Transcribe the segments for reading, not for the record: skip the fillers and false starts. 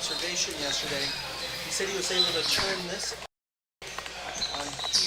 observation yesterday. He said he was able to turn this on here.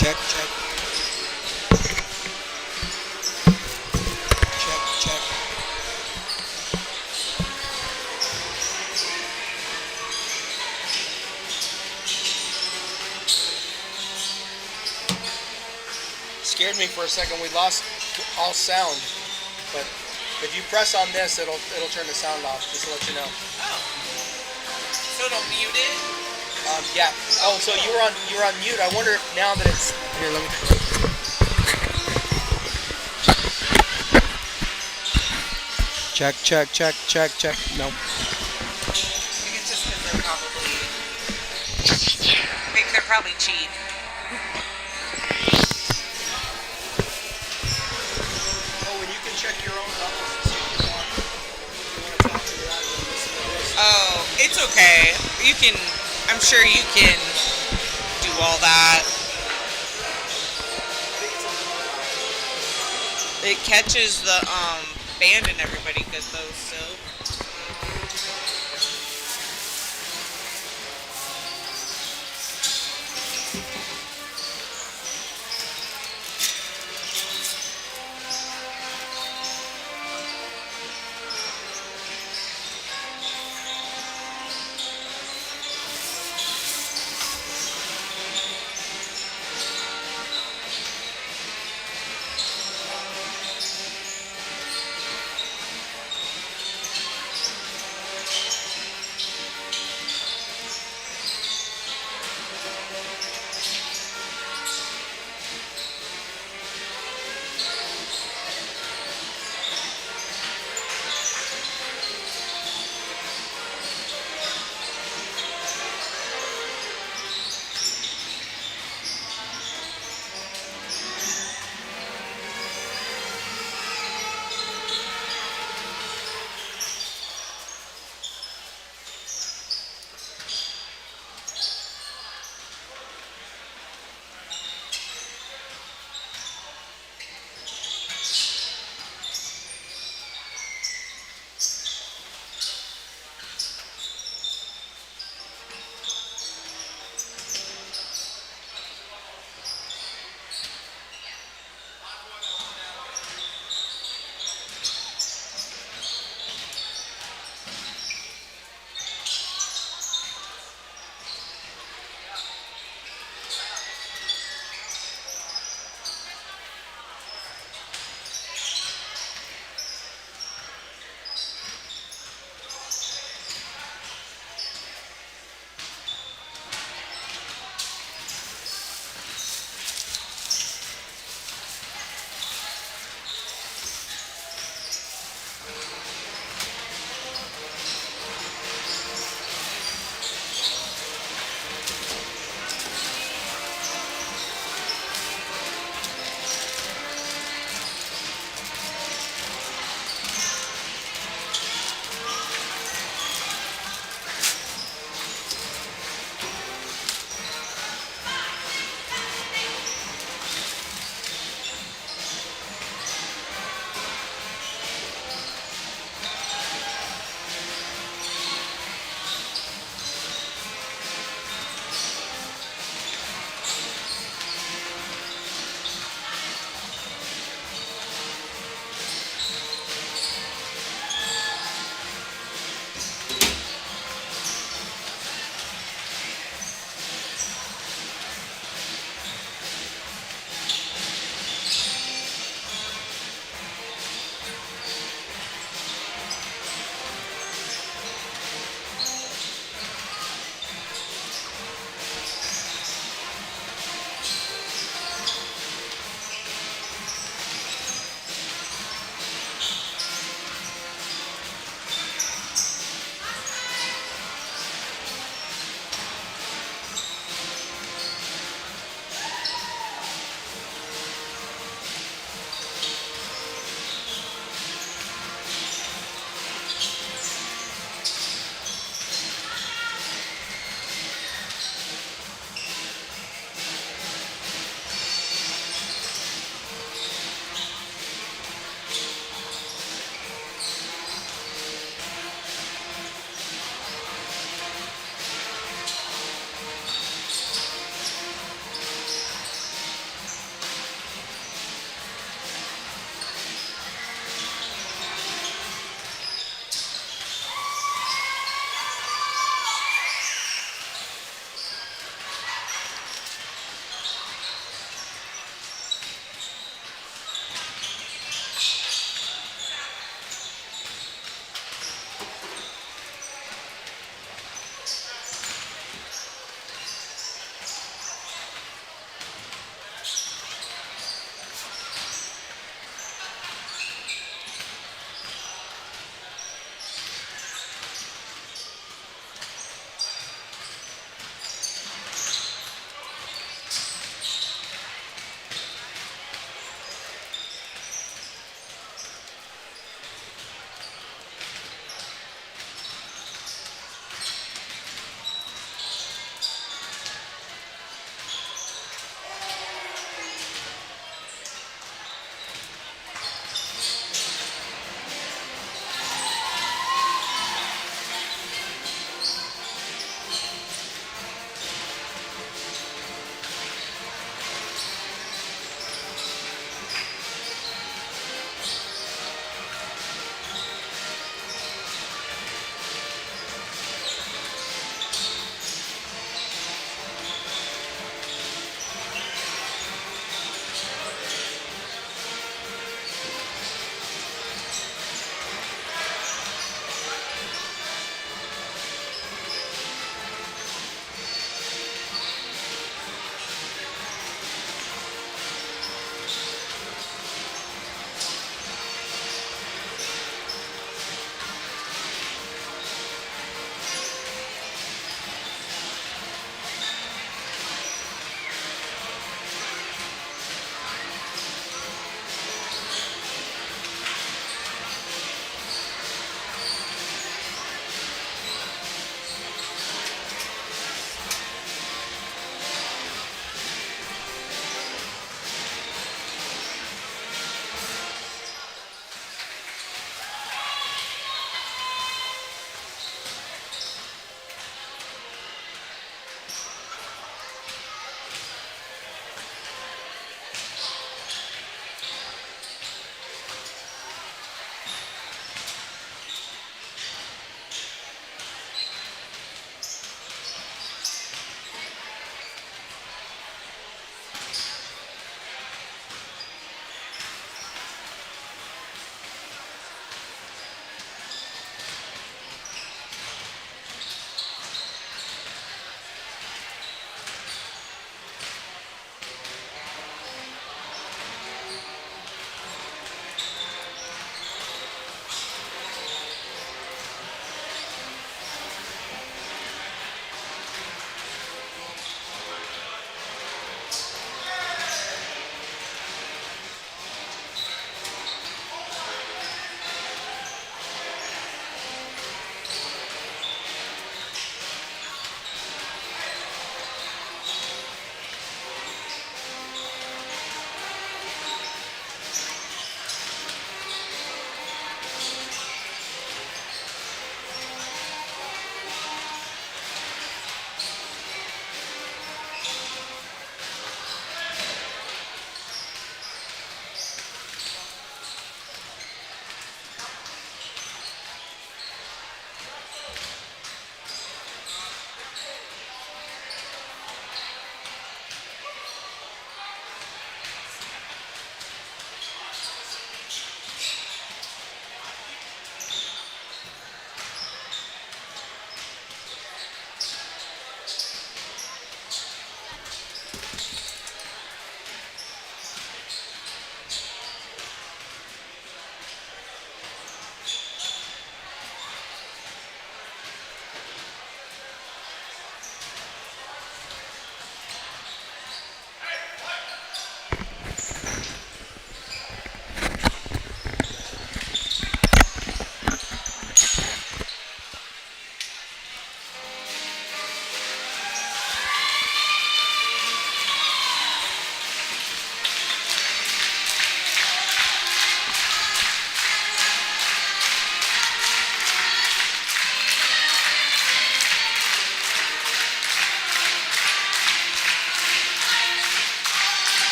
Check, check. Check, check. Scared me for a second. We lost all sound, but if you press on this, it'll turn the sound off. Just to let you know. Oh, so it'll mute it? Yeah. Oh, so you were on mute. I wonder if now that it's here. Let me. Check, check, check, check, check. No. I think it's just because they're probably cheap. Oh, and you can check your own levels to see if you want to talk to that and listen to this. Oh, it's okay. You can. I'm sure you can do all that. It catches the band and everybody good though still.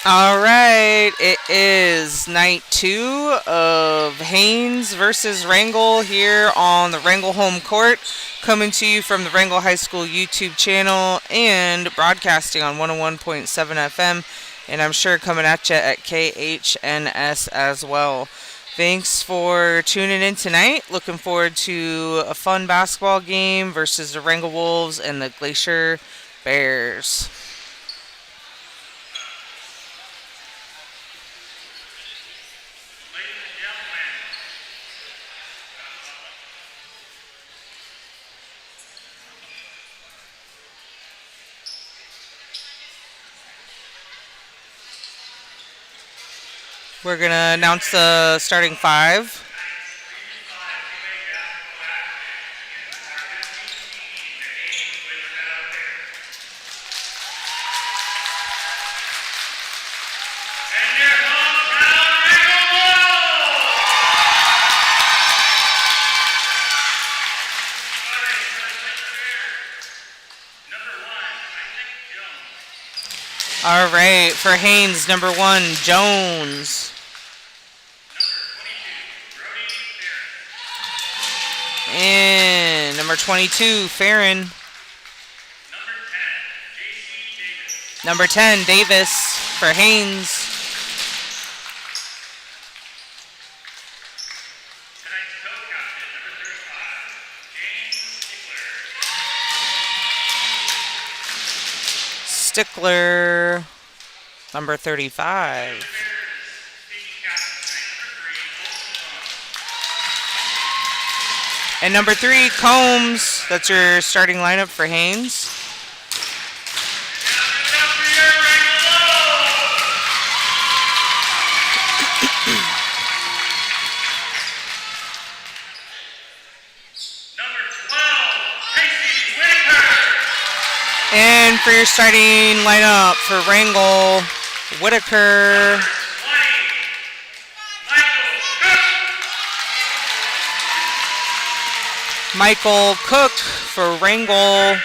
All right, it is night 2 of Haynes versus Wrangell here on the Wrangell home court, coming to you from the Wrangell High School YouTube channel and broadcasting on 101.7 FM, and I'm sure coming at you at KHNS as well. Thanks for tuning in tonight. Looking forward to a fun basketball game versus the Wrangell Wolves and the Glacier Bears. We're going to announce the starting five. All right, for Haynes, number 1, Jones. And number 22, Farron. Number 10, Davis for Haynes. Stickler, number 35. And number 3, Combs. That's your starting lineup for Haynes. And for your starting lineup for Wrangell, Whitaker, Michael Cook for Wrangell,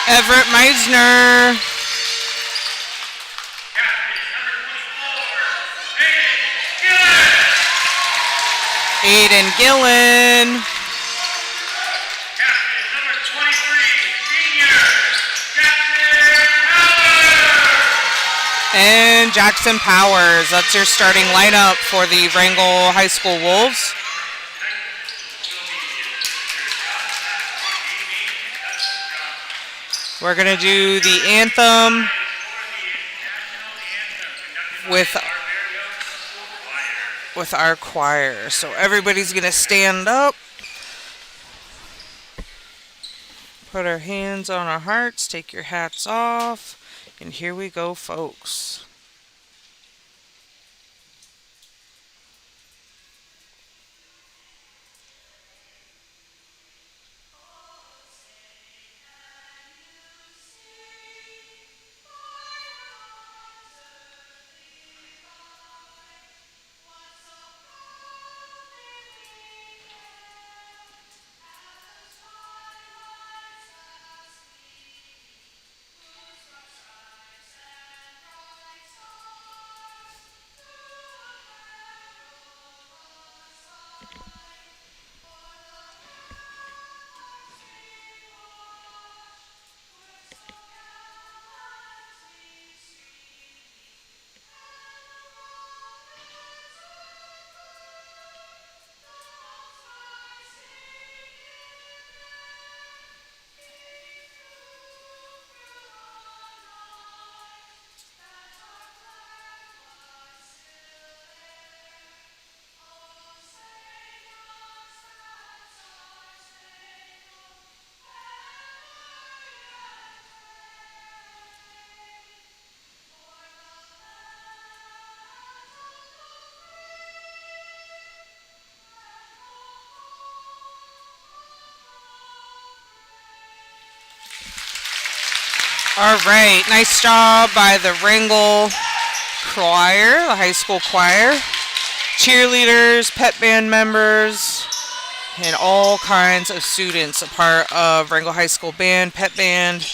Everett Meisner, Aiden Gillen, and Jackson Powers. That's your starting lineup for the Wrangell High School Wolves. We're going to do the anthem with our choir. So everybody's going to stand up, put our hands on our hearts, take your hats off, and here we go, folks. All right, nice job by the Wrangell choir, the high school choir. Cheerleaders, pep band members, and all kinds of students a part of Wrangell High School band, pep band,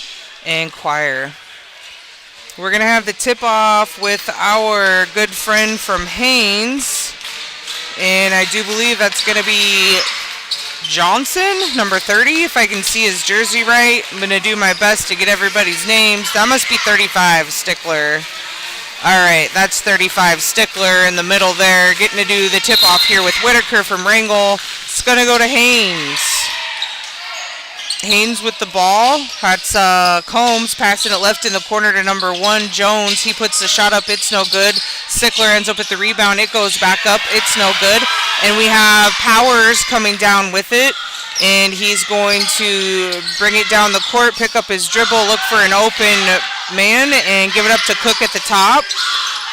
and choir. We're going to have the tip-off with our good friend from Haynes, and I do believe that's going to be Johnson, number 30, if I can see his jersey right. I'm going to do my best to get everybody's names. That must be 35, Stickler. All right, that's 35, Stickler in the middle there, getting to do the tip-off here with Whitaker from Wrangell. It's going to go to Haynes. Haynes with the ball. That's Combs passing it left in the corner to number 1, Jones. He puts the shot up. It's no good. Stickler ends up with the rebound. It goes back up. It's no good. And we have Powers coming down with it. And he's going to bring it down the court, pick up his dribble, look for an open man, and give it up to Cook at the top.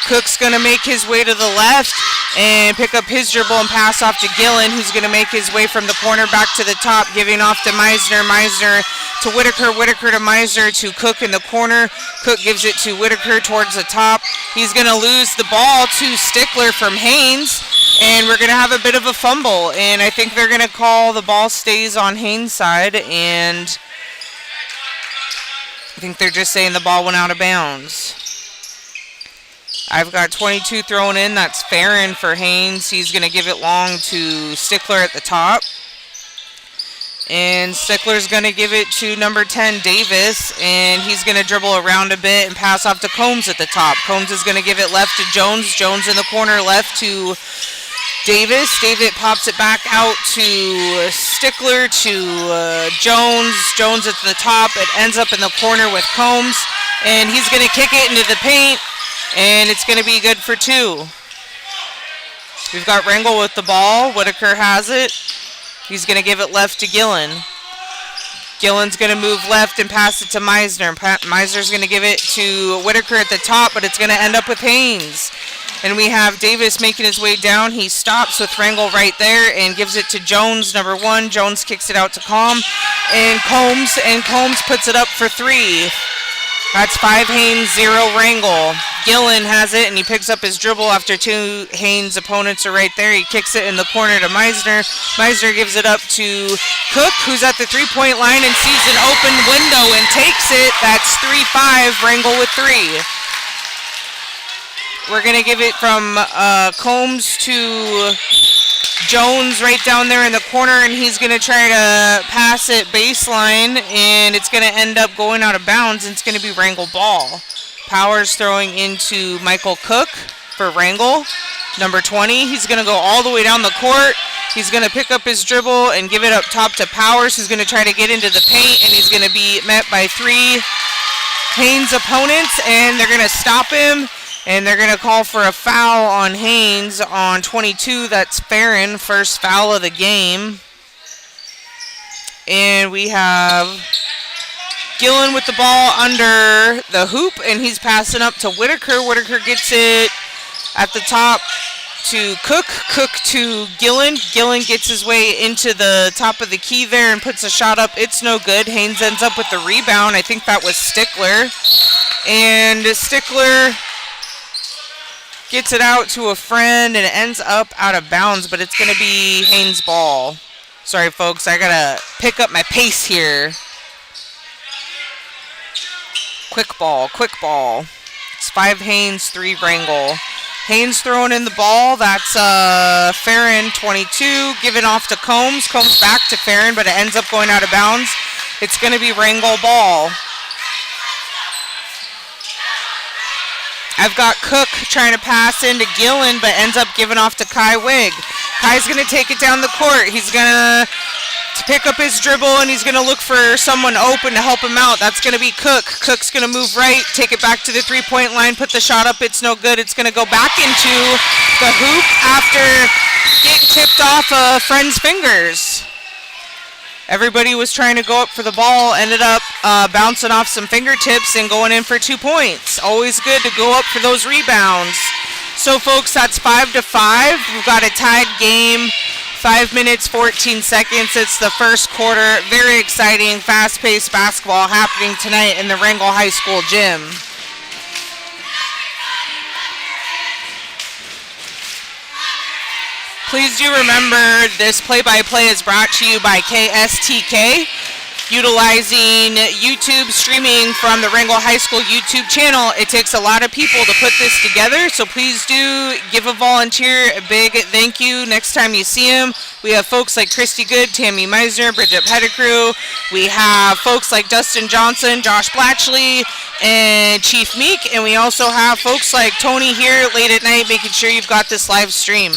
Cook's going to make his way to the left and pick up his dribble and pass off to Gillen, who's going to make his way from the corner back to the top, giving off to Meisner. Meisner to Whitaker. Whitaker to Meisner to Cook in the corner. Cook gives it to Whitaker towards the top. He's going to lose the ball to Stickler from Haynes, and we're going to have a bit of a fumble. And I think they're going to call the ball stays on Haynes' side, and I think they're just saying the ball went out of bounds. I've got 22 thrown in. That's Farron for Haynes. He's going to give it long to Stickler at the top. And Stickler's going to give it to number 10, Davis. And he's going to dribble around a bit and pass off to Combs at the top. Combs is going to give it left to Jones. Jones in the corner left to Davis. Davis pops it back out to Stickler to Jones. Jones at the top. It ends up in the corner with Combs. And he's going to kick it into the paint. And it's going to be good for 2. We've got Wrangell with the ball. Whitaker has it. He's going to give it left to Gillen. Gillen's going to move left and pass it to Meisner. Meisner's going to give it to Whitaker at the top, but it's going to end up with Haynes. And we have Davis making his way down. He stops with Wrangell right there and gives it to Jones, number 1. Jones kicks it out to and Combs puts it up for 3. That's 5 Haynes, 0 Wrangell. Gillen has it, and he picks up his dribble after 2 Haynes opponents are right there. He kicks it in the corner to Meisner. Meisner gives it up to Cook, who's at the three-point line and sees an open window and takes it. That's 3-5, Wrangell with 3. We're going to give it from Combs to Jones right down there in the corner, and he's going to try to pass it baseline, and it's going to end up going out of bounds, and it's going to be Wrangell ball. Powers throwing into Michael Cook for Wrangell, number 20. He's going to go all the way down the court. He's going to pick up his dribble and give it up top to Powers, who's going to try to get into the paint, and he's going to be met by 3 Haynes opponents, and they're going to stop him. And they're going to call for a foul on Haynes on 22. That's Farron, first foul of the game. And we have Gillen with the ball under the hoop, and he's passing up to Whitaker. Whitaker gets it at the top to Cook. Cook to Gillen. Gillen gets his way into the top of the key there and puts a shot up. It's no good. Haynes ends up with the rebound. I think that was Stickler. And Stickler gets it out to a friend, and it ends up out of bounds, but it's going to be Haynes' ball. Sorry, folks, I got to pick up my pace here. Quick ball. It's 5 Haynes, 3 Wrangell. Haynes throwing in the ball. That's Farron, 22, giving off to Combs. Combs back to Farron, but it ends up going out of bounds. It's going to be Wrangell ball. I've got Cook trying to pass into Gillen, but ends up giving off to Kai Wigg. Kai's going to take it down the court. He's going to pick up his dribble, and he's going to look for someone open to help him out. That's going to be Cook. Cook's going to move right, take it back to the three-point line, put the shot up. It's no good. It's going to go back into the hoop after getting tipped off a friend's fingers. Everybody was trying to go up for the ball, ended up bouncing off some fingertips and going in for 2 points. Always good to go up for those rebounds. So, folks, that's 5-5. We've got a tied game 5 minutes, 14 seconds. It's the first quarter. Very exciting, fast-paced basketball happening tonight in the Wrangell High School gym. Please do remember this play-by-play is brought to you by KSTK, utilizing YouTube streaming from the Wrangell High School YouTube channel. It takes a lot of people to put this together, so please do give a volunteer a big thank you next time you see them. We have folks like Christy Good, Tammy Meisner, Bridget Pettigrew. We have folks like Dustin Johnson, Josh Blatchley, and Chief Meek, and we also have folks like Tony here late at night making sure you've got this live stream.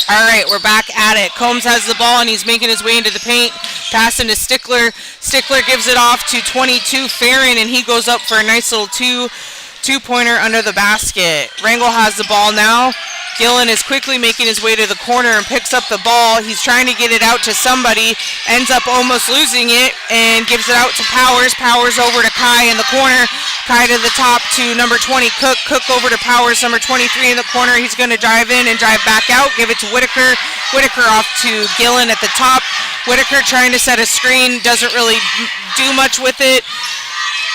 All right, we're back at it. Combs has the ball, and he's making his way into the paint. Passing to Stickler. Stickler gives it off to 22 Farron, and he goes up for a nice little two-pointer under the basket. Wrangell has the ball now. Gillen is quickly making his way to the corner and picks up the ball. He's trying to get it out to somebody, ends up almost losing it, and gives it out to Powers. Powers over to Kai in the corner. Kai to the top to number 20, Cook. Cook over to Powers, number 23 in the corner. He's going to drive in and drive back out. Give it to Whitaker. Whitaker off to Gillen at the top. Whitaker trying to set a screen. Doesn't really do much with it.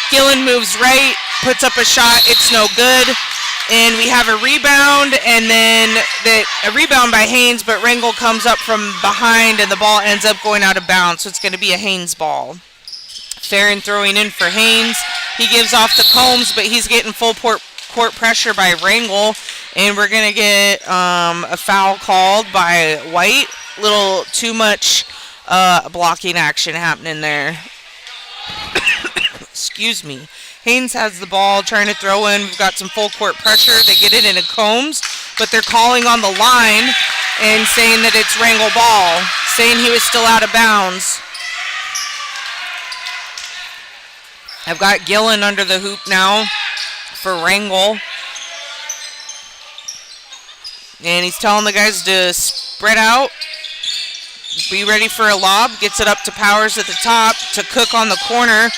Gillen moves right, puts up a shot. It's no good. And we have a rebound, and then a rebound by Haynes, but Wrangell comes up from behind, and the ball ends up going out of bounds, so it's going to be a Haynes ball. Farron throwing in for Haynes. He gives off to Combs, but he's getting full court pressure by Wrangell, and we're going to get a foul called by White. Little too much blocking action happening there. Excuse me. Haynes has the ball, trying to throw in. We've got some full court pressure. They get it into Combs, but they're calling on the line and saying that it's Wrangell ball, saying he was still out of bounds. I've got Gillen under the hoop now for Wrangell. And he's telling the guys to spread out, be ready for a lob. Gets it up to Powers at the top, to Cook on the corner.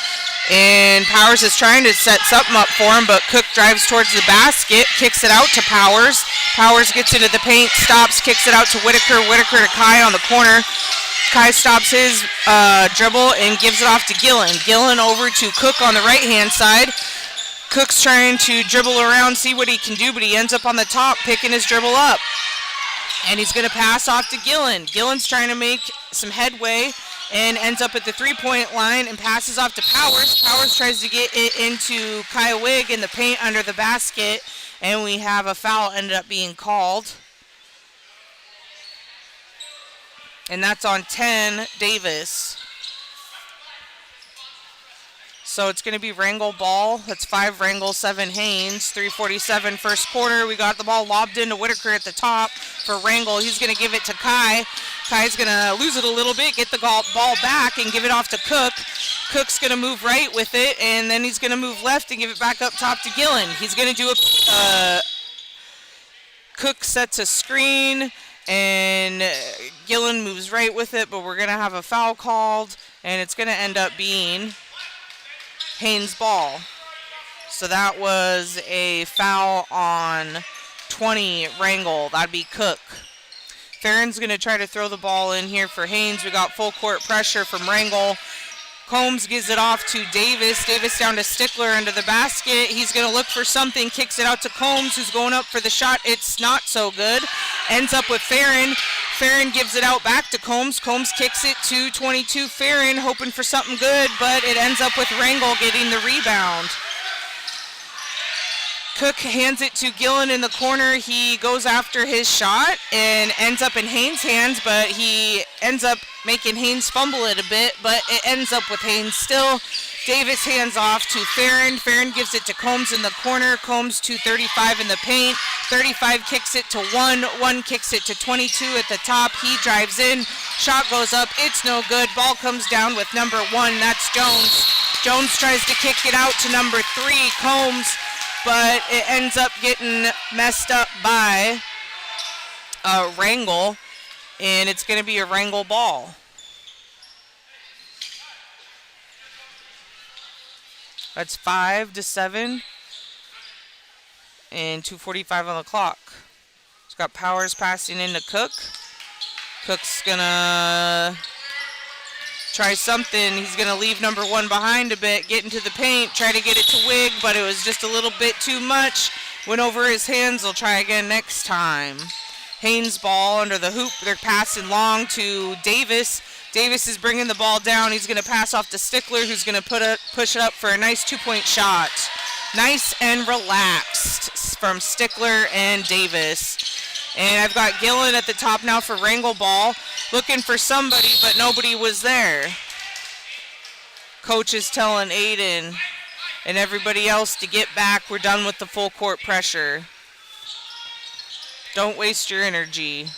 And Powers is trying to set something up for him, but Cook drives towards the basket, kicks it out to Powers. Powers gets into the paint, stops, kicks it out to Whitaker. Whitaker to Kai on the corner. Kai stops his dribble and gives it off to Gillen. Gillen over to Cook on the right-hand side. Cook's trying to dribble around, see what he can do, but he ends up on the top, picking his dribble up. And he's going to pass off to Gillen. Gillen's trying to make some headway and ends up at the three-point line and passes off to Powers. Powers tries to get it into Kai Wigg in the paint under the basket, and we have a foul ended up being called. And that's on 10, Davis. So it's going to be Wrangell ball. That's 5 Wrangell, 7 Haynes. 3:47 first quarter. We got the ball lobbed into Whitaker at the top for Wrangell. He's going to give it to Kai. Kai's going to lose it a little bit, get the ball back, and give it off to Cook. Cook's going to move right with it, and then he's going to move left and give it back up top to Gillen. He's going to do a Cook sets a screen, and Gillen moves right with it, but we're going to have a foul called, and it's going to end up being Haynes ball. So that was a foul on 20 Wrangell. That'd be Cook. Farron's going to try to throw the ball in here for Haynes. We got full court pressure from Wrangell. Combs gives it off to Davis. Davis down to Stickler under the basket. He's going to look for something, kicks it out to Combs, who's going up for the shot. It's not so good. Ends up with Farron. Farron gives it out back to Combs. Combs kicks it to 22 Farron, hoping for something good, but it ends up with Wrangell getting the rebound. Cook hands it to Gillen in the corner. He goes after his shot and ends up in Haynes' hands, but he ends up making Haynes fumble it a bit, but it ends up with Haynes still. Davis hands off to Farron. Farron gives it to Combs in the corner. Combs to 35 in the paint. 35 kicks it to 1. 1 kicks it to 22 at the top. He drives in. Shot goes up. It's no good. Ball comes down with number 1. That's Jones. Jones tries to kick it out to number 3, Combs, but it ends up getting messed up by Wrangell, and it's going to be a Wrangell ball. That's 5-7, and 2:45 on the clock. It's got Powers passing into Cook. Cook's gonna try something. He's gonna leave number 1 behind a bit, get into the paint, try to get it to Wig, but it was just a little bit too much. Went over his hands. He'll try again next time. Haynes ball under the hoop. They're passing long to Davis. Davis is bringing the ball down. He's going to pass off to Stickler, who's going to push it up for a nice 2-point shot. Nice and relaxed from Stickler and Davis. And I've got Gillen at the top now for Wrangell ball. Looking for somebody, but nobody was there. Coach is telling Aiden and everybody else to get back. We're done with the full court pressure. Don't waste your energy.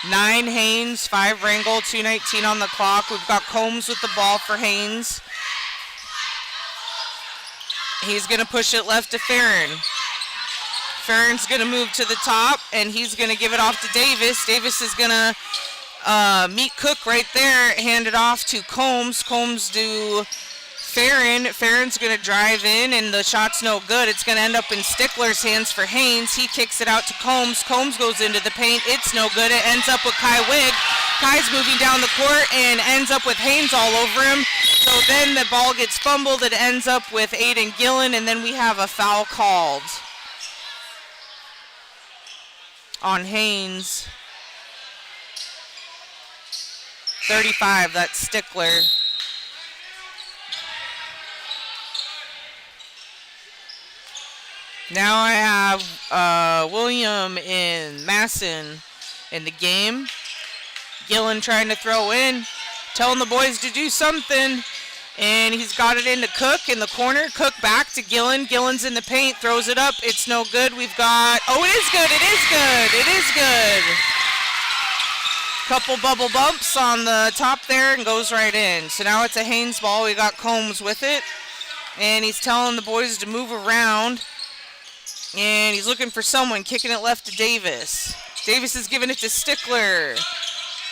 9 Haynes, 5 Wrangell, 2:19 on the clock. We've got Combs with the ball for Haynes. He's going to push it left to Farron. Farron's going to move to the top, and he's going to give it off to Davis. Davis is going to meet Cook right there, hand it off to Combs. Combs to Farron. Farron's going to drive in, and the shot's no good. It's going to end up in Stickler's hands for Haynes. He kicks it out to Combs. Combs goes into the paint. It's no good. It ends up with Kai Wig. Kai's moving down the court and ends up with Haynes all over him. So then the ball gets fumbled. It ends up with Aiden Gillen, and then we have a foul called on Haynes. 35, that's Stickler. Now I have William and Masson in the game. Gillen trying to throw in, telling the boys to do something. And he's got it into Cook in the corner. Cook back to Gillen. Gillen's in the paint, throws it up. It's no good. We've got, oh, it is good. It is good. It is good. Couple bubble bumps on the top there and goes right in. So now it's a Haynes ball. We got Combs with it. And he's telling the boys to move around. And he's looking for someone, kicking it left to Davis. Davis is giving it to Stickler.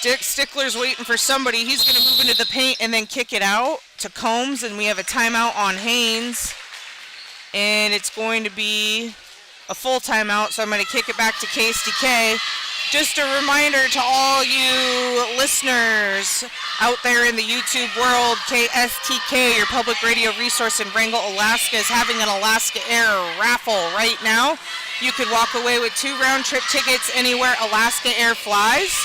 Stickler's waiting for somebody. He's going to move into the paint and then kick it out to Combs. And we have a timeout on Haynes. And it's going to be a full timeout, so I'm going to kick it back to KSTK. Just a reminder to all you listeners out there in the YouTube world, KSTK, your public radio resource in Wrangell, Alaska, is having an Alaska Air raffle right now. You could walk away with 2 round-trip tickets anywhere Alaska Air flies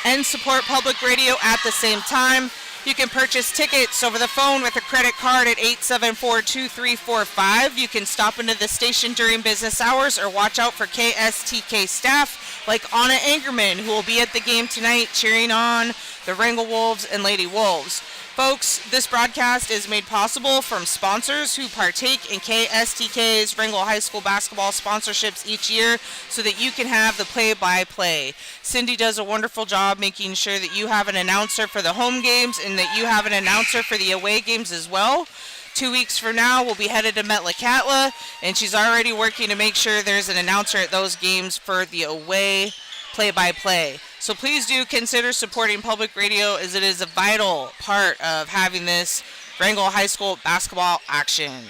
and support public radio at the same time. You can purchase tickets over the phone with a credit card at 874-2345. You can stop into the station during business hours or watch out for KSTK staff like Anna Angerman, who will be at the game tonight cheering on the Wrangell Wolves and Lady Wolves. Folks, this broadcast is made possible from sponsors who partake in KSTK's Wrangell High School basketball sponsorships each year so that you can have the play-by-play. Cindy does a wonderful job making sure that you have an announcer for the home games and that you have an announcer for the away games as well. 2 weeks from now, we'll be headed to Metlakatla, and she's already working to make sure there's an announcer at those games for the away play-by-play. So please do consider supporting public radio, as it is a vital part of having this Wrangell High School basketball action.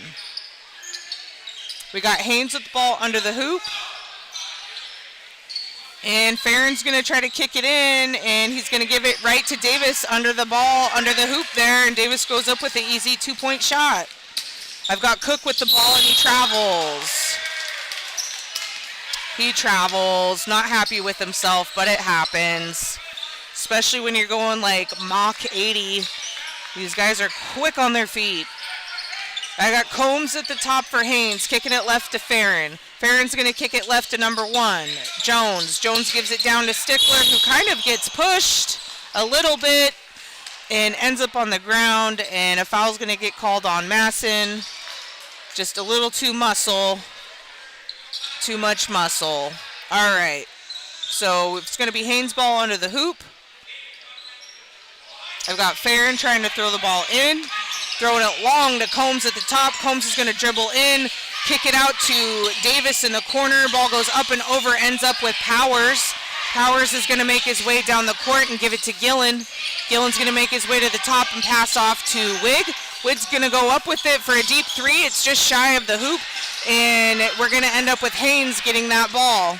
We got Haynes with the ball under the hoop. And Farron's going to try to kick it in, and he's going to give it right to Davis under the ball, under the hoop there, and Davis goes up with an easy 2-point shot. I've got Cook with the ball, and he travels. He travels, not happy with himself, but it happens. Especially when you're going like Mach 80. These guys are quick on their feet. I got Combs at the top for Haynes, kicking it left to Farron. Farron's going to kick it left to number 1, Jones. Jones gives it down to Stickler, who kind of gets pushed a little bit and ends up on the ground, and a foul's going to get called on Masson. Just a little too muscle. Too much muscle. All right. So it's going to be Haynes ball under the hoop. I've got Farron trying to throw the ball in. Throwing it long to Combs at the top. Combs is going to dribble in. Kick it out to Davis in the corner. Ball goes up and over. Ends up with Powers. Powers is going to make his way down the court and give it to Gillen. Gillen's going to make his way to the top and pass off to Wig. Wig's going to go up with it for a deep 3. It's just shy of the hoop. And we're going to end up with Haynes getting that ball.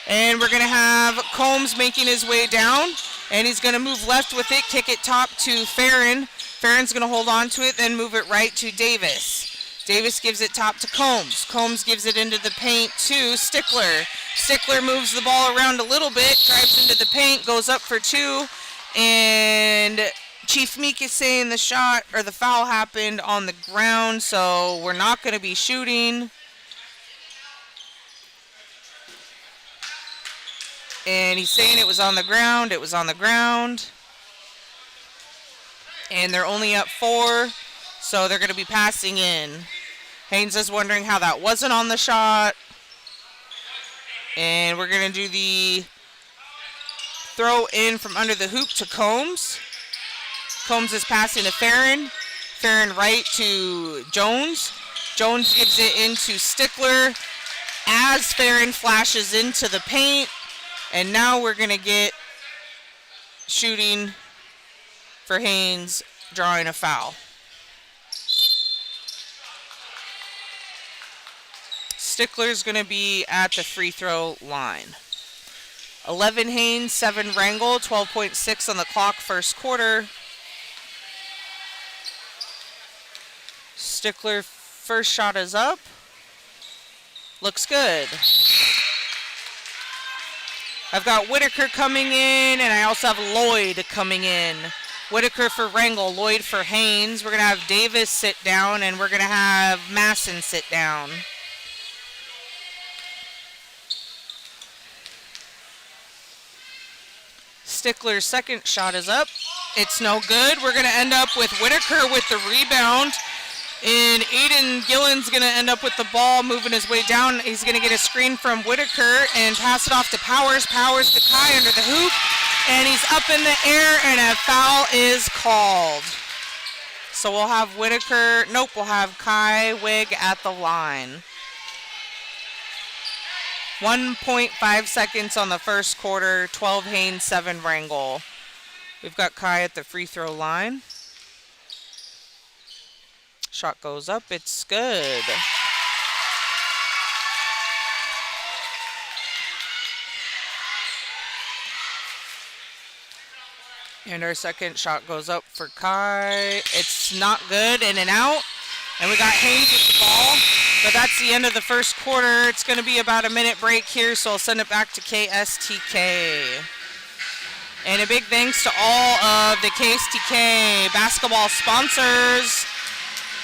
And we're going to have Combs making his way down. And he's going to move left with it, kick it top to Farron. Farron's going to hold on to it, then move it right to Davis. Davis gives it top to Combs. Combs gives it into the paint to Stickler. Stickler moves the ball around a little bit, drives into the paint, goes up for two. And Chief Meek is saying the shot or the foul happened on the ground, so we're not going to be shooting. And he's saying it was on the ground. It was on the ground. And they're only up 4, so they're going to be passing in. Haynes is wondering how that wasn't on the shot. And we're going to do the throw in from under the hoop to Combs. Combs is passing to Farron. Farron right to Jones. Jones gives it into Stickler as Farron flashes into the paint. And now we're going to get shooting for Haynes, drawing a foul. Stickler's going to be at the free throw line. 11 Haynes, 7 Wrangell, 12.6 on the clock, first quarter. Stickler, first shot is up. Looks good. I've got Whitaker coming in, and I also have Lloyd coming in. Whitaker for Wrangell, Lloyd for Haynes. We're going to have Davis sit down, and we're going to have Masson sit down. Stickler's second shot is up. It's no good. We're going to end up with Whitaker with the rebound. And Aiden Gillen's going to end up with the ball, moving his way down. He's going to get a screen from Whitaker and pass it off to Powers. Powers to Kai under the hoop. And he's up in the air, and a foul is called. So we'll have Whitaker. Nope, we'll have Kai Wig at the line. 1.5 seconds on the first quarter. 12 Haynes, 7 Wrangell. We've got Kai at the free throw line. Shot goes up. It's good. And our second shot goes up for Kai. It's not good. In and out. And we got Haynes with the ball. But that's the end of the first quarter. It's going to be about a minute break here, so I'll send it back to KSTK. And a big thanks to all of the KSTK basketball sponsors.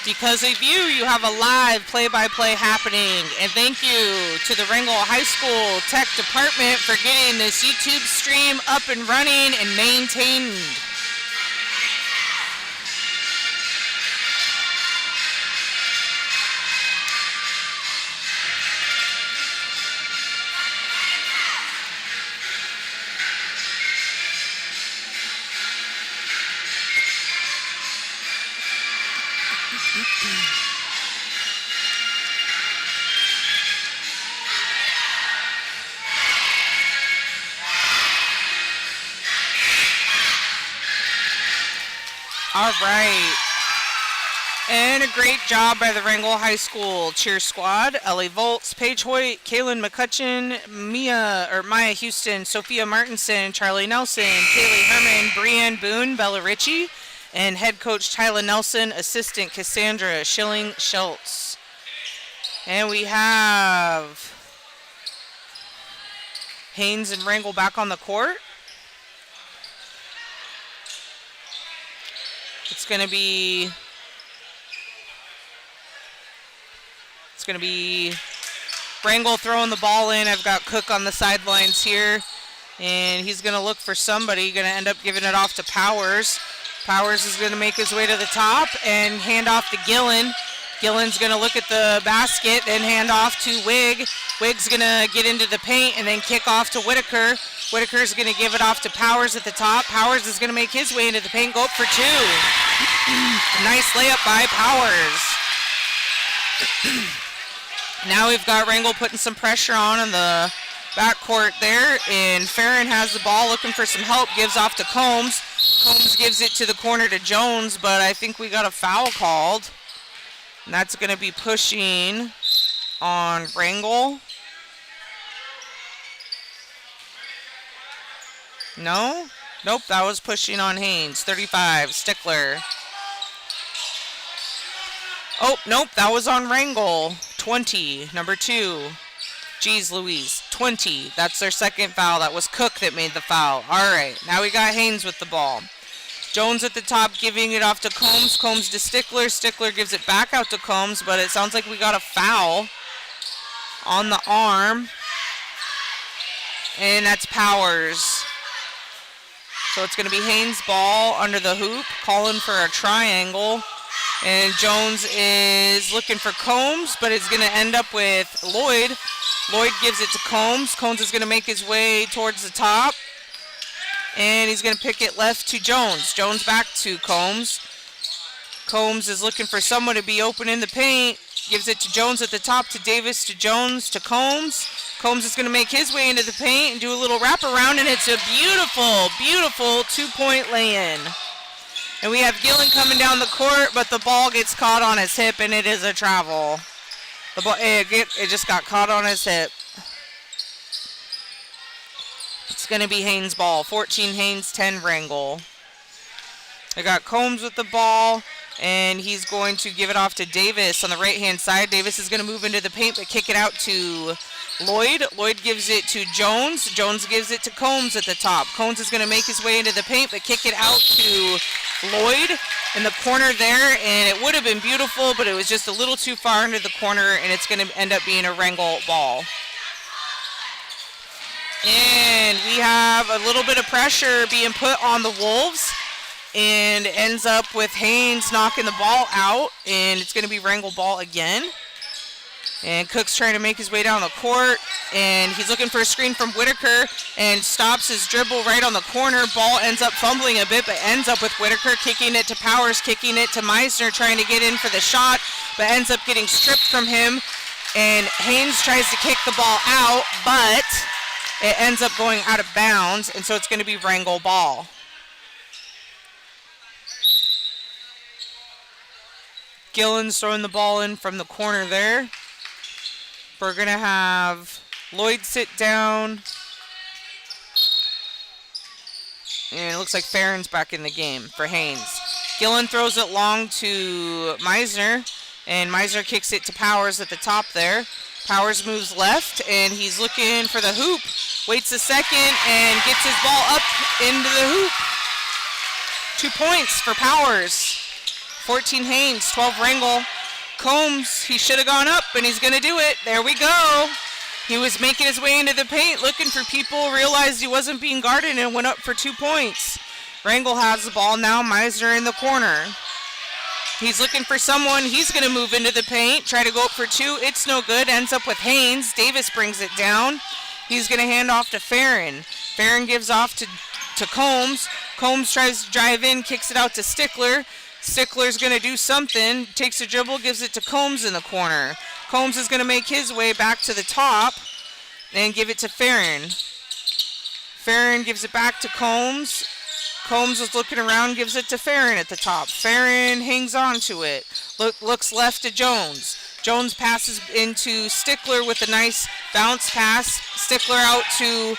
Because of you, you have a live play-by-play happening. And thank you to the Wrangell High School Tech Department for getting this YouTube stream up and running and maintained. All right. And a great job by the Wrangell High School cheer squad. Ellie Volts, Paige Hoyt, Kaylin McCutcheon, Maya Houston, Sophia Martinson, Charlie Nelson, Kaylee Herman, Brianne Boone, Bella Ritchie, and head coach Tyler Nelson, assistant Cassandra Schilling-Schultz. And we have Haynes and Wrangell back on the court. It's going to be Wrangell throwing the ball in. I've got Cook on the sidelines here, and he's going to look for somebody. Going to end up giving it off to Powers. Powers is going to make his way to the top and hand off to Gillen. Gillen's going to look at the basket, then hand off to Wig. Wig's going to get into the paint and then kick off to Whitaker. Whitaker's going to give it off to Powers at the top. Powers is going to make his way into the paint, go up for two. Nice layup by Powers. Now we've got Wrangell putting some pressure on in the backcourt there, and Farron has the ball looking for some help, gives off to Combs. Combs gives it to the corner to Jones, but I think we got a foul called. And that's going to be pushing on Wrangell. No? Nope, that was pushing on Haynes. 35, Stickler. Oh, nope, that was on Wrangell. 20, number 2. Jeez Louise. 20. That's their second foul. That was Cook that made the foul. All right, now we got Haynes with the ball. Jones at the top giving it off to Combs. Combs to Stickler. Stickler gives it back out to Combs, but it sounds like we got a foul on the arm. And that's Powers. So it's going to be Haynes' ball under the hoop, calling for a triangle. And Jones is looking for Combs, but it's going to end up with Lloyd. Lloyd gives it to Combs. Combs is going to make his way towards the top. And he's going to pick it left to Jones. Jones back to Combs. Combs is looking for someone to be open in the paint. Gives it to Jones at the top, to Davis, to Jones, to Combs. Combs is going to make his way into the paint and do a little wraparound, and it's a beautiful, beautiful two-point lay-in. And we have Gillen coming down the court, but the ball gets caught on his hip, and it is a travel. The ball, it just got caught on his hip. It's going to be Haynes' ball. 14 Haynes, 10 Wrangell. I got Combs with the ball, and he's going to give it off to Davis on the right-hand side. Davis is going to move into the paint, but kick it out to Lloyd. Lloyd gives it to Jones. Jones gives it to Combs at the top. Combs is going to make his way into the paint, but kick it out to Lloyd in the corner there, and it would have been beautiful, but it was just a little too far into the corner, and it's going to end up being a Wrangell ball. And we have a little bit of pressure being put on the Wolves, and ends up with Haynes knocking the ball out, and it's going to be Wrangell ball again. And Cook's trying to make his way down the court, and he's looking for a screen from Whitaker, and stops his dribble right on the corner. Ball ends up fumbling a bit, but ends up with Whitaker kicking it to Powers, kicking it to Meisner, trying to get in for the shot, but ends up getting stripped from him. And Haynes tries to kick the ball out, but it ends up going out of bounds, and so it's going to be Wrangell ball. Gillen's throwing the ball in from the corner there. We're going to have Lloyd sit down. And it looks like Farron's back in the game for Haynes. Gillen throws it long to Meisner, and Meisner kicks it to Powers at the top there. Powers moves left, and he's looking for the hoop. Waits a second and gets his ball up into the hoop. 2 points for Powers. 14 Haynes, 12 Wrangell. Combs, he should have gone up, and he's going to do it. There we go. He was making his way into the paint, looking for people, realized he wasn't being guarded, and went up for 2 points. Wrangell has the ball now. Meisner in the corner. He's looking for someone. He's going to move into the paint, try to go up for 2. It's no good. Ends up with Haynes. Davis brings it down. He's going to hand off to Farron. Farron gives off to Combs. Combs tries to drive in, kicks it out to Stickler. Stickler's going to do something, takes a dribble, gives it to Combs in the corner. Combs is going to make his way back to the top and give it to Farron. Farron gives it back to Combs. Combs is looking around, gives it to Farron at the top. Farron hangs on to it. Looks left to Jones. Jones passes into Stickler with a nice bounce pass. Stickler out to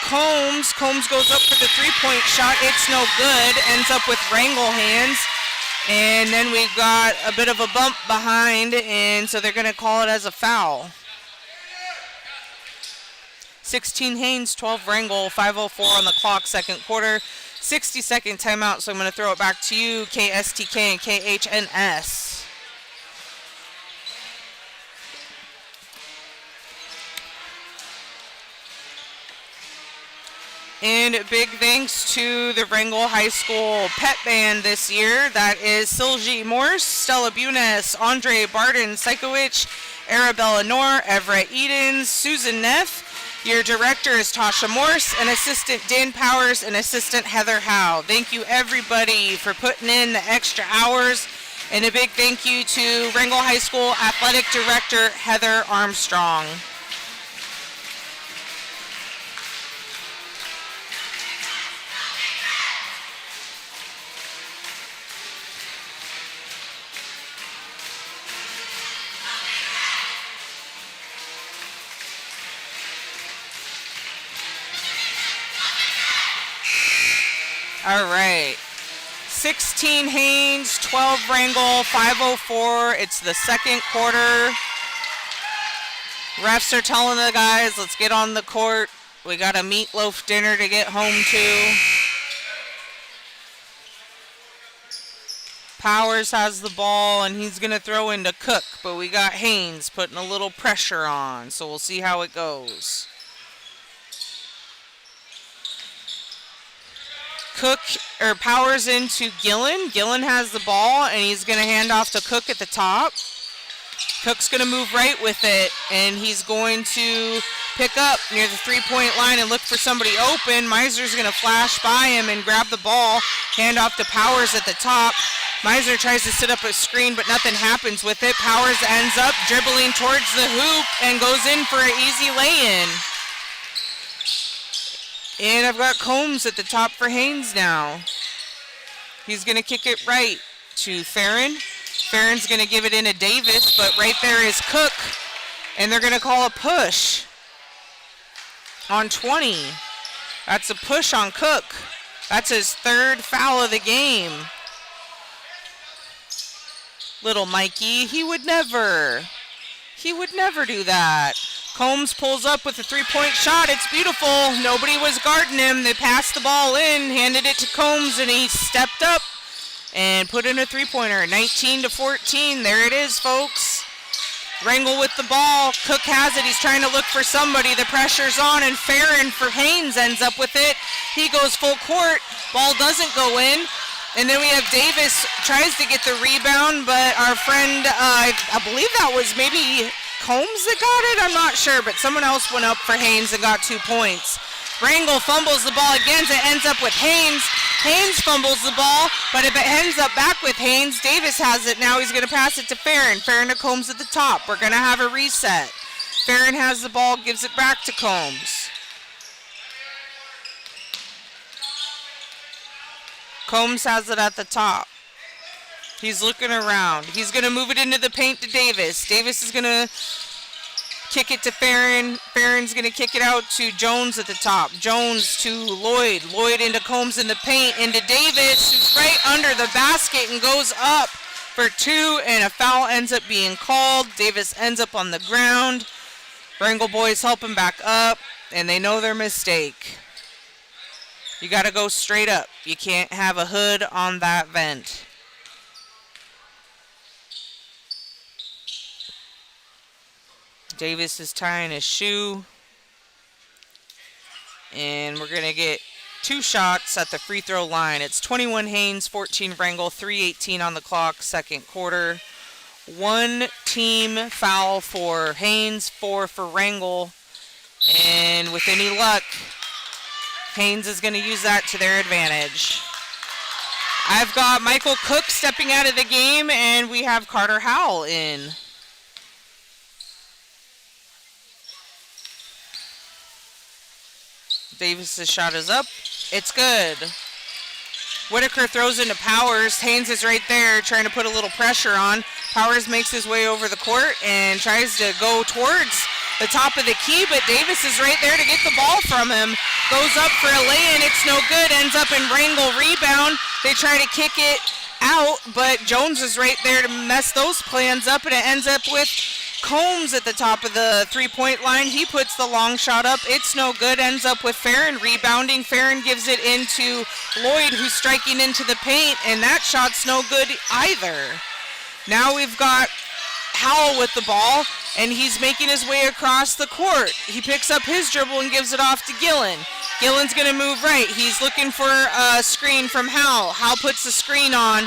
Combs. Combs goes up for the three-point shot. It's no good. Ends up with Wrangell hands. And then we've got a bit of a bump behind, and so they're going to call it as a foul. 16 Haynes, 12 Wrangell, 5:04 on the clock, second quarter. 60-second timeout, so I'm going to throw it back to you, KSTK and KHNS. And big thanks to the Wrangell High School pet band this year. That is Silji Morse, Stella Bunes, Andre Barden Sikowicz, Arabella Knorr, Everett Edens, Susan Neff. Your director is Tasha Morse, and assistant Dan Powers, and assistant Heather Howe. Thank you everybody for putting in the extra hours. And a big thank you to Wrangell High School Athletic Director Heather Armstrong. All right. 16 Haynes, 12 Wrangell, 5:04. It's the second quarter. Refs are telling the guys, let's get on the court. We got a meatloaf dinner to get home to. Powers has the ball, and he's going to throw into Cook, but we got Haynes putting a little pressure on, so we'll see how it goes. Powers into Gillen. Gillen has the ball, and he's going to hand off to Cook at the top. Cook's going to move right with it, and he's going to pick up near the three-point line and look for somebody open. Miser's going to flash by him and grab the ball, hand off to Powers at the top. Miser tries to set up a screen, but nothing happens with it. Powers ends up dribbling towards the hoop and goes in for an easy lay-in. And I've got Combs at the top for Haynes now. He's going to kick it right to Farron. Farron's going to give it into Davis, but right there is Cook. And they're going to call a push on 20. That's a push on Cook. That's his third foul of the game. Little Mikey, he would never do that. Combs pulls up with a three-point shot. It's beautiful. Nobody was guarding him. They passed the ball in, handed it to Combs, and he stepped up and put in a three-pointer. 19-14. There it is, folks. Wrangell with the ball. Cook has it. He's trying to look for somebody. The pressure's on, and Farron for Haynes ends up with it. He goes full court. Ball doesn't go in. And then we have Davis tries to get the rebound, but our friend, I believe that was maybe Combs that got it? I'm not sure, but someone else went up for Haynes and got 2 points. Wrangell fumbles the ball again. It ends up with Haynes. Haynes fumbles the ball, but if it ends up back with Haynes, Davis has it. Now he's going to pass it to Farron. Farron to Combs at the top. We're going to have a reset. Farron has the ball, gives it back to Combs. Combs has it at the top. He's looking around. He's going to move it into the paint to Davis. Davis is going to kick it to Farron. Farron's going to kick it out to Jones at the top. Jones to Lloyd. Lloyd into Combs in the paint. Into Davis, who's right under the basket and goes up for 2, and a foul ends up being called. Davis ends up on the ground. Wrangell boys help him back up, and they know their mistake. You got to go straight up. You can't have a hood on that vent. Davis is tying his shoe. And we're going to get 2 shots at the free throw line. It's 21 Haynes, 14 Wrangell, 3:18 on the clock, second quarter. 1 team foul for Haynes, 4 for Wrangell. And with any luck, Haynes is going to use that to their advantage. I've got Michael Cook stepping out of the game, and we have Carter Howell in. Davis's shot is up. It's good. Whitaker throws into Powers. Haynes is right there trying to put a little pressure on. Powers makes his way over the court and tries to go towards the top of the key, but Davis is right there to get the ball from him. Goes up for a lay-in. It's no good. Ends up in Wrangell rebound. They try to kick it out, but Jones is right there to mess those plans up, and it ends up with Combs at the top of the three-point line. He puts the long shot up. It's no good. Ends up with Farron rebounding. Farron gives it into Lloyd, who's striking into the paint, and that shot's no good either. Now we've got Howell with the ball, and he's making his way across the court. He picks up his dribble and gives it off to Gillen. Gillen's going to move right. He's looking for a screen from Howell. Howell puts the screen on,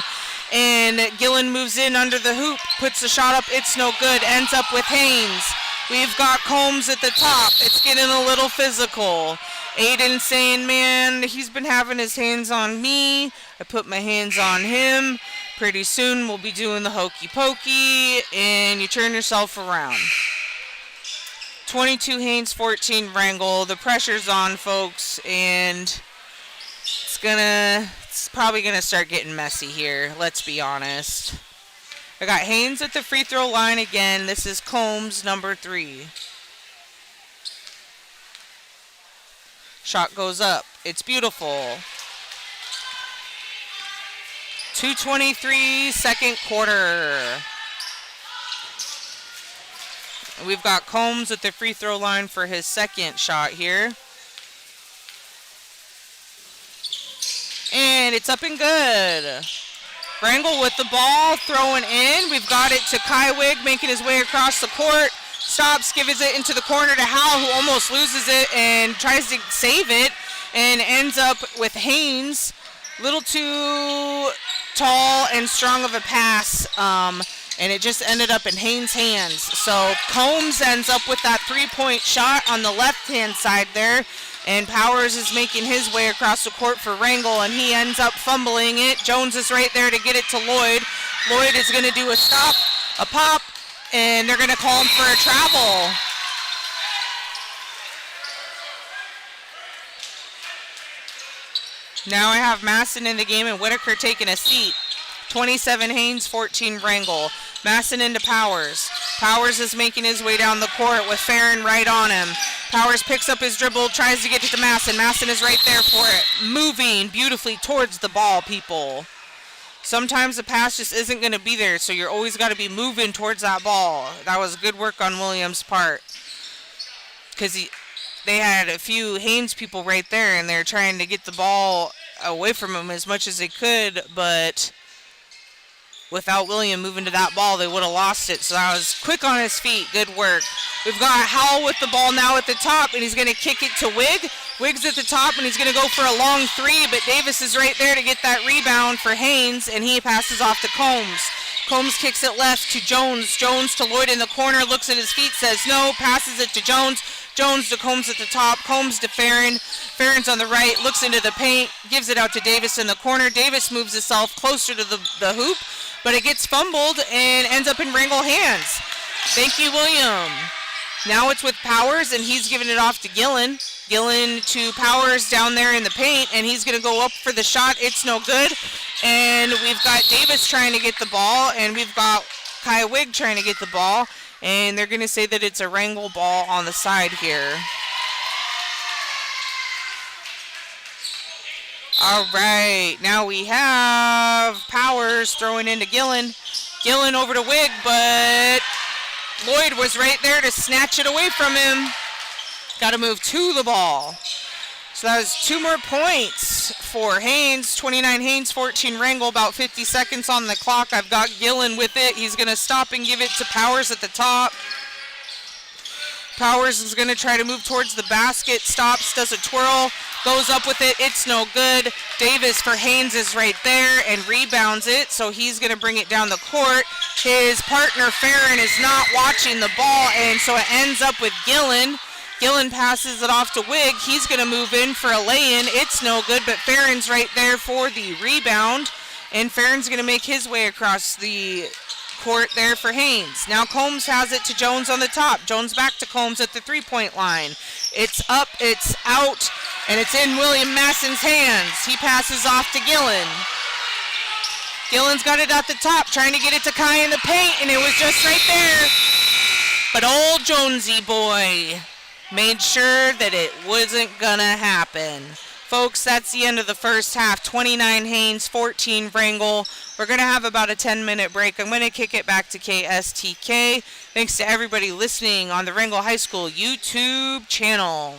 and Gillen moves in under the hoop, puts the shot up. It's no good. Ends up with Haynes. We've got Combs at the top. It's getting a little physical. Aiden saying, man, he's been having his hands on me. I put my hands on him. Pretty soon we'll be doing the hokey pokey, and you turn yourself around. 22 Haynes, 14 Wrangell. The pressure's on, folks, and it's probably gonna start getting messy here. Let's be honest. I got Haynes at the free throw line again. This is Combs, number 3. Shot goes up. It's beautiful. 2:23 second quarter. We've got Combs at the free throw line for his second shot here. And it's up and good. Wrangell with the ball, throwing in. We've got it to Kywig, making his way across the court. Stops, gives it into the corner to Howell, who almost loses it and tries to save it and ends up with Haynes. Little too tall and strong of a pass, and it just ended up in Haynes' hands. So Combs ends up with that three-point shot on the left-hand side there, and Powers is making his way across the court for Wrangell, and he ends up fumbling it. Jones is right there to get it to Lloyd. Lloyd is going to do a stop, a pop, and they're going to call him for a travel. Now I have Masson in the game and Whitaker taking a seat. 27 Haynes, 14 Wrangell. Masson into Powers. Powers is making his way down the court with Farron right on him. Powers picks up his dribble, tries to get it to Masson. Masson is right there for it. Moving beautifully towards the ball, people. Sometimes the pass just isn't going to be there, so you're always got to be moving towards that ball. That was good work on Williams' part. Because they had a few Haynes people right there, and they're trying to get the ball away from him as much as they could, but without William moving to that ball, they would have lost it. So that was quick on his feet. Good work. We've got Howell with the ball now at the top, and he's going to kick it to Wigg. Wigg's at the top, and he's going to go for a long three, but Davis is right there to get that rebound for Haynes, and he passes off to Combs. Combs kicks it left to Jones. Jones to Lloyd in the corner, looks at his feet, says no, passes it to Jones. Jones to Combs at the top, Combs to Farron. Farron's on the right, looks into the paint, gives it out to Davis in the corner. Davis moves himself closer to the hoop, but it gets fumbled and ends up in Wrangell hands. Thank you, William. Now it's with Powers, and he's giving it off to Gillen. Gillen to Powers down there in the paint, and he's going to go up for the shot. It's no good. And we've got Davis trying to get the ball, and we've got Kai Wigg trying to get the ball. And they're going to say that it's a Wrangell ball on the side here. All right, now we have Powers throwing into Gillen. Gillen over to Wigg, but Lloyd was right there to snatch it away from him. Got to move to the ball. So that was 2 more points for Haynes. 29 Haynes, 14 Wrangell, about 50 seconds on the clock. I've got Gillen with it. He's going to stop and give it to Powers at the top. Powers is going to try to move towards the basket. Stops, does a twirl, goes up with it. It's no good. Davis for Haynes is right there and rebounds it, so he's going to bring it down the court. His partner, Farron, is not watching the ball, and so it ends up with Gillen. Gillen passes it off to Wigg. He's going to move in for a lay-in. It's no good, but Farron's right there for the rebound, and Farron's going to make his way across the court there for Haynes. Now Combs has it to Jones on the top. Jones back to Combs at the three-point line. It's up, it's out, and it's in William Masson's hands. He passes off to Gillen. Gillen's got it at the top, trying to get it to Kai in the paint, and it was just right there. But old Jonesy boy made sure that it wasn't gonna happen. Folks, that's the end of the first half. 29 Haynes, 14 Wrangell. We're going to have about a 10-minute break. I'm going to kick it back to KSTK. Thanks to everybody listening on the Wrangell High School YouTube channel.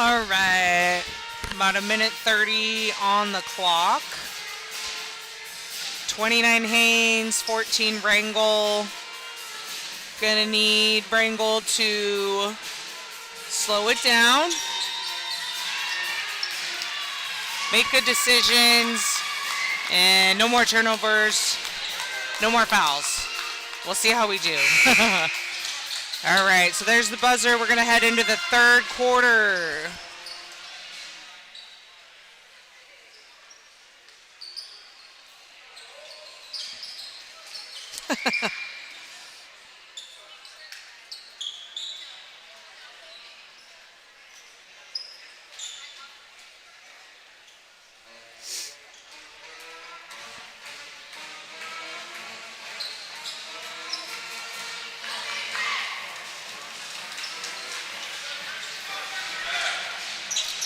All right. About a minute 30 on the clock. 29 Haynes, 14 Wrangell. Gonna need Wrangell to slow it down. Make good decisions. And no more turnovers. No more fouls. We'll see how we do. All right, so there's the buzzer. We're going to head into the third quarter.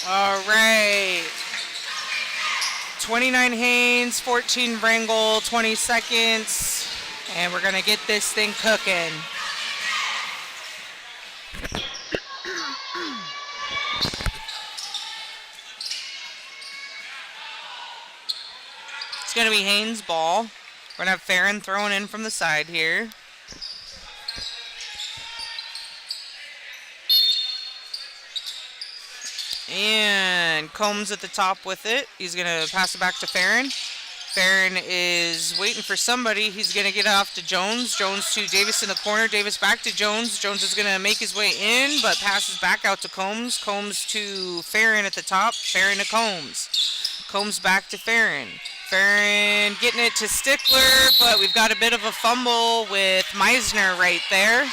All right. 29 Haynes, 14 Wrangell, 20 seconds. And we're going to get this thing cooking. It's going to be Haynes' ball. We're going to have Farron throwing in from the side here. And Combs at the top with it. He's going to pass it back to Farron. Farron is waiting for somebody. He's going to get off to Jones. Jones to Davis in the corner. Davis back to Jones. Jones is going to make his way in, but passes back out to Combs. Combs to Farron at the top. Farron to Combs. Combs back to Farron. Farron getting it to Stickler, but we've got a bit of a fumble with Meisner right there.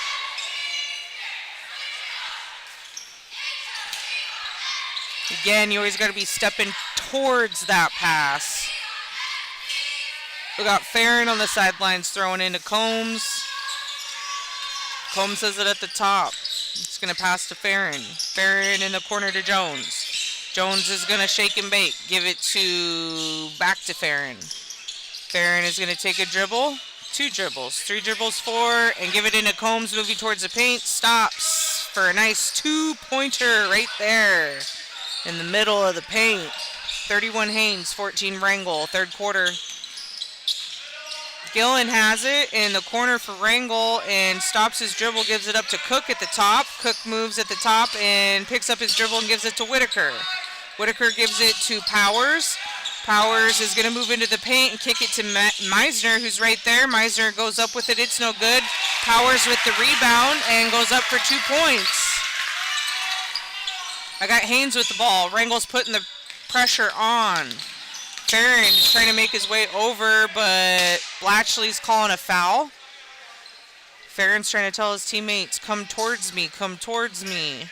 Again, you always got to be stepping towards that pass. We got Farron on the sidelines throwing into Combs. Combs has it at the top. It's going to pass to Farron. Farron in the corner to Jones. Jones is going to shake and bake. Give it back to Farron. Farron is going to take a dribble. 2 dribbles. 3 dribbles, 4. And give it into Combs moving towards the paint. Stops for a nice 2-pointer right there. In the middle of the paint. 31 Haynes, 14 Wrangell, third quarter. Gillen has it in the corner for Wrangell and stops his dribble, gives it up to Cook at the top. Cook moves at the top and picks up his dribble and gives it to Whitaker. Whitaker gives it to Powers. Powers is going to move into the paint and kick it to Meisner, who's right there. Meisner goes up with it. It's no good. Powers with the rebound and goes up for 2 points. I got Haynes with the ball. Wrangell's putting the pressure on. Farron is trying to make his way over, but Blatchley's calling a foul. Farron's trying to tell his teammates, come towards me, come towards me.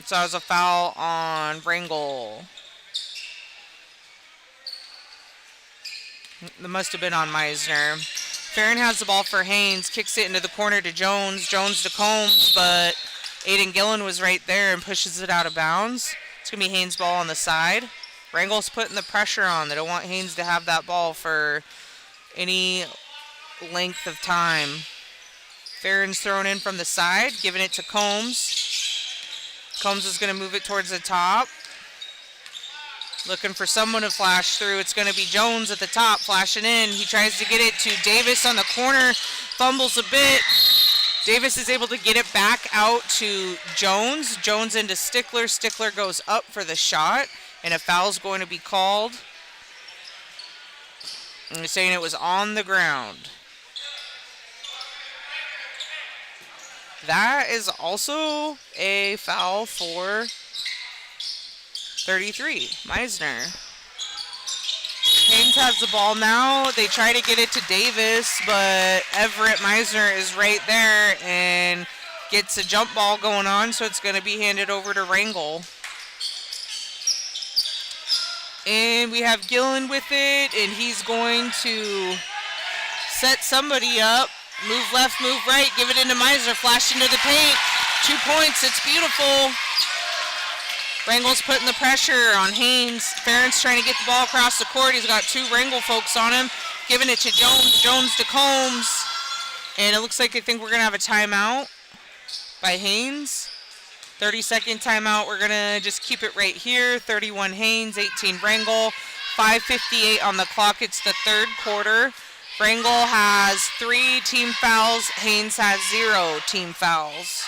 So it was a foul on Wrangell. That must have been on Meisner. Farron has the ball for Haynes, kicks it into the corner to Jones. Jones to Combs, but Aiden Gillen was right there and pushes it out of bounds. It's going to be Haynes' ball on the side. Wrangell's putting the pressure on. They don't want Haynes to have that ball for any length of time. Farron's thrown in from the side, giving it to Combs. Combs is going to move it towards the top. Looking for someone to flash through. It's going to be Jones at the top, flashing in. He tries to get it to Davis on the corner, fumbles a bit. Davis is able to get it back out to Jones. Jones into Stickler. Stickler goes up for the shot, and a foul's going to be called. And they're saying it was on the ground. That is also a foul for 33, Meisner. Haynes has the ball now. They try to get it to Davis, but Everett Meisner is right there and gets a jump ball going on, so it's going to be handed over to Wrangell. And we have Gillen with it, and he's going to set somebody up. Move left, move right, give it into Meisner, flash into the paint. 2 points, it's beautiful. Wrangell's putting the pressure on Haynes. Farron's trying to get the ball across the court. He's got 2 Wrangell folks on him. Giving it to Jones. Jones to Combs. And it looks like I think we're going to have a timeout by Haynes. 30-second timeout. We're going to just keep it right here. 31 Haynes, 18 Wrangell. 5:58 on the clock. It's the third quarter. Wrangell has 3 team fouls. Haynes has 0 team fouls.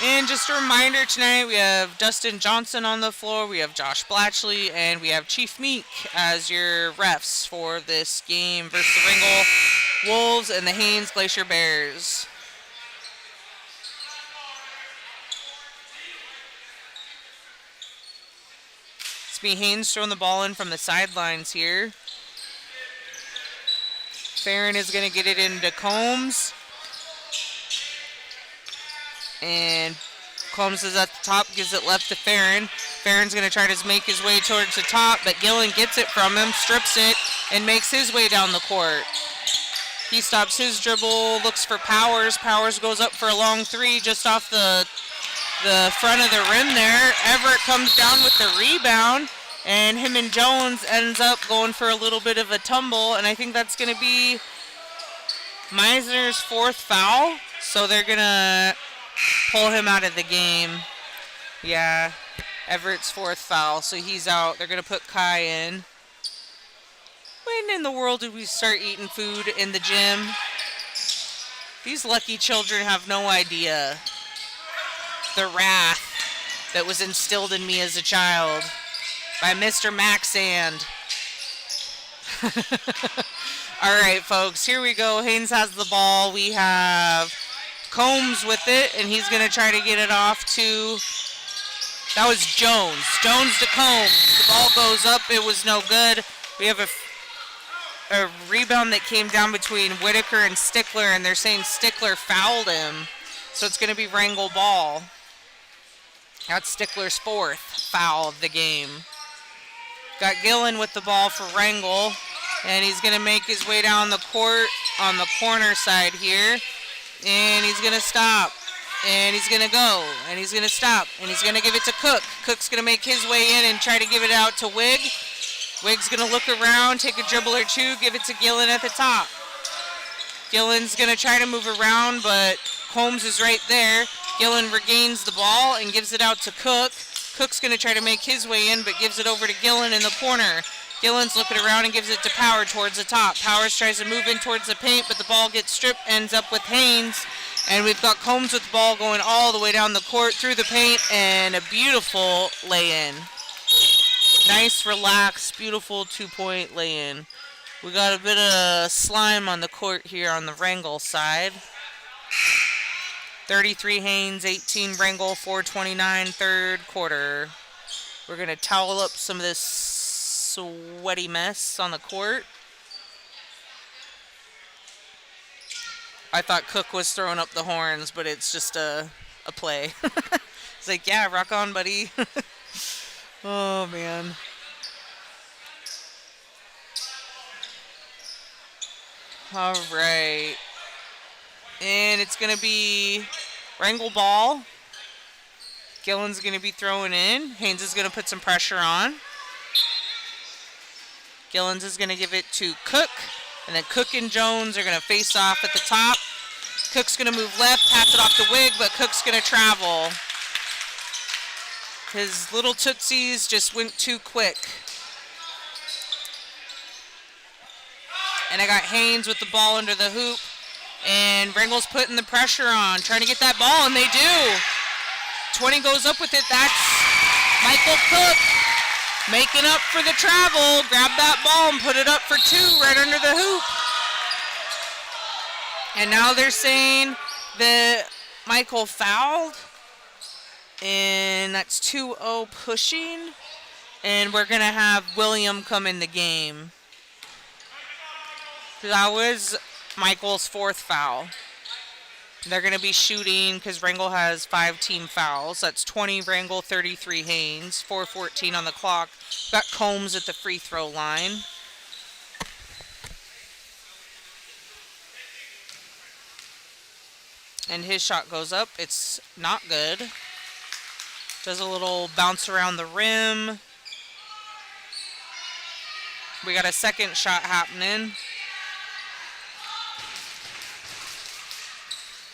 And just a reminder, tonight we have Dustin Johnson on the floor, we have Josh Blatchley, and we have Chief Meek as your refs for this game versus the Wrangell Wolves and the Haynes Glacier Bears. It's me, Haynes, throwing the ball in from the sidelines here. Farron is going to get it into Combs. And Combs is at the top, gives it left to Farron. Farron's going to try to make his way towards the top, but Gillen gets it from him, strips it, and makes his way down the court. He stops his dribble, looks for Powers. Powers goes up for a long 3 just off the front of the rim there. Everett comes down with the rebound, and him and Jones ends up going for a little bit of a tumble, and I think that's going to be Meisner's 4th foul, so they're going to pull him out of the game. Yeah, Everett's 4th foul, so he's out. They're going to put Kai in. When in the world did we start eating food in the gym? These lucky children have no idea the wrath that was instilled in me as a child by Mr. Maxand. All right, folks, here we go. Haynes has the ball. We have Combs with it, and he's going to try to get it off to, that was Jones. Jones to Combs. The ball goes up. It was no good. We have a rebound that came down between Whitaker and Stickler, and they're saying Stickler fouled him. So it's going to be Wrangell ball. That's Stickler's 4th foul of the game. Got Gillen with the ball for Wrangell, and he's going to make his way down the court on the corner side here. And he's going to stop, and he's going to go, and he's going to stop, and he's going to give it to Cook. Cook's going to make his way in and try to give it out to Wigg. Wigg's going to look around, take a dribble or two, give it to Gillen at the top. Gillen's going to try to move around, but Combs is right there. Gillen regains the ball and gives it out to Cook. Cook's going to try to make his way in, but gives it over to Gillen in the corner. Gillen's looking around and gives it to Power towards the top. Powers tries to move in towards the paint, but the ball gets stripped, ends up with Haynes. And we've got Combs with the ball going all the way down the court through the paint, and a beautiful lay-in. Nice, relaxed, beautiful 2-point lay-in. We got a bit of slime on the court here on the Wrangell side. 33 Haynes, 18 Wrangell, 4:29, third quarter. We're going to towel up some of this sweaty mess on the court. I thought Cook was throwing up the horns, but it's just a play. It's like, yeah, rock on, buddy. Oh, man. All right. And it's going to be Wrangell ball. Gillen's going to be throwing in. Haynes is going to put some pressure on. Gillens is going to give it to Cook. And then Cook and Jones are going to face off at the top. Cook's going to move left, pass it off to Wigg, but Cook's going to travel. His little tootsies just went too quick. And I got Haynes with the ball under the hoop. And Wrangell's putting the pressure on, trying to get that ball, and they do. 20 goes up with it. That's Michael Cook making up for the travel. Grab that ball and put it up for 2 right under the hoop. And now they're saying that Michael fouled. And that's 2-0 pushing. And we're going to have William come in the game. That was Michael's 4th foul. They're going to be shooting because Wrangell has 5 team fouls. That's 20 Wrangell, 33 Haynes, 4:14 on the clock. Got Combs at the free throw line. And his shot goes up. It's not good. Does a little bounce around the rim. We got a second shot happening.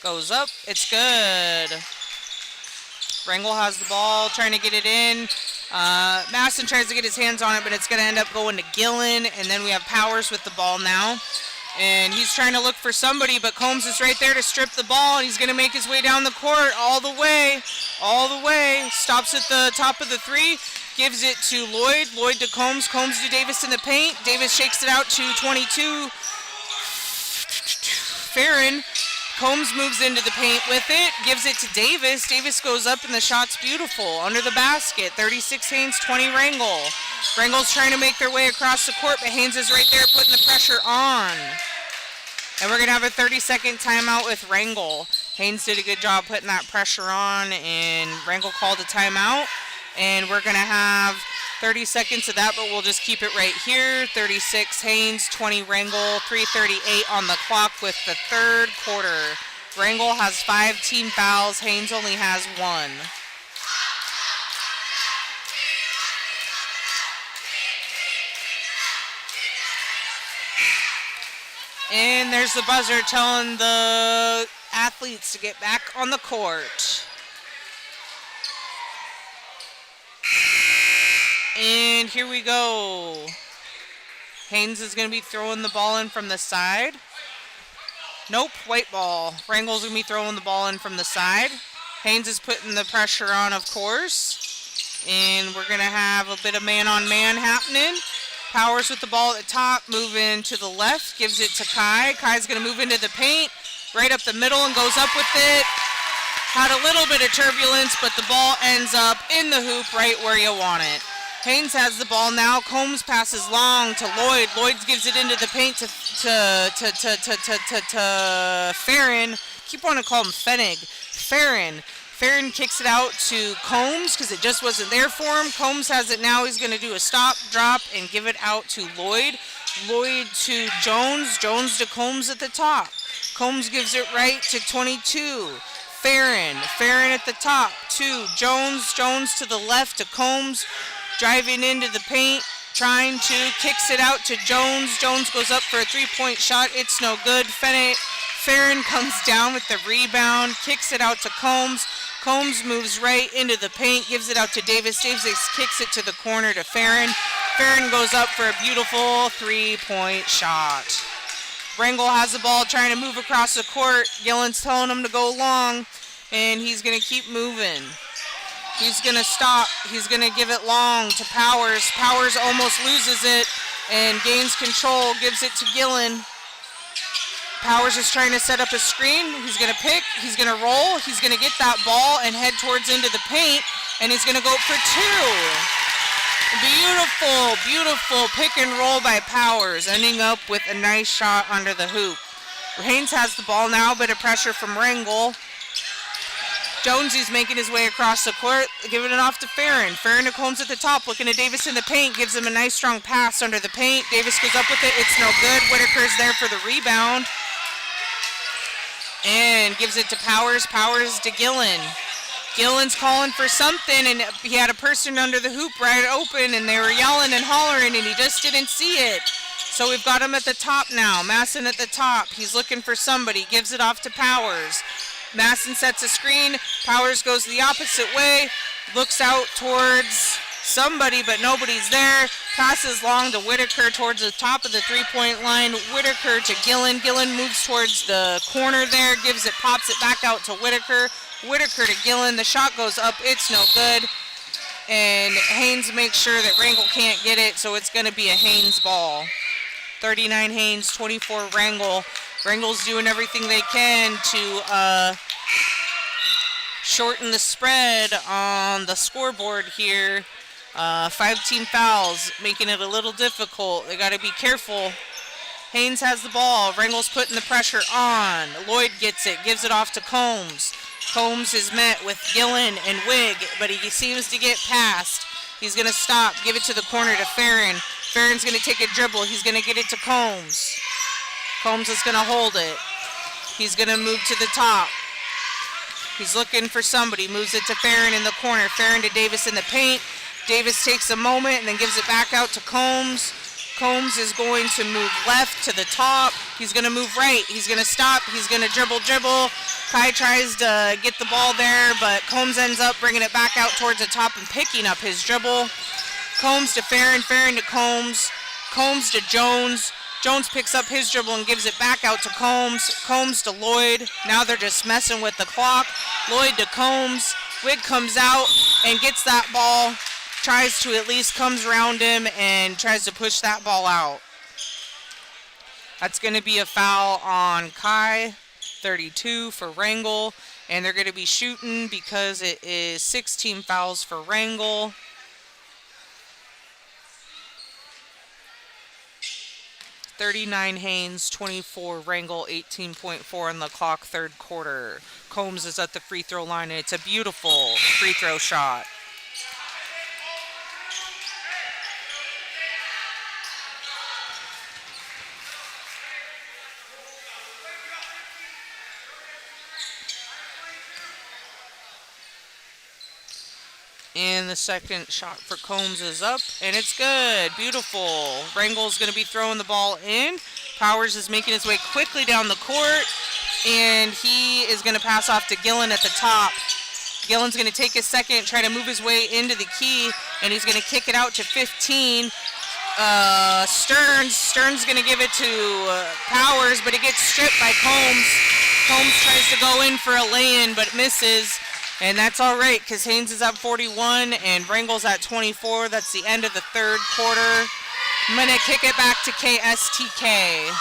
Goes up. It's good. Wrangell has the ball, trying to get it in. Masson tries to get his hands on it, but it's going to end up going to Gillen. And then we have Powers with the ball now. And he's trying to look for somebody, but Combs is right there to strip the ball. And he's going to make his way down the court all the way. Stops at the top of the three. Gives it to Lloyd. Lloyd to Combs. Combs to Davis in the paint. Davis shakes it out to 22. Farron. Combs moves into the paint with it, gives it to Davis. Davis goes up and the shot's beautiful. Under the basket, 36 Haynes, 20 Wrangell. Wrangell's trying to make their way across the court, but Haynes is right there putting the pressure on. And we're going to have a 30-second timeout with Wrangell. Haynes did a good job putting that pressure on, and Wrangell called a timeout. And we're going to have 30 seconds of that, but we'll just keep it right here. 36 Haynes, 20 Wrangell, 3:38 on the clock with the third quarter. Wrangell has 5 team fouls. Haynes only has 1. And there's the buzzer telling the athletes to get back on the court. And here we go. Haynes is going to be throwing the ball in from the side. Nope, white ball. Wrangell's going to be throwing the ball in from the side. Haynes is putting the pressure on, of course. And we're going to have a bit of man-on-man happening. Powers with the ball at the top, moving to the left, gives it to Kai. Kai's going to move into the paint, right up the middle, and goes up with it. Had a little bit of turbulence, but the ball ends up in the hoop right where you want it. Haynes has the ball now. Combs passes long to Lloyd. Lloyd gives it into the paint to Farron. Keep wanting to call him Fenig. Farron kicks it out to Combs because it just wasn't there for him. Combs has it now. He's going to do a stop, drop, and give it out to Lloyd. Lloyd to Jones. Jones to Combs at the top. Combs gives it right to 22. Farron at the top to Jones. Jones to the left to Combs. Driving into the paint, trying to, kicks it out to Jones. Jones goes up for a three-point shot. It's no good. Farron comes down with the rebound, kicks it out to Combs. Combs moves right into the paint, gives it out to Davis. Davis kicks it to the corner to Farron. Farron goes up for a beautiful three-point shot. Wrangell has the ball, trying to move across the court. Gillen's telling him to go long, and he's going to keep moving. He's going to stop. He's going to give it long to Powers. Powers almost loses it and gains control, gives it to Gillen. Powers is trying to set up a screen. He's going to pick. He's going to roll. He's going to get that ball and head towards into the paint, and he's going to go for 2. Beautiful pick and roll by Powers, ending up with a nice shot under the hoop. Haynes has the ball now, bit of pressure from Wrangell. Jonesy's making his way across the court, giving it off to Farron. Farron to Combs at the top, looking at Davis in the paint, gives him a nice strong pass under the paint. Davis goes up with it, it's no good. Whitaker's there for the rebound. And gives it to Powers. Powers to Gillen. Gillen's calling for something, and he had a person under the hoop right open, and they were yelling and hollering, and he just didn't see it. So we've got him at the top now. Masson at the top. He's looking for somebody. Gives it off to Powers. Masson sets a screen. Powers goes the opposite way. Looks out towards somebody, but nobody's there. Passes long to Whitaker towards the top of the three-point line. Whitaker to Gillen. Gillen moves towards the corner there. Gives it, pops it back out to Whitaker. Whitaker to Gillen. The shot goes up. It's no good. And Haynes makes sure that Wrangell can't get it, so it's going to be a Haynes ball. 39 Haynes, 24 Wrangell. Wrangell's doing everything they can to shorten the spread on the scoreboard here. 5 team fouls, making it a little difficult. They got to be careful. Haynes has the ball. Wrangell's putting the pressure on. Lloyd gets it, gives it off to Combs. Combs is met with Gillen and Wig, but he seems to get past. He's going to stop, give it to the corner to Farron. Farron's going to take a dribble. He's going to get it to Combs. Combs is going to hold it. He's going to move to the top. He's looking for somebody. Moves it to Farron in the corner. Farron to Davis in the paint. Davis takes a moment and then gives it back out to Combs. Combs is going to move left to the top. He's going to move right. He's going to stop. He's going to dribble. Kai tries to get the ball there, but Combs ends up bringing it back out towards the top and picking up his dribble. Combs to Farron to Combs. Combs to Jones. Jones picks up his dribble and gives it back out to Combs. Combs to Lloyd. Now they're just messing with the clock. Lloyd to Combs. Wig comes out and gets that ball. Tries to at least comes around him and tries to push that ball out. That's going to be a foul on Kai, 32 for Wrangell. And they're going to be shooting because it is 16 fouls for Wrangell. $39 Haynes, 24 Wrangell, 18.4 on the clock, third quarter. Combs is at the free throw line, and it's a beautiful free throw shot. And the second shot for Combs is up, and it's good. Beautiful. Wrangell's going to be throwing the ball in. Powers is making his way quickly down the court, and he is going to pass off to Gillen at the top. Gillen's going to take a second, try to move his way into the key, and he's going to kick it out to 15. Stearns going to give it to Powers, but it gets stripped by Combs. Combs tries to go in for a lay-in, but misses. And that's all right, because Haynes is at 41 and Wrangell's at 24. That's the end of the third quarter. I'm going to kick it back to KSTK.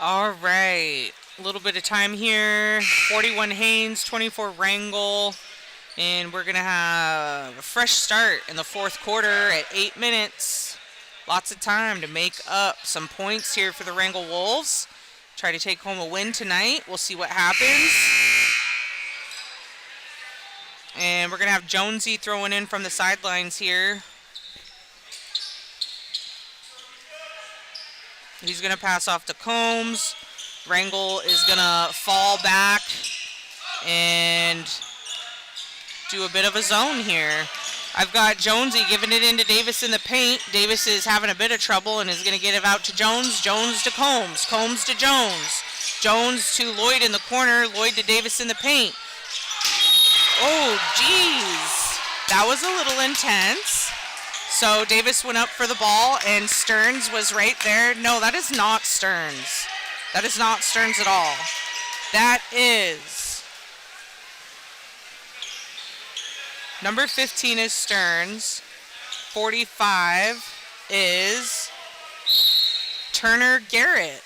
All right, a little bit of time here. 41 Haynes, 24 Wrangell, and we're going to have a fresh start in the fourth quarter at 8 minutes. Lots of time to make up some points here for the Wrangell Wolves. Try to take home a win tonight. We'll see what happens. And we're going to have Jonesy throwing in from the sidelines here. He's going to pass off to Combs. Wrangell is going to fall back and do a bit of a zone here. I've got Jonesy giving it into Davis in the paint. Davis is having a bit of trouble and is going to get it out to Jones. Jones to Combs. Combs to Jones. Jones to Lloyd in the corner. Lloyd to Davis in the paint. Oh, geez. That was a little intense. So Davis went up for the ball, and Stearns was right there. No, that is not Stearns. That is not Stearns at all. That is... Number 15 is Stearns. 45 is Turner Garrett.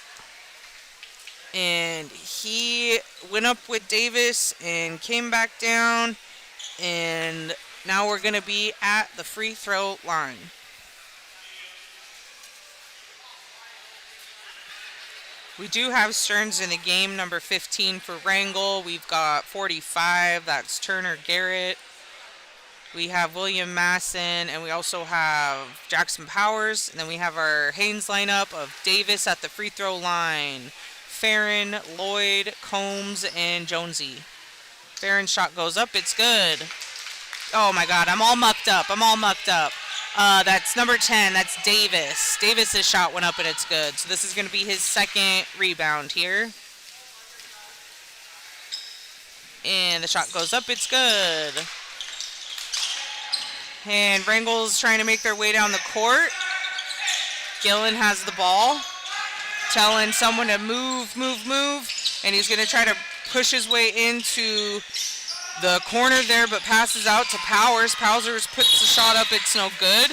And he went up with Davis and came back down, and now we're going to be at the free throw line. We do have Stearns in the game, number 15 for Wrangell. We've got 45, that's Turner Garrett. We have William Masson, and we also have Jackson Powers. And then we have our Haynes lineup of Davis at the free throw line. Farron, Lloyd, Combs, and Jonesy. Farron's shot goes up, it's good. Oh my God, I'm all mucked up. That's number 10, that's Davis. Davis's shot went up and it's good. So this is going to be his second rebound here. And the shot goes up, it's good. And Wrangell's trying to make their way down the court. Gillen has the ball. Telling someone to move. And he's going to try to push his way into the corner there, but passes out to Powers. Powers puts the shot up. It's no good.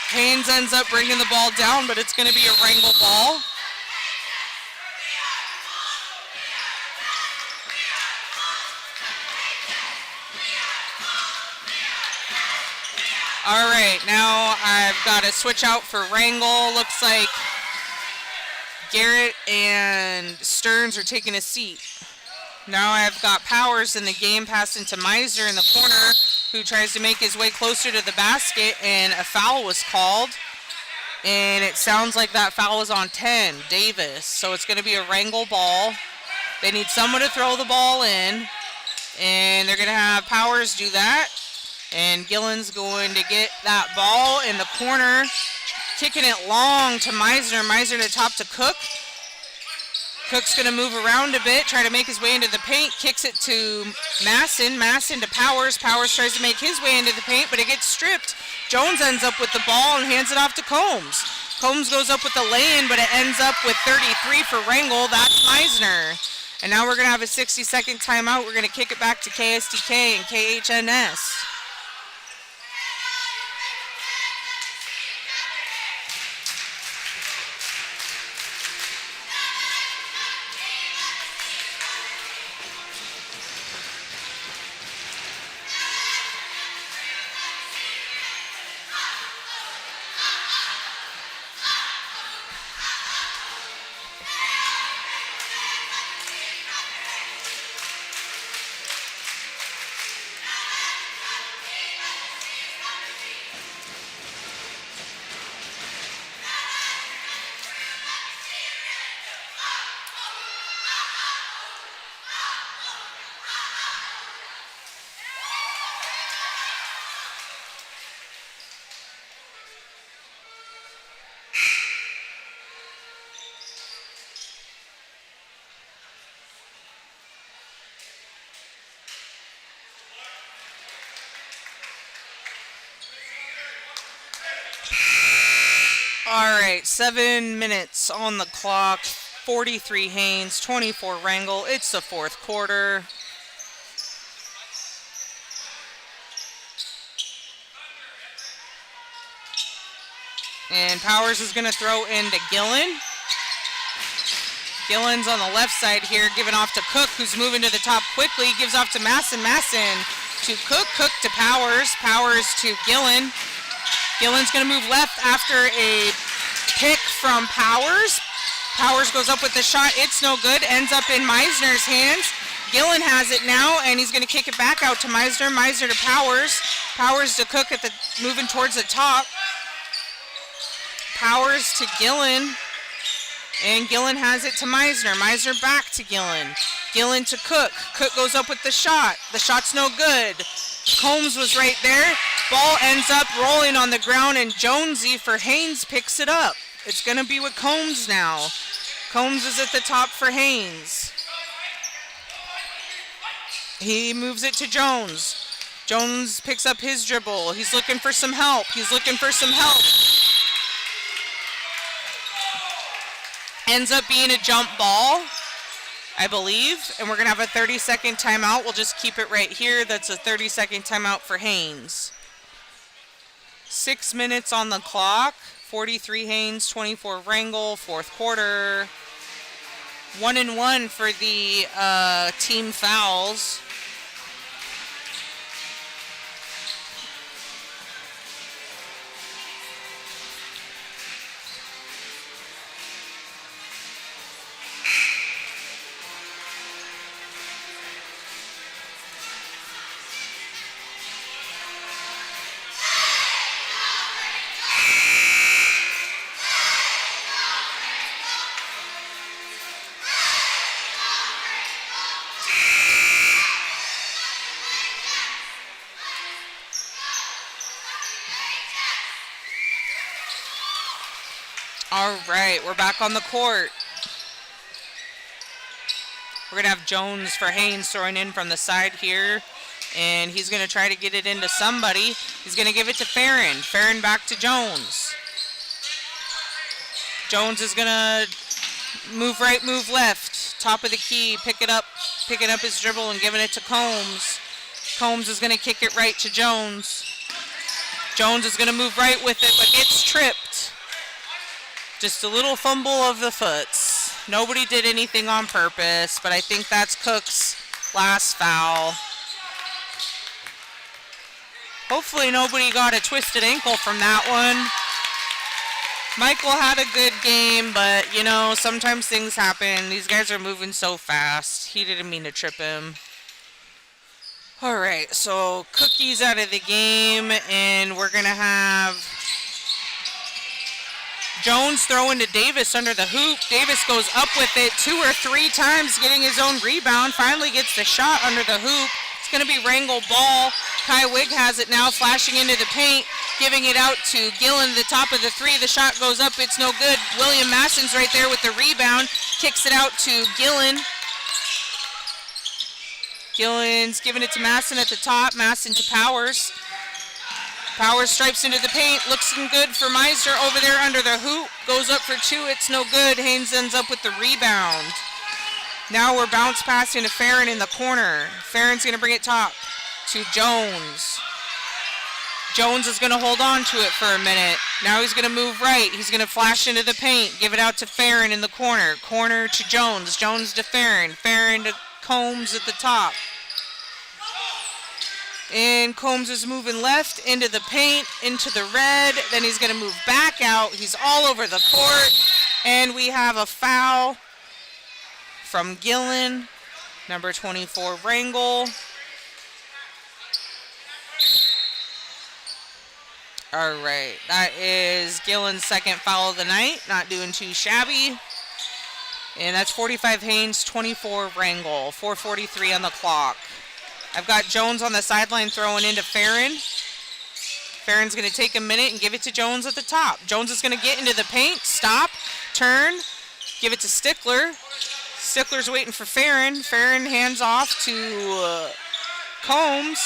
Haynes ends up bringing the ball down, but it's going to be a Wrangell ball. All right, now I've got to switch out for Wrangell. Looks like Garrett and Stearns are taking a seat. Now I've got Powers in the game, passed into Meisner in the corner, who tries to make his way closer to the basket, and a foul was called. And it sounds like that foul was on 10, Davis. So it's going to be a Wrangell ball. They need someone to throw the ball in, and they're going to have Powers do that. And Gillen's going to get that ball in the corner, kicking it long to Meisner. Meisner to top to Cook. Cook's going to move around a bit, try to make his way into the paint, kicks it to Masson. Masson to Powers. Powers tries to make his way into the paint, but it gets stripped. Jones ends up with the ball and hands it off to Combs. Combs goes up with the lay-in, but it ends up with 33 for Wrangell. That's Meisner. And now we're going to have a 60-second timeout. We're going to kick it back to KSTK and KHNS. All right, 7 minutes on the clock. 43 Haynes, 24 Wrangell. It's the fourth quarter. And Powers is going to throw into Gillen. Gillen's on the left side here, giving off to Cook, who's moving to the top quickly. Gives off to Masson. Masson to Cook. Cook to Powers. Powers to Gillen. Gillen's going to move left after a pick from Powers. Powers goes up with the shot. It's no good. Ends up in Meisner's hands. Gillen has it now, and he's going to kick it back out to Meisner. Meisner to Powers. Powers to Cook at the moving towards the top. Powers to Gillen. And Gillen has it to Meisner. Meisner back to Gillen. Gillen to Cook. Cook goes up with the shot. The shot's no good. Combs was right there. Ball ends up rolling on the ground, and Jonesy for Haynes picks it up. It's going to be with Combs now. Combs is at the top for Haynes. He moves it to Jones. Jones picks up his dribble. He's looking for some help. Ends up being a jump ball, I believe. And we're going to have a 30-second timeout. We'll just keep it right here. That's a 30-second timeout for Haynes. 6 minutes on the clock. 43 Haynes, 24 Wrangell, fourth quarter. 1-1 for the team fouls. All right, we're back on the court. We're going to have Jones for Haynes throwing in from the side here. And he's going to try to get it into somebody. He's going to give it to Farron. Farron back to Jones. Jones is going to move right, move left. Top of the key, picking up his dribble and giving it to Combs. Combs is going to kick it right to Jones. Jones is going to move right with it, but gets tripped. Just a little fumble of the foots. Nobody did anything on purpose, but I think that's Cook's last foul. Hopefully nobody got a twisted ankle from that one. Michael had a good game, but, you know, sometimes things happen. These guys are moving so fast. He didn't mean to trip him. All right, so Cookie's out of the game, and we're going to have Jones throwing to Davis under the hoop. Davis goes up with it 2 or 3 times, getting his own rebound. Finally gets the shot under the hoop. It's going to be Wrangell ball. Kai Wig has it now, flashing into the paint, giving it out to Gillen at the top of the 3. The shot goes up. It's no good. William Masson's right there with the rebound. Kicks it out to Gillen. Gillen's giving it to Masson at the top. Masson to Powers. Powers stripes into the paint. Looking good for Meisner over there under the hoop. Goes up for 2. It's no good. Haynes ends up with the rebound. Now we're bounce passing to Farron in the corner. Farron's going to bring it top to Jones. Jones is going to hold on to it for a minute. Now he's going to move right. He's going to flash into the paint. Give it out to Farron in the corner. Corner to Jones. Jones to Farron. Farron to Combs at the top. And Combs is moving left into the paint, into the red. Then he's going to move back out. He's all over the court. And we have a foul from Gillen, number 24, Wrangell. All right, that is Gillen's second foul of the night. Not doing too shabby. And that's 45 Haynes, 24 Wrangell, 4:43 on the clock. I've got Jones on the sideline throwing into Farron. Farron's going to take a minute and give it to Jones at the top. Jones is going to get into the paint, stop, turn, give it to Stickler. Stickler's waiting for Farron. Farron hands off to Combs.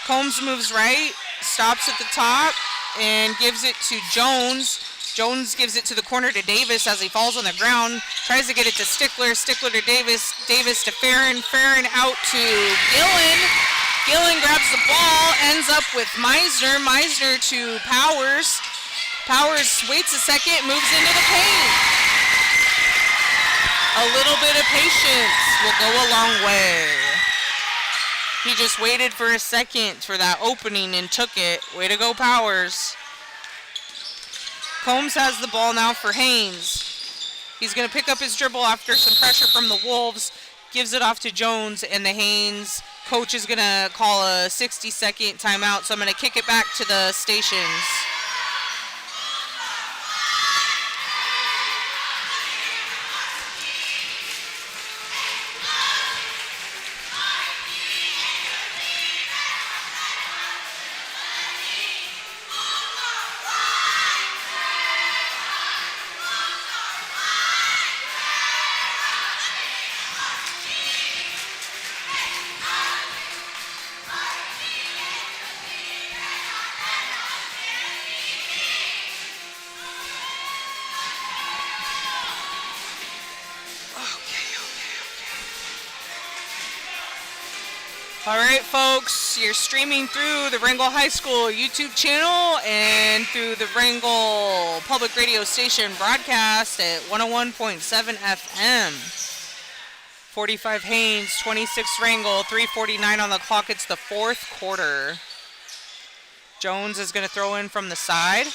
Combs moves right, stops at the top, and gives it to Jones. Jones gives it to the corner to Davis as he falls on the ground. Tries to get it to Stickler. Stickler to Davis. Davis to Farron. Farron out to Gillen. Gillen grabs the ball. Ends up with Meisner. Meisner to Powers. Powers waits a second. Moves into the paint. A little bit of patience will go a long way. He just waited for a second for that opening and took it. Way to go, Powers. Combs has the ball now for Haynes. He's going to pick up his dribble after some pressure from the Wolves. Gives it off to Jones, and the Haynes coach is going to call a 60-second timeout, so I'm going to kick it back to the stations. All right, folks, you're streaming through the Wrangell High School YouTube channel and through the Wrangell Public Radio Station broadcast at 101.7 FM. 45 Haynes, 26 Wrangell, 3:49 on the clock. It's the fourth quarter. Jones is going to throw in from the side,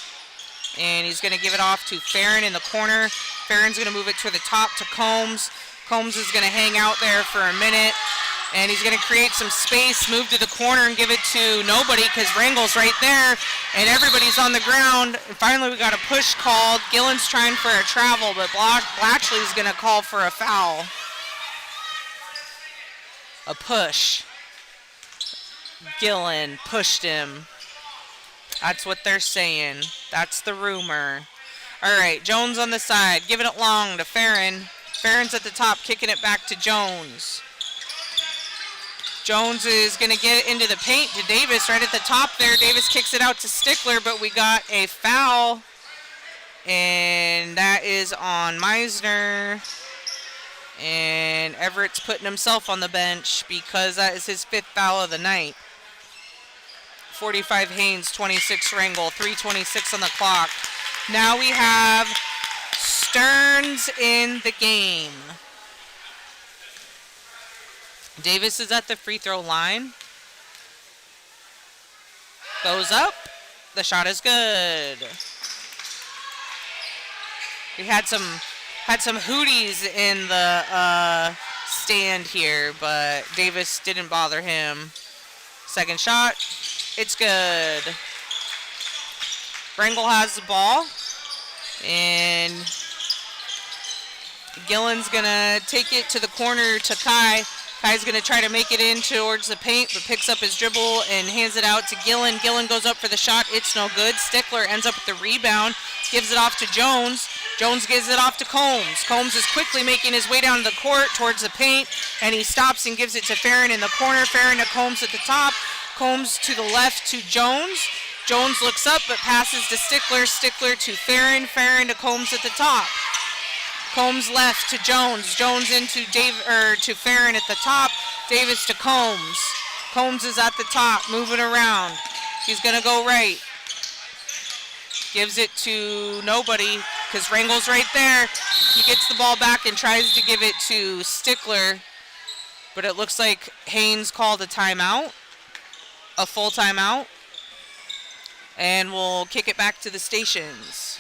and he's going to give it off to Farron in the corner. Farron's going to move it to the top to Combs. Combs is going to hang out there for a minute. And he's going to create some space, move to the corner, and give it to nobody because Wrangell's right there, and everybody's on the ground. And finally, we got a push called. Gillen's trying for a travel, but Blatchley's going to call for a foul. A push. Gillen pushed him. That's what they're saying. That's the rumor. All right, Jones on the side, giving it long to Farron. Farron's at the top, kicking it back to Jones. Jones is going to get it into the paint to Davis right at the top there. Davis kicks it out to Stickler, but we got a foul. And that is on Meisner. And Everett's putting himself on the bench because that is his fifth foul of the night. 45 Haynes, 26 Wrangell, 3:26 on the clock. Now we have Stearns in the game. Davis is at the free throw line. Goes up. The shot is good. We had some hooties in the stand here, but Davis didn't bother him. Second shot. It's good. Wrangell has the ball. And Gillen's going to take it to the corner to Kai. Kai's going to try to make it in towards the paint, but picks up his dribble and hands it out to Gillen. Gillen goes up for the shot. It's no good. Stickler ends up with the rebound. Gives it off to Jones. Jones gives it off to Combs. Combs is quickly making his way down the court towards the paint, and he stops and gives it to Farron in the corner. Farron to Combs at the top. Combs to the left to Jones. Jones looks up but passes to Stickler. Stickler to Farron. Farron to Combs at the top. Combs left to Jones. Jones into to Farron at the top. Davis to Combs. Combs is at the top, moving around. He's going to go right. Gives it to nobody because Wrangell's right there. He gets the ball back and tries to give it to Stickler, but it looks like Haynes called a timeout, a full timeout, and we'll kick it back to the stations.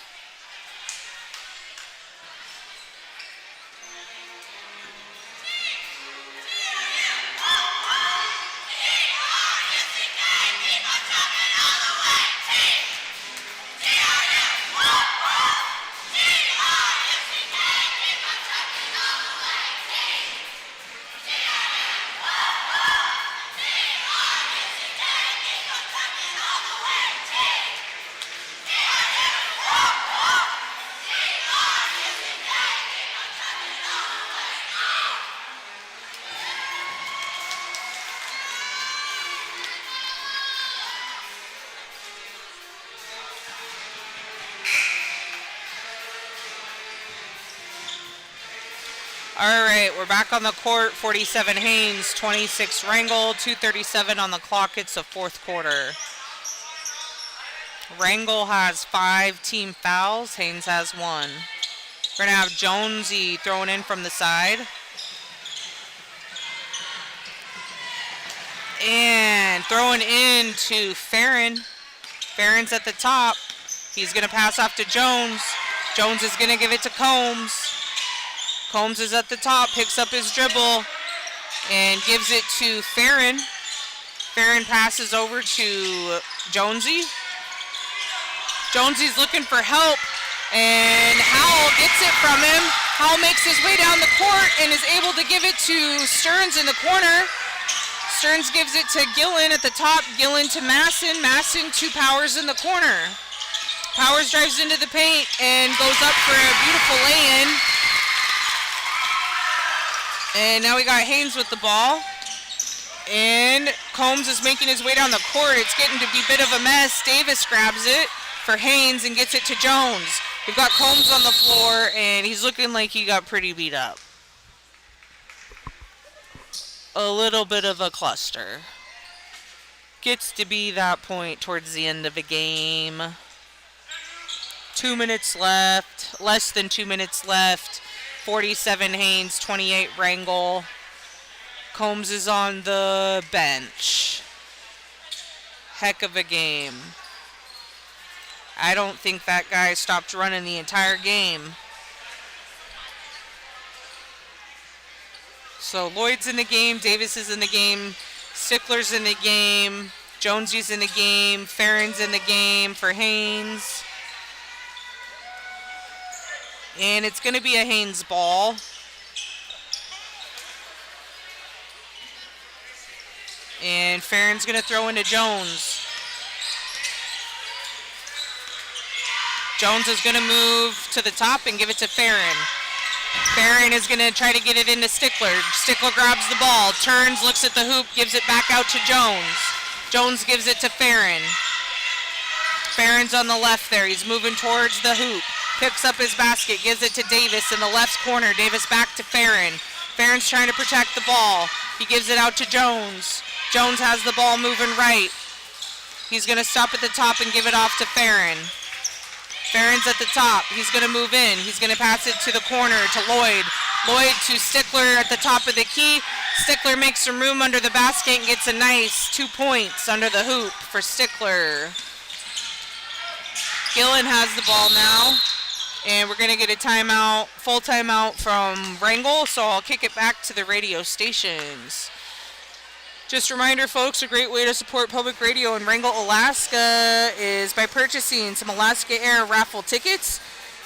All right, we're back on the court. 47 Haynes, 26 Wrangell, 2:37 on the clock. It's the fourth quarter. Wrangell has 5 team fouls. Haynes has 1. We're going to have Jonesy thrown in from the side. And throwing in to Farron. Farron's at the top. He's going to pass off to Jones. Jones is going to give it to Combs. Combs is at the top, picks up his dribble, and gives it to Farron. Farron passes over to Jonesy. Jonesy's looking for help, and Howell gets it from him. Howell makes his way down the court and is able to give it to Stearns in the corner. Stearns gives it to Gillen at the top, Gillen to Masson. Masson to Powers in the corner. Powers drives into the paint and goes up for a beautiful lay-in. And now we got Haynes with the ball. And Combs is making his way down the court. It's getting to be a bit of a mess. Davis grabs it for Haynes and gets it to Jones. We've got Combs on the floor, and he's looking like he got pretty beat up. A little bit of a cluster. Gets to be that point towards the end of a game. 2 minutes left. Less than 2 minutes left. 47 Haynes, 28 Wrangell. Combs is on the bench. Heck of a game. I don't think that guy stopped running the entire game. So Lloyd's in the game, Davis is in the game, Stickler's in the game, Jonesy's in the game, Farron's in the game for Haynes. And it's going to be a Haynes ball. And Farron's going to throw into Jones. Jones is going to move to the top and give it to Farron. Farron is going to try to get it into Stickler. Stickler grabs the ball, turns, looks at the hoop, gives it back out to Jones. Jones gives it to Farron. Farron's on the left there. He's moving towards the hoop. Picks up his basket, gives it to Davis in the left corner. Davis back to Farron. Farron's trying to protect the ball. He gives it out to Jones. Jones has the ball moving right. He's going to stop at the top and give it off to Farron. Farron's at the top. He's going to move in. He's going to pass it to the corner to Lloyd. Lloyd to Stickler at the top of the key. Stickler makes some room under the basket and gets a nice 2 points under the hoop for Stickler. Gillen has the ball now. And we're going to get a timeout, full timeout from Wrangell, so I'll kick it back to the radio stations. Just a reminder, folks, a great way to support public radio in Wrangell, Alaska is by purchasing some Alaska Air raffle tickets.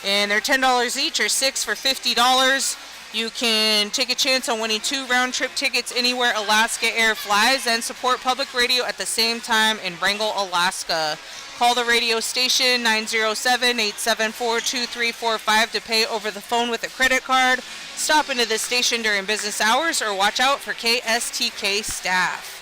And they're $10 each or 6 for $50. You can take a chance on winning 2 round-trip tickets anywhere Alaska Air flies and support public radio at the same time in Wrangell, Alaska. Call the radio station 907-874-2345 to pay over the phone with a credit card. Stop into the station during business hours or watch out for KSTK staff.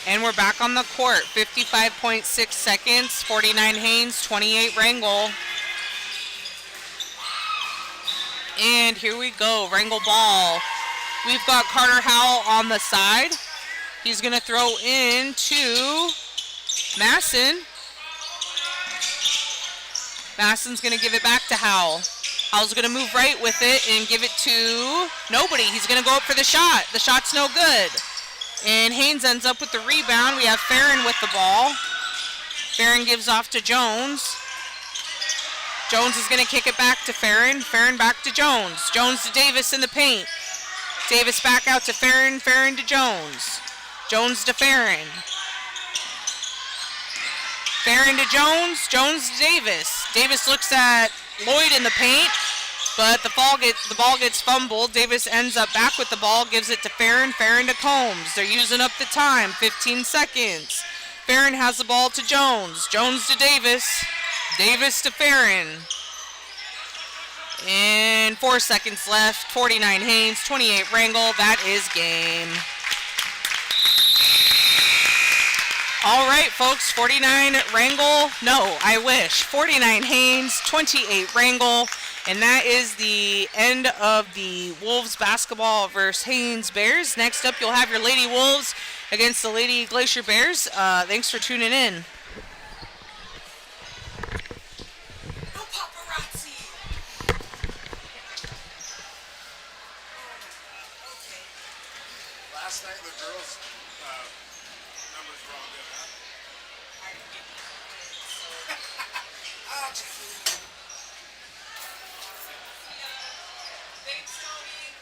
And we're back on the court. 55.6 seconds. 49 Haynes, 28 Wrangell. And here we go. Wrangell ball. We've got Carter Howell on the side. He's going to throw in to Masson. Masson's going to give it back to Howell. Howell's going to move right with it and give it to nobody. He's going to go up for the shot. The shot's no good. And Haynes ends up with the rebound. We have Farron with the ball. Farron gives off to Jones. Jones is going to kick it back to Farron. Farron back to Jones. Jones to Davis in the paint. Davis back out to Farron. Farron to Jones. Jones to Farron. Farron to Jones. Jones to Davis. Davis looks at Lloyd in the paint. But the ball gets fumbled. Davis ends up back with the ball, gives it to Farron. Farron to Combs. They're using up the time, 15 seconds. Farron has the ball to Jones. Jones to Davis. Davis to Farron. And 4 seconds left. 49 Haynes, 28 Wrangell. That is game. All right, folks, 49 Wrangell. No, I wish. 49 Haynes, 28 Wrangell. And that is the end of the Wolves basketball versus Haynes Bears. Next up, you'll have your Lady Wolves against the Lady Glacier Bears. Thanks for tuning in. No paparazzi. Okay. Last night the girls' numbers were all good, huh? I didn't get any so. Thanks, Tony.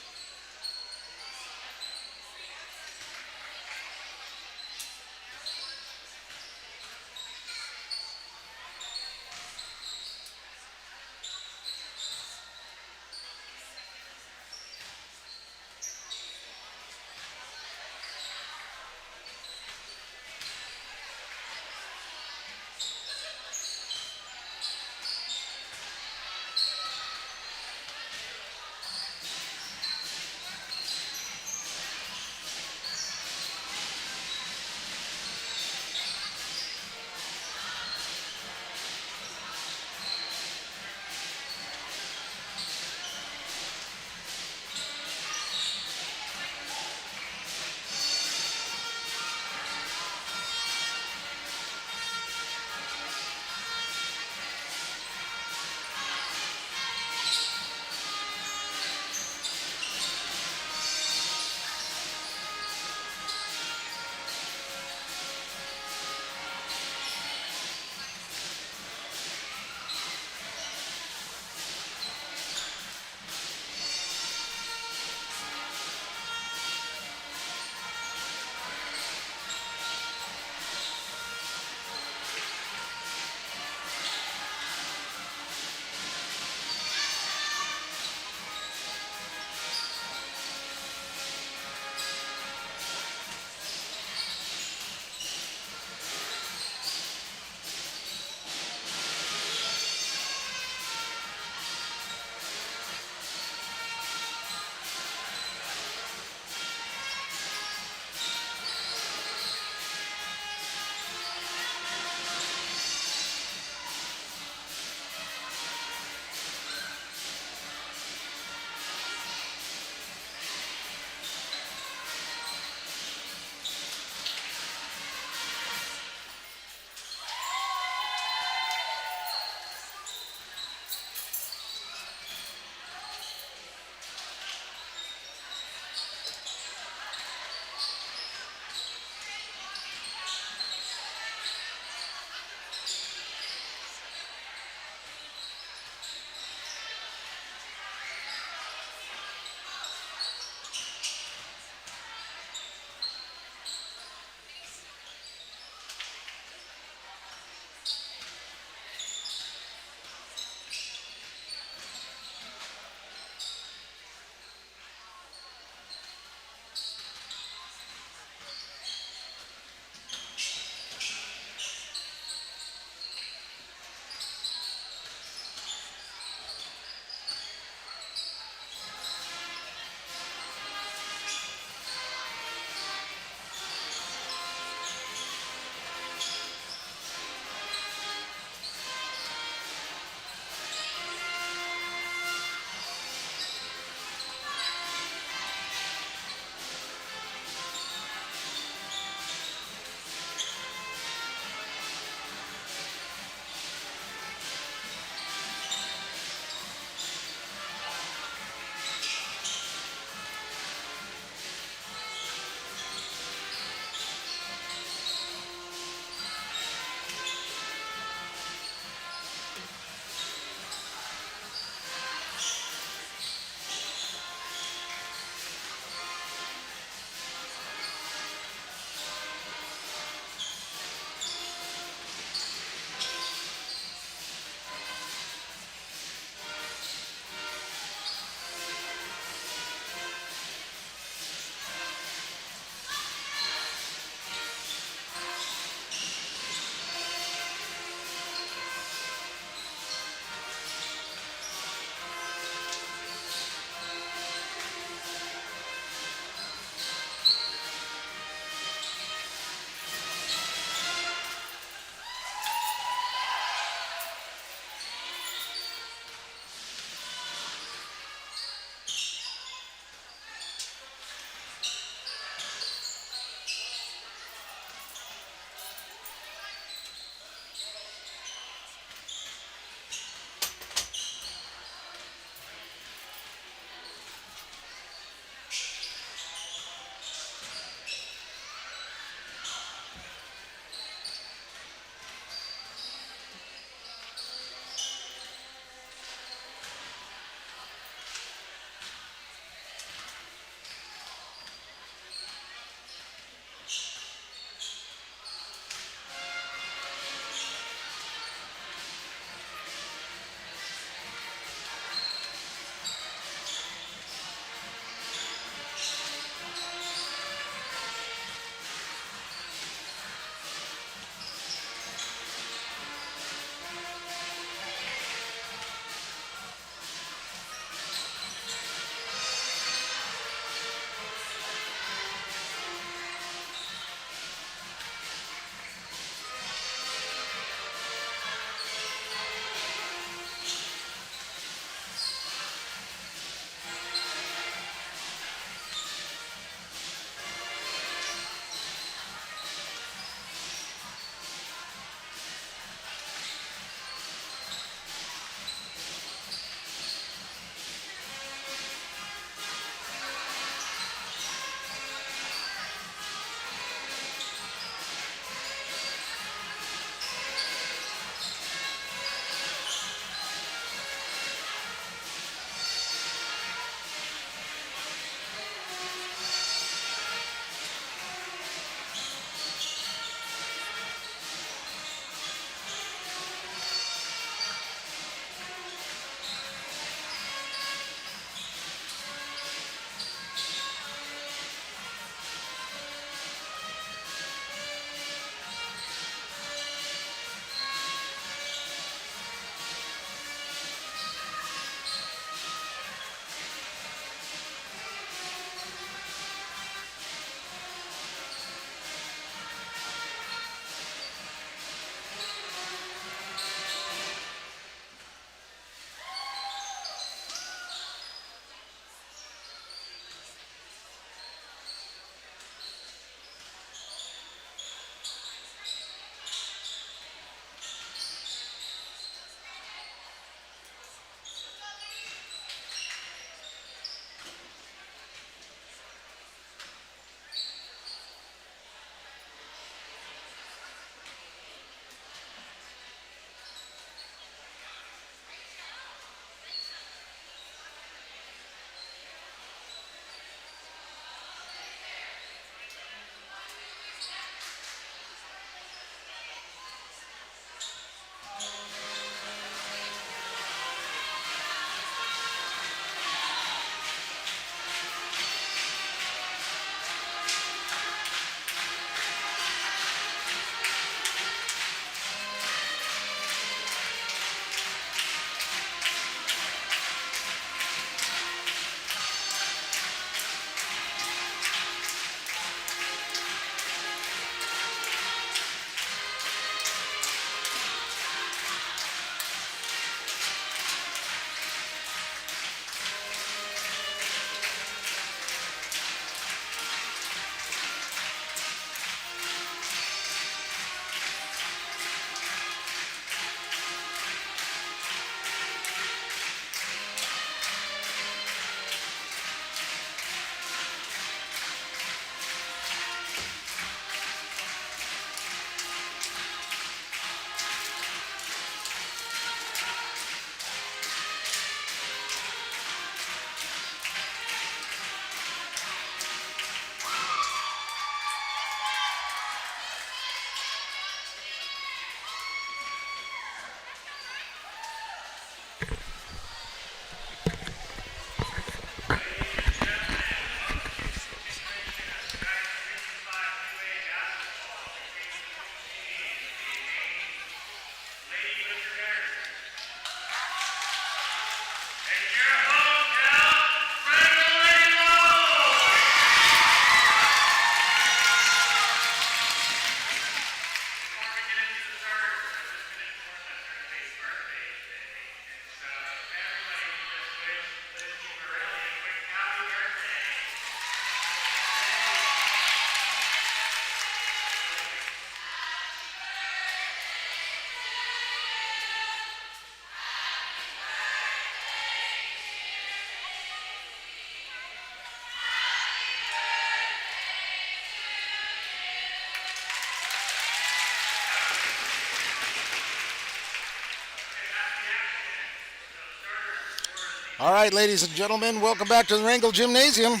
All right, ladies and gentlemen, welcome back to the Wrangell Gymnasium.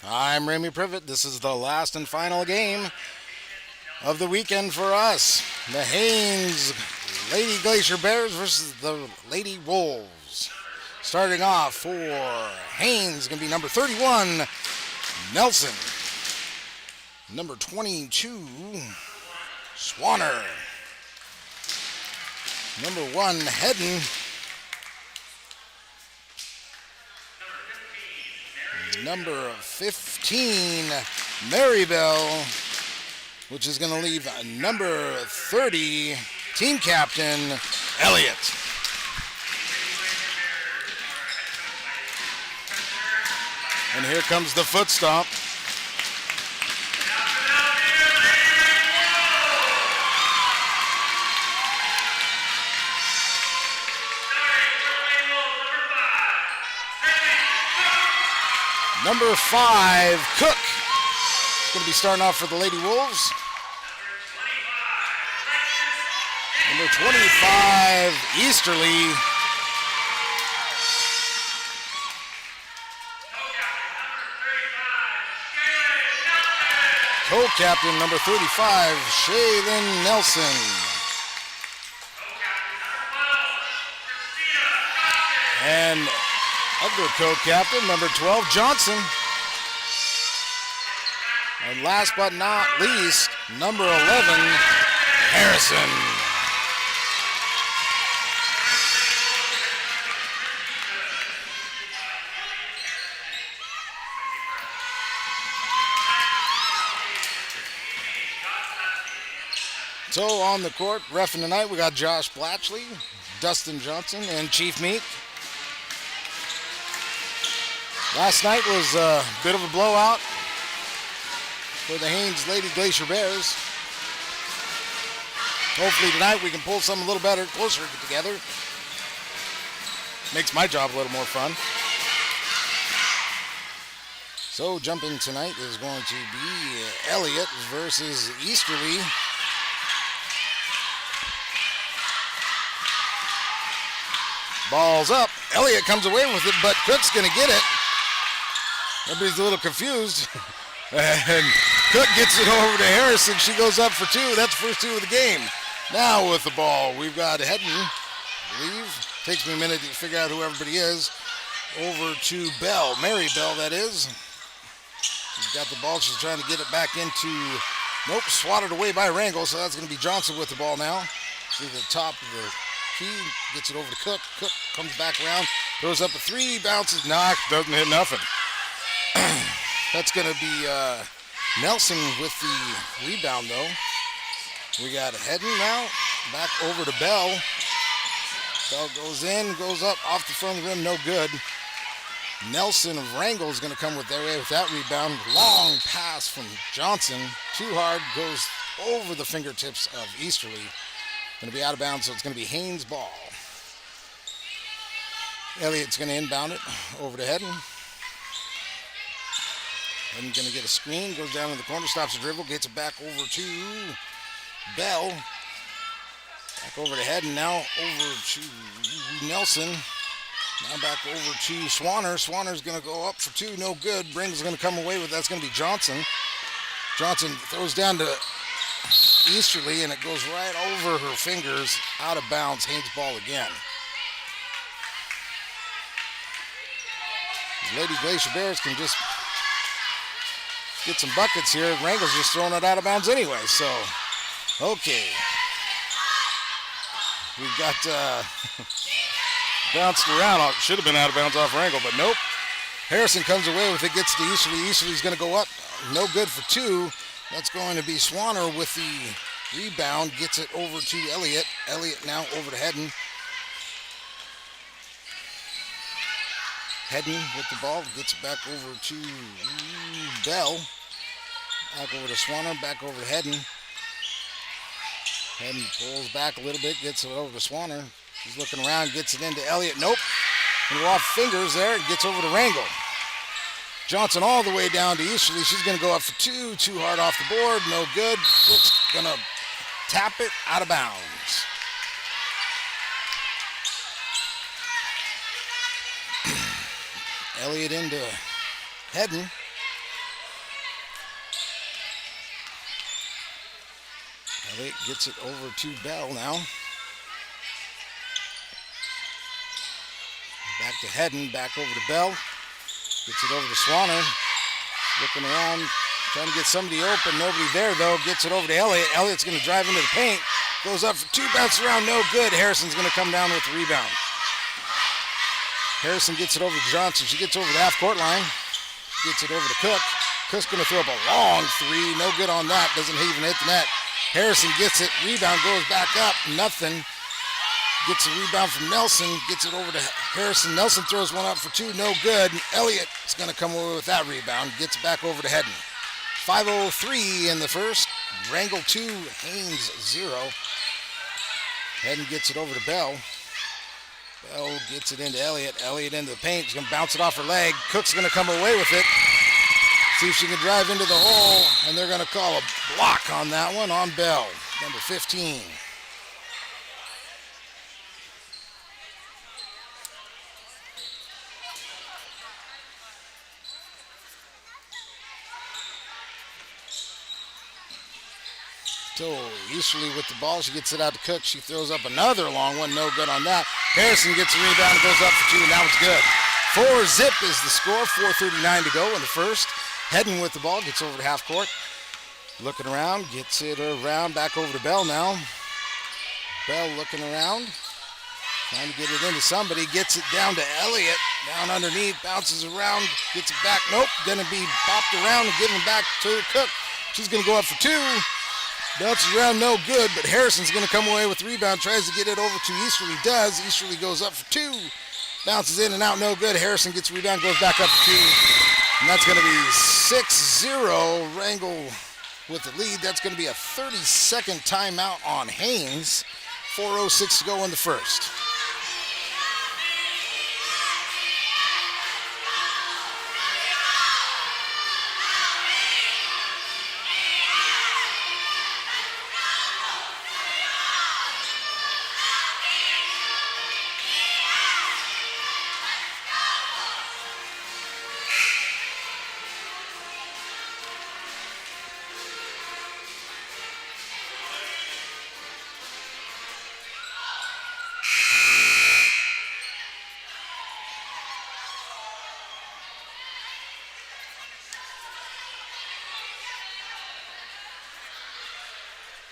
I'm Remy Privet. This is the last and final game of the weekend for us. The Haynes Lady Glacier Bears versus the Lady Wolves. Starting off for Haynes, going to be number 31, Nelson. Number 22, Swanner. Number 1, Hedden. Number 15, Marybelle, which is going to leave number 30, team captain, Elliott. And here comes the foot stomp. Number 5, Cook. Going to be starting off for the Lady Wolves. Number 25, Easterly. Co-captain number 35, Shaylin Nelson. And other co-captain, number 12, Johnson. And last but not least, number 11, Harrison. So on the court, reffing tonight, we got Josh Blatchley, Dustin Johnson, and Chief Meek. Last night was a bit of a blowout for the Haynes Lady Glacier Bears. Hopefully tonight we can pull something a little better, closer together. Makes my job a little more fun. So jumping tonight is going to be Elliott versus Easterly. Ball's up. Elliott comes away with it, but Cook's going to get it. Everybody's a little confused. And Cook gets it over to Harrison. She goes up for 2. That's the first 2 of the game. Now with the ball, we've got Hedden, I believe. Takes me a minute to figure out who everybody is. Over to Bell. Mary Bell, that is. She's got the ball. She's trying to get it back into... Nope, swatted away by Wrangell. So that's going to be Johnson with the ball now. To the top of the key. Gets it over to Cook. Cook comes back around. Throws up a 3. Bounces. Knocked. Doesn't hit nothing. That's going to be Nelson with the rebound, though. We got Hedden now. Back over to Bell. Bell goes in, goes up, off the front of the rim, no good. Nelson of Wrangell is going to come with their way with that rebound. Long pass from Johnson. Too hard, goes over the fingertips of Easterly. Going to be out of bounds, so it's going to be Haynes' ball. Elliott's going to inbound it over to Hedden. Hedden's going to get a screen, goes down in the corner, stops the dribble, gets it back over to Bell. Back over to Hedden, now over to Nelson. Now back over to Swanner. Swanner's going to go up for 2, no good. Wrangell's going to come away with that's going to be Johnson. Johnson throws down to Easterly, and it goes right over her fingers, out of bounds. Haynes' ball again. The Lady Glacier Bears can just get some buckets here. Wrangell's just throwing it out of bounds anyway, so okay. We've got bounced around. Should have been out of bounds off Wrangell, but nope. Harrison comes away with it, gets to Easterly. Easterly's going to go up. No good for 2. That's going to be Swanner with the rebound. Gets it over to Elliott. Elliott now over to Hedden. Hedden with the ball. Gets it back over to Bell. Back over to Swanner. Back over to Hedden. Hedden pulls back a little bit. Gets it over to Swanner. He's looking around. Gets it into Elliott. Nope. And off fingers there. Gets over to Wrangell. Johnson all the way down to Easterly. She's going to go up for 2. Too hard off the board. No good. Cook's going to tap it out of bounds. Elliott into Hedden. Elliott gets it over to Bell now. Back to Hedden, back over to Bell. Gets it over to Swanner. Looking around, trying to get somebody open. Nobody there, though. Gets it over to Elliott. Elliott's going to drive into the paint. Goes up for two, bounces around, no good. Harrison's going to come down with the rebound. Harrison gets it over to Johnson. She gets over the half-court line. Gets it over to Cook. Cook's going to throw up a long three. No good on that. Doesn't even hit the net. Harrison gets it. Rebound goes back up. Nothing. Gets a rebound from Nelson. Gets it over to Harrison. Nelson throws one up for two. No good. Elliott is going to come away with that rebound. Gets it back over to Hedden. 5:03 in the first. Wrangell 2, Haynes 0. Hedden gets it over to Bell. Bell gets it into Elliott. Elliott into the paint. She's going to bounce it off her leg. Cook's going to come away with it. See if she can drive into the hole. And they're going to call a block on that one on Bell, number 15. So Easterly with the ball. She gets it out to Cook. She throws up another long one. No good on that. Harrison gets a rebound and goes up for two. Now it's good. 4-zip is the score. 4:39 to go in the first. Hedden with the ball. Gets over to half court. Looking around. Gets it around. Back over to Bell now. Bell looking around. Trying to get it into somebody. Gets it down to Elliott. Down underneath. Bounces around. Gets it back. Nope. Going to be bopped around and given back to Cook. She's going to go up for two. Bounces around, no good, but Harrison's going to come away with the rebound. Tries to get it over to Easterly. Does. Easterly goes up for two. Bounces in and out, no good. Harrison gets a rebound, goes back up for two. And that's going to be 6-0. Wrangell with the lead. That's going to be a 30-second timeout on Haynes. 4:06 to go in the first.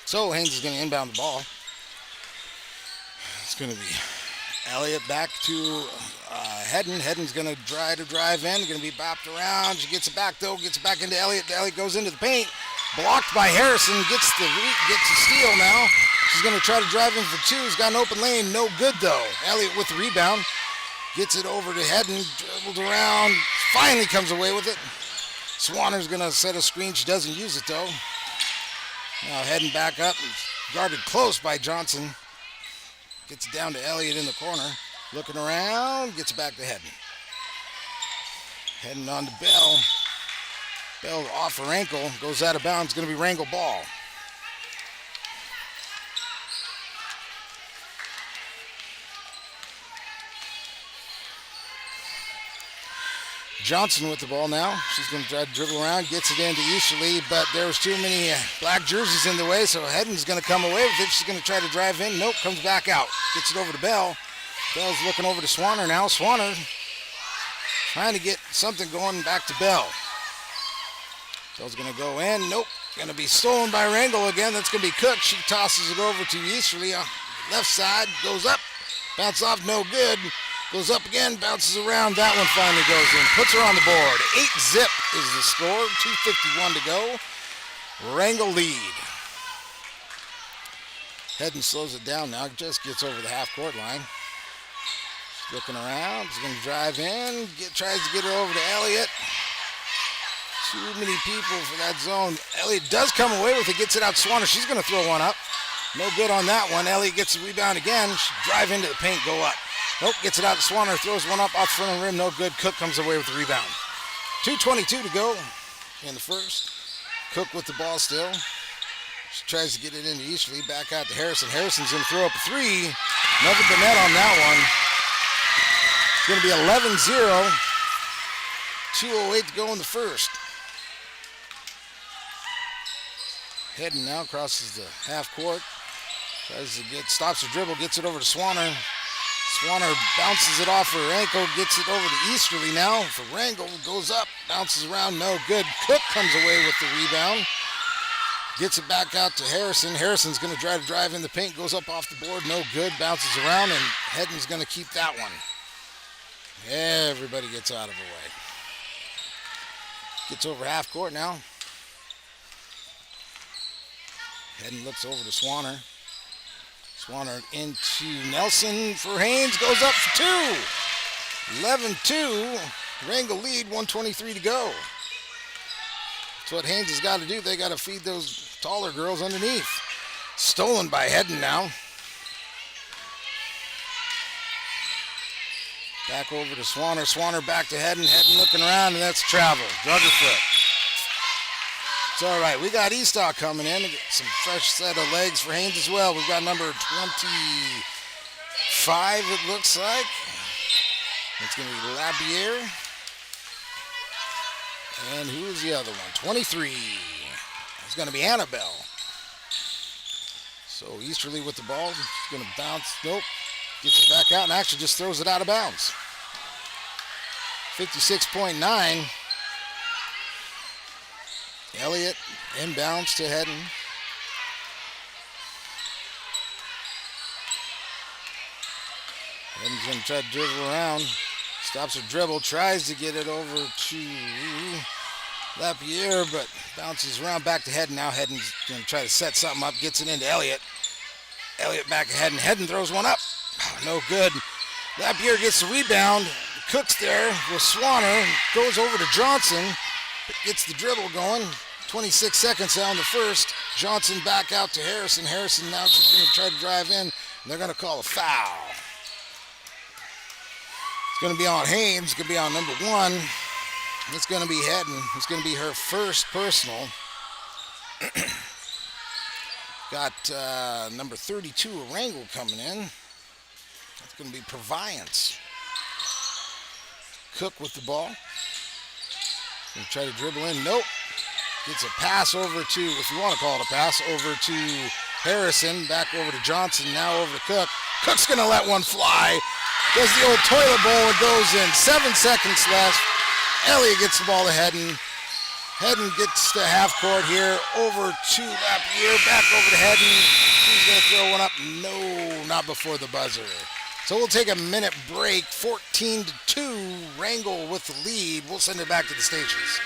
So Haynes is going to inbound the ball. It's going to be Elliott back to Hedden. Hedden's going to try to drive in. Going to be bopped around. She gets it back though. Gets it back into Elliott. Elliott goes into the paint. Blocked by Harrison. Gets the steal now. She's going to try to drive in for two. He's got an open lane. No good though. Elliott with the rebound. Gets it over to Hedden. Dribbled around. Finally comes away with it. Swanner's going to set a screen. She doesn't use it though. Now heading back up, guarded close by Johnson. Gets it down to Elliott in the corner. Looking around, gets it back to Hedden. Heading on to Bell. Bell off her ankle, goes out of bounds. Going to be Wrangell ball. Johnson with the ball now. She's going to try to dribble around, gets it into Easterly, but there's too many black jerseys in the way, so Hedden's going to come away with it. She's going to try to drive in. Nope, comes back out. Gets it over to Bell. Bell's looking over to Swanner now. Swanner trying to get something going back to Bell. Bell's going to go in. Nope. Going to be stolen by Wrangell again. That's going to be Cook. She tosses it over to Easterly. Left side, goes up. Bounce off, no good. Goes up again, bounces around. That one finally goes in. Puts her on the board. 8-zip is the score. 2:51 to go. Wrangell lead. Hedden slows it down now. Just gets over the half-court line. She's looking around. She's going to drive in. Tries to get her over to Elliott. Too many people for that zone. Elliott does come away with it. Gets it out to Swanner. She's going to throw one up. No good on that one. Elliott gets the rebound again. She drive into the paint, go up. Nope, gets it out to Swanner, throws one up off front of the rim, no good. Cook comes away with the rebound. 2:22 to go in the first. Cook with the ball still. She tries to get it into Easterly, back out to Harrison. Harrison's going to throw up a three. Nothing but net on that one. It's going to be 11-0. 2:08 to go in the first. Heading now, crosses the half court. Tries to stops the dribble, gets it over to Swanner. Swanner bounces it off her ankle, gets it over to Easterly now. For Wrangell, goes up, bounces around, no good. Cook comes away with the rebound. Gets it back out to Harrison. Harrison's going to try to drive in the paint, goes up off the board, no good. Bounces around, and Hedden's going to keep that one. Everybody gets out of the way. Gets over half court now. Hedden looks over to Swanner. Swanner into Nelson for Haynes, goes up for two. 11-2, Wrangell lead, 1:23 to go. That's what Haynes has got to do. They got to feed those taller girls underneath. Stolen by Hedden now. Back over to Swanner. Swanner back to Hedden. Hedden looking around, and that's travel. Drug her foot. It's all right. We got Eastock coming in. Some fresh set of legs for Haynes as well. We've got number 25, it looks like. It's going to be Labier. And who's the other one? 23. It's going to be Annabelle. So Easterly with the ball. She's going to bounce. Nope. Gets it back out and actually just throws it out of bounds. 56.9. Elliott inbounds to Hedden. Hedden's going to try to dribble around. Stops her dribble, tries to get it over to Lapierre, but bounces around back to Hedden. Now Hedden's going to try to set something up, gets it into Elliott. Elliott back to Hedden. Hedden throws one up. No good. Lapierre gets the rebound. Cook's there with Swanner. Goes over to Johnson. Gets the dribble going. 26 seconds down the first. Johnson back out to Harrison. Harrison now she's going to try to drive in. And they're going to call a foul. It's going to be on Haynes. It's going to be on number 1. It's going to be Hedden. It's going to be her first personal. Got number 32 of Wrangell coming in. That's going to be Proviance. Cook with the ball. Going to try to dribble in. Nope. Gets a pass over to, if you want to call it a pass, over to Harrison. Back over to Johnson. Now over to Cook. Cook's going to let one fly. Does the old toilet bowl. It goes in. 7 seconds left. Elliott gets the ball to Hedden. Hedden gets to half court here. Over to Lapierre. Back over to Hedden. He's going to throw one up. No, not before the buzzer. So we'll take a minute break. 14-2. Wrangell with the lead. We'll send it back to the stations.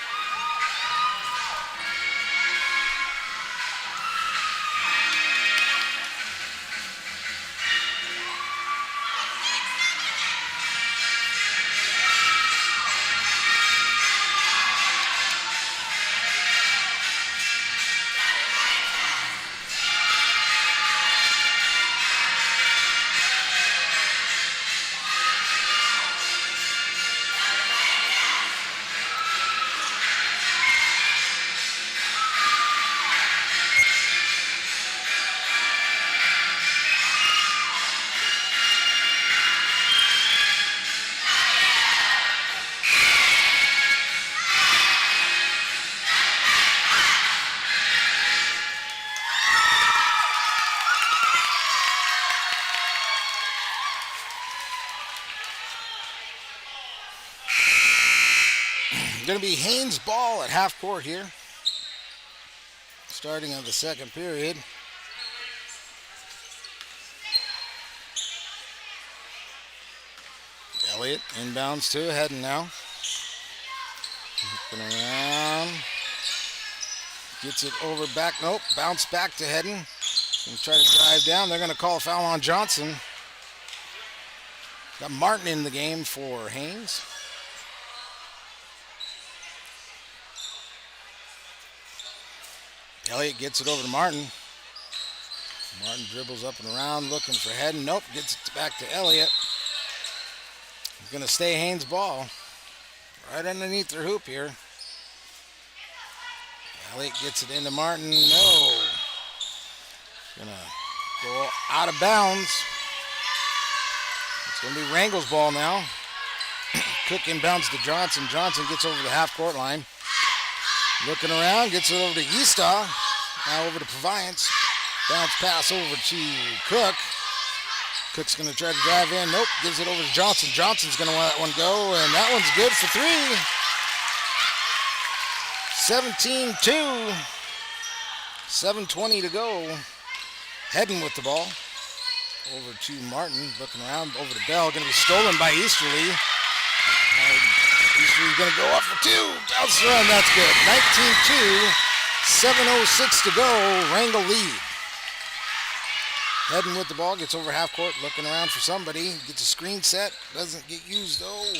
Going to be Haynes ball at half court here. Starting of the second period. Elliott inbounds to Hedden now. Looking around. Gets it over back. Nope. Bounce back to Hedden. Going to try to drive down. They're going to call a foul on Johnson. Got Martin in the game for Haynes. Elliott gets it over to Martin. Martin dribbles up and around looking for Hedden. Nope, gets it back to Elliott. He's going to stay Haynes ball. Right underneath their hoop here. Elliott gets it into Martin. No. Going to go out of bounds. It's going to be Wrangell's ball now. Cook inbounds to Johnson. Johnson gets over the half-court line. Looking around, gets it over to Eastaugh. Now over to Proviance. Bounce pass over to Cook. Cook's going to try to drive in. Nope, gives it over to Johnson. Johnson's going to let that one go, and that one's good for three. 17-2. 7:20 to go. Heading with the ball. Over to Martin. Looking around. Over to Bell. Going to be stolen by Easterly. Easterly's going to go up for two. Bounce run. That's good. 19-2. 7:06 to go. Wrangell lead. Heading with the ball. Gets over half court. Looking around for somebody. Gets a screen set. Doesn't get used though.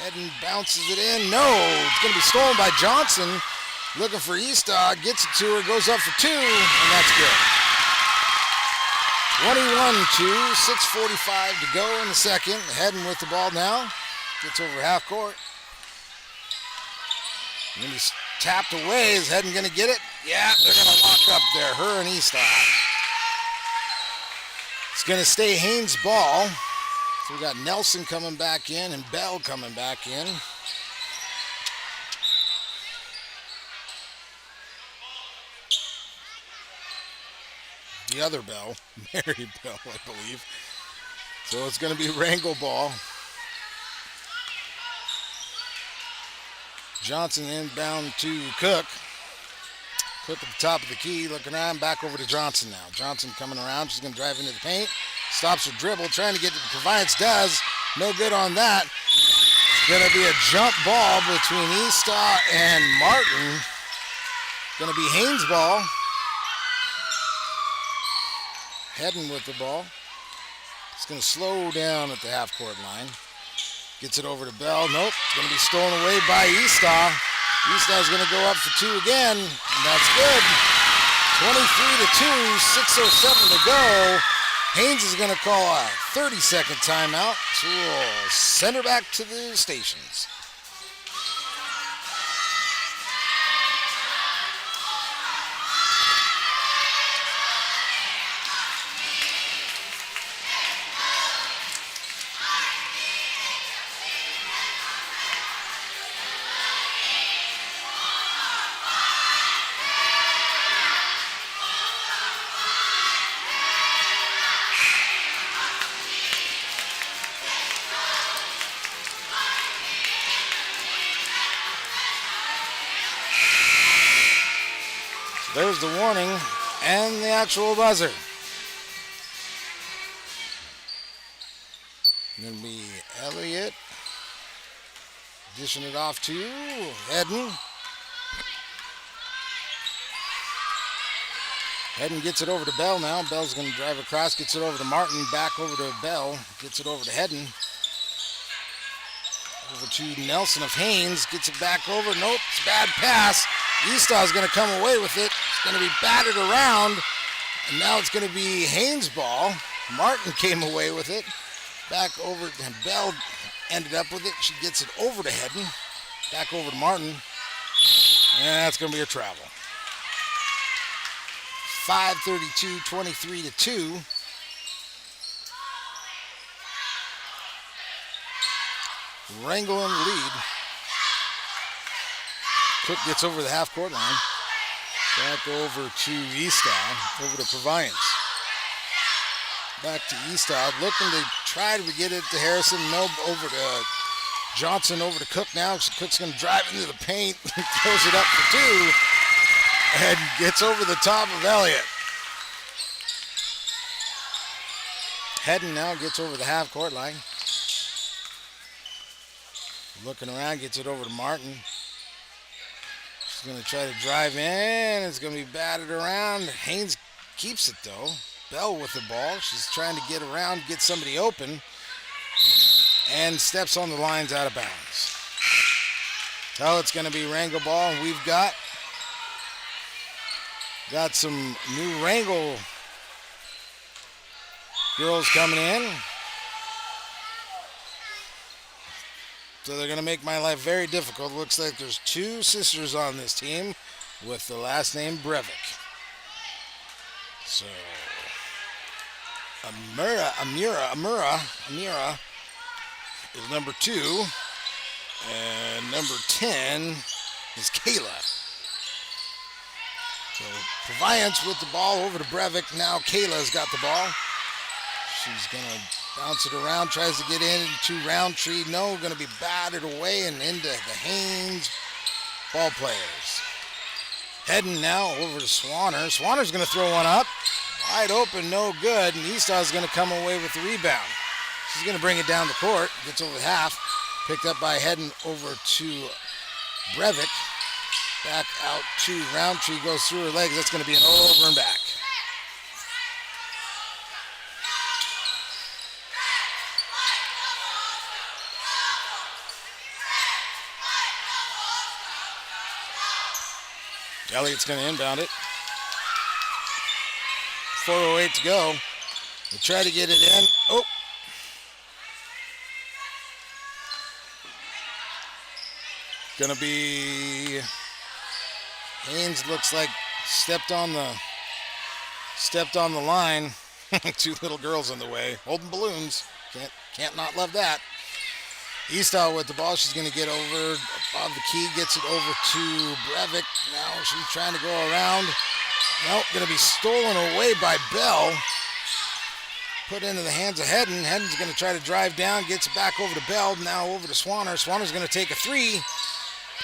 Heading bounces it in. No. It's going to be stolen by Johnson. Looking for Eastaugh. Gets it to her. Goes up for two. And that's good. 21-2. 6:45 to go in the second. Heading with the ball now. Gets over half court. And then he's tapped away. Is Heading going to get it? Yeah, they're going to lock up there. Her and Eastaugh. It's going to stay Haynes' ball. So we got Nelson coming back in and Bell coming back in. The other Bell, Mary Bell, I believe. So it's going to be Wrangell ball. Johnson inbound to Cook. Cook at the top of the key, looking around, back over to Johnson now. Johnson coming around, she's going to drive into the paint. Stops her dribble, trying to get to the Proviance, does. No good on that. It's going to be a jump ball between Eastaugh and Martin. Going to be Haynes' ball. Heading with the ball. It's going to slow down at the half-court line. Gets it over to Bell. Nope. It's going to be stolen away by Eastaugh. Eastaugh's going to go up for two again. And that's good. 23-2. 6:07 to go. Haynes is going to call a 30-second timeout. So we'll send her back to the stations. There's the warning and the actual buzzer. Going to be Elliott dishing it off to Hedden. Hedden gets it over to Bell now. Bell's going to drive across, gets it over to Martin, back over to Bell, gets it over to Hedden. Over to Nelson of Haynes, gets it back over. Nope, it's a bad pass. Eastaugh's going to come away with it. It's going to be battered around. And now it's going to be Haynes' ball. Martin came away with it. Back over, and Bell ended up with it. She gets it over to Hedden. Back over to Martin. And that's going to be a travel. 5:32, 23-2. Wrangell in the lead. Cook gets over the half-court line. Back over to Eastaugh. Over to Proviance. Back to Eastaugh. Looking to try to get it to Harrison. No, over to Johnson. Over to Cook now. So Cook's going to drive into the paint. Throws it up for two. And gets over the top of Elliott. Hedden now gets over the half-court line. Looking around, gets it over to Martin. She's going to try to drive in. It's going to be batted around. Haynes keeps it, though. Bell with the ball. She's trying to get around, get somebody open. And steps on the lines out of bounds. So it's going to be Wrangell ball, and we've got some new Wrangell girls coming in. So they're going to make my life very difficult. Looks like there's two sisters on this team with the last name Breivik. So Amira is number 2. And number 10 is Kayla. So Proviance with the ball over to Breivik. Now Kayla's got the ball. She's going to bounce it around, tries to get into Roundtree. No, going to be batted away and into the Haynes ball players. Heading now over to Swanner. Swanner's going to throw one up. Wide open, no good. And Eastaw's going to come away with the rebound. She's going to bring it down the court. Gets over half. Picked up by Hedden over to Breivik. Back out to Roundtree. Goes through her legs. That's going to be an over and back. Elliott's going to inbound it. 4:08 to go. They try to get it in. Oh. Going to be Haynes. Looks like stepped on the line. Two little girls in the way, holding balloons. Can't not love that. Eastaugh with the ball. She's going to get over above the key. Gets it over to Breivik. Now she's trying to go around. Nope, going to be stolen away by Bell. Put into the hands of Hedden. Hedden's going to try to drive down. Gets it back over to Bell. Now over to Swanner. Swanner's going to take a three.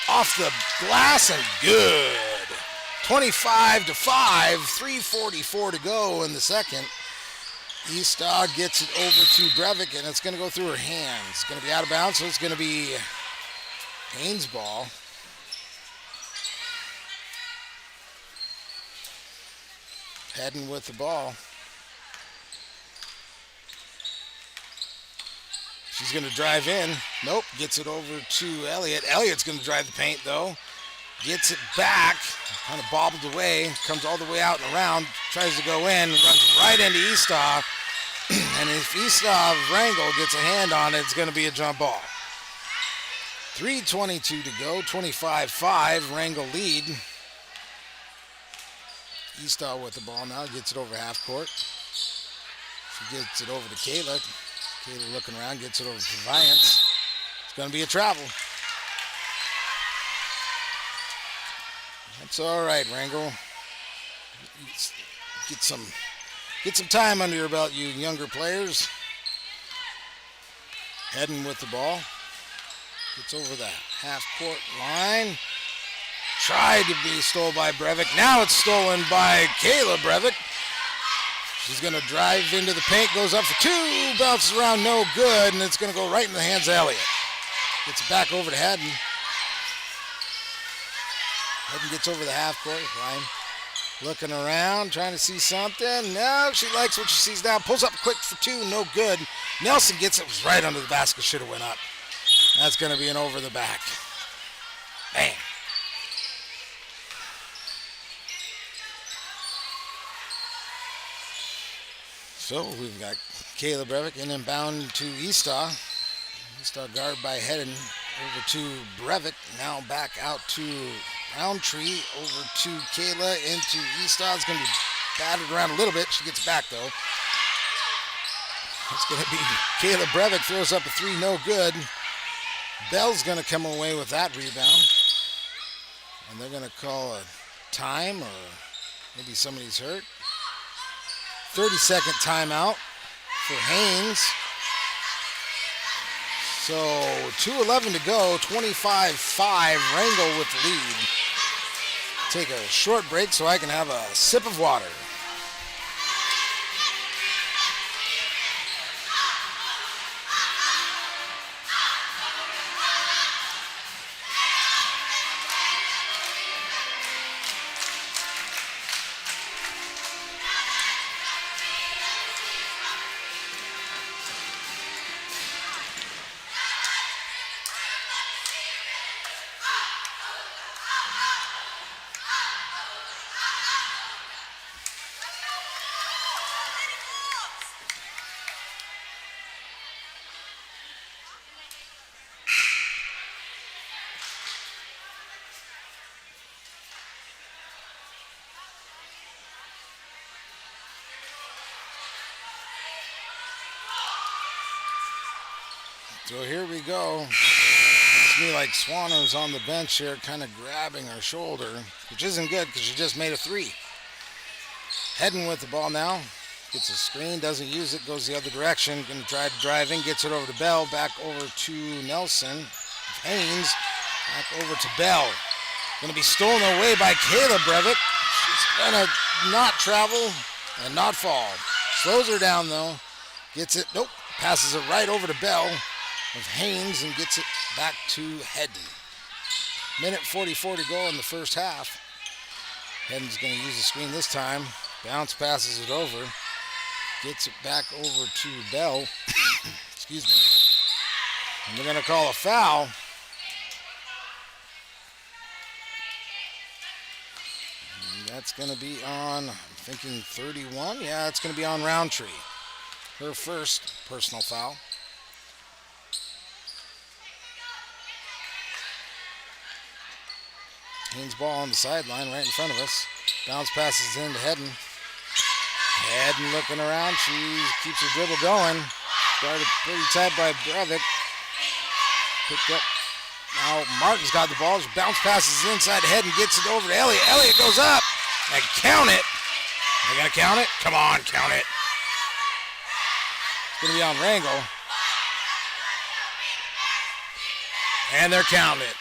Off the glass and good. 25-5. 3:44 to go in the second. Eastaugh gets it over to Breivik, and it's going to go through her hands. It's going to be out of bounds, so it's going to be Haynes' ball. Hedden with the ball. She's going to drive in. Nope, gets it over to Elliott. Elliott's going to drive the paint, though. Gets it back, kind of bobbled away, comes all the way out and around, tries to go in, runs right into Eastaugh. And if Eastaugh of Wrangell gets a hand on it, it's going to be a jump ball. 3:22 to go, 25-5, Wrangell lead. Eastaugh with the ball now, gets it over half court. She gets it over to Kayla. Kayla looking around, gets it over to Proviance. It's going to be a travel. That's all right, Wrangell. Get some time under your belt, you younger players. Hedden with the ball. Gets over the half-court line. Tried to be stolen by Breivik. Now it's stolen by Kayla Breivik. She's going to drive into the paint, goes up for two, bounces around, no good, and it's going to go right in the hands of Elliott. Gets it back over to Hedden. Hedden gets over the half-court line. Looking around, trying to see something. No, she likes what she sees now. Pulls up quick for two, no good. Nelson gets it, was right under the basket, should have went up. That's going to be an over the back. Bam. So we've got Kayla Breivik in and bound to Eastaugh. Eastaugh guard by Hedden over to Breivik. Now back out to Roundtree, over to Kayla, into Eastaugh. It's going to be battered around a little bit. She gets back, though. It's going to be Kayla Breivik throws up a three, no good. Bell's going to come away with that rebound. And they're going to call a time, or maybe somebody's hurt. 30-second timeout for Haynes. So 2:11 to go, 25-5, Wrangell with the lead. Take a short break so I can have a sip of water. So here we go. It's to me like Swanner's on the bench here, kind of grabbing her shoulder, which isn't good because she just made a three. Heading with the ball now. Gets a screen, doesn't use it, goes the other direction. Going to try to drive in, gets it over to Bell, back over to Nelson. Haynes, back over to Bell. Going to be stolen away by Kayla Brevik. She's going to not travel and not fall. Slows her down though. Gets it, nope, passes it right over to Bell of Haynes and gets it back to Hedden. Minute 44 to go in the first half. Hedden's going to use the screen this time. Bounce passes it over. Gets it back over to Bell. Excuse me. And they're going to call a foul. And that's going to be on, I'm thinking 31. Yeah, it's going to be on Roundtree. Her first personal foul. Haynes ball on the sideline right in front of us. Bounce passes into Hedden. Hedden looking around. She keeps her dribble going. Started pretty tight by Brevik. Picked up. Now Martin's got the ball. She bounce passes inside Hedden. Gets it over to Elliott. Elliott goes up. And count it. Are they going to count it? Come on, count it. It's going to be on Wrangell. And they're counting it.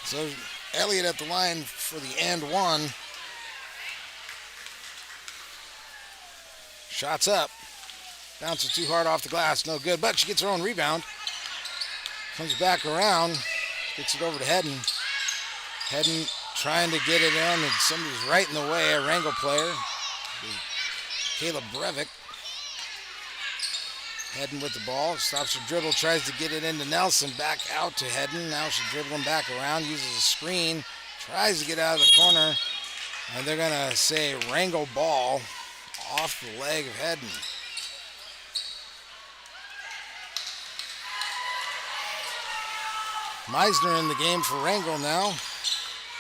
So Elliott at the line for the and one. Shots up. Bounces too hard off the glass. No good, but she gets her own rebound. Comes back around. Gets it over to Hedden. Hedden trying to get it in, and somebody's right in the way. A Wrangell player. Kayla Brevik. Hedden with the ball. Stops her dribble. Tries to get it into Nelson. Back out to Hedden. Now she's dribbling back around. Uses a screen. Tries to get out of the corner. And they're going to say Wrangell ball off the leg of Hedden. Meisner in the game for Wrangell now.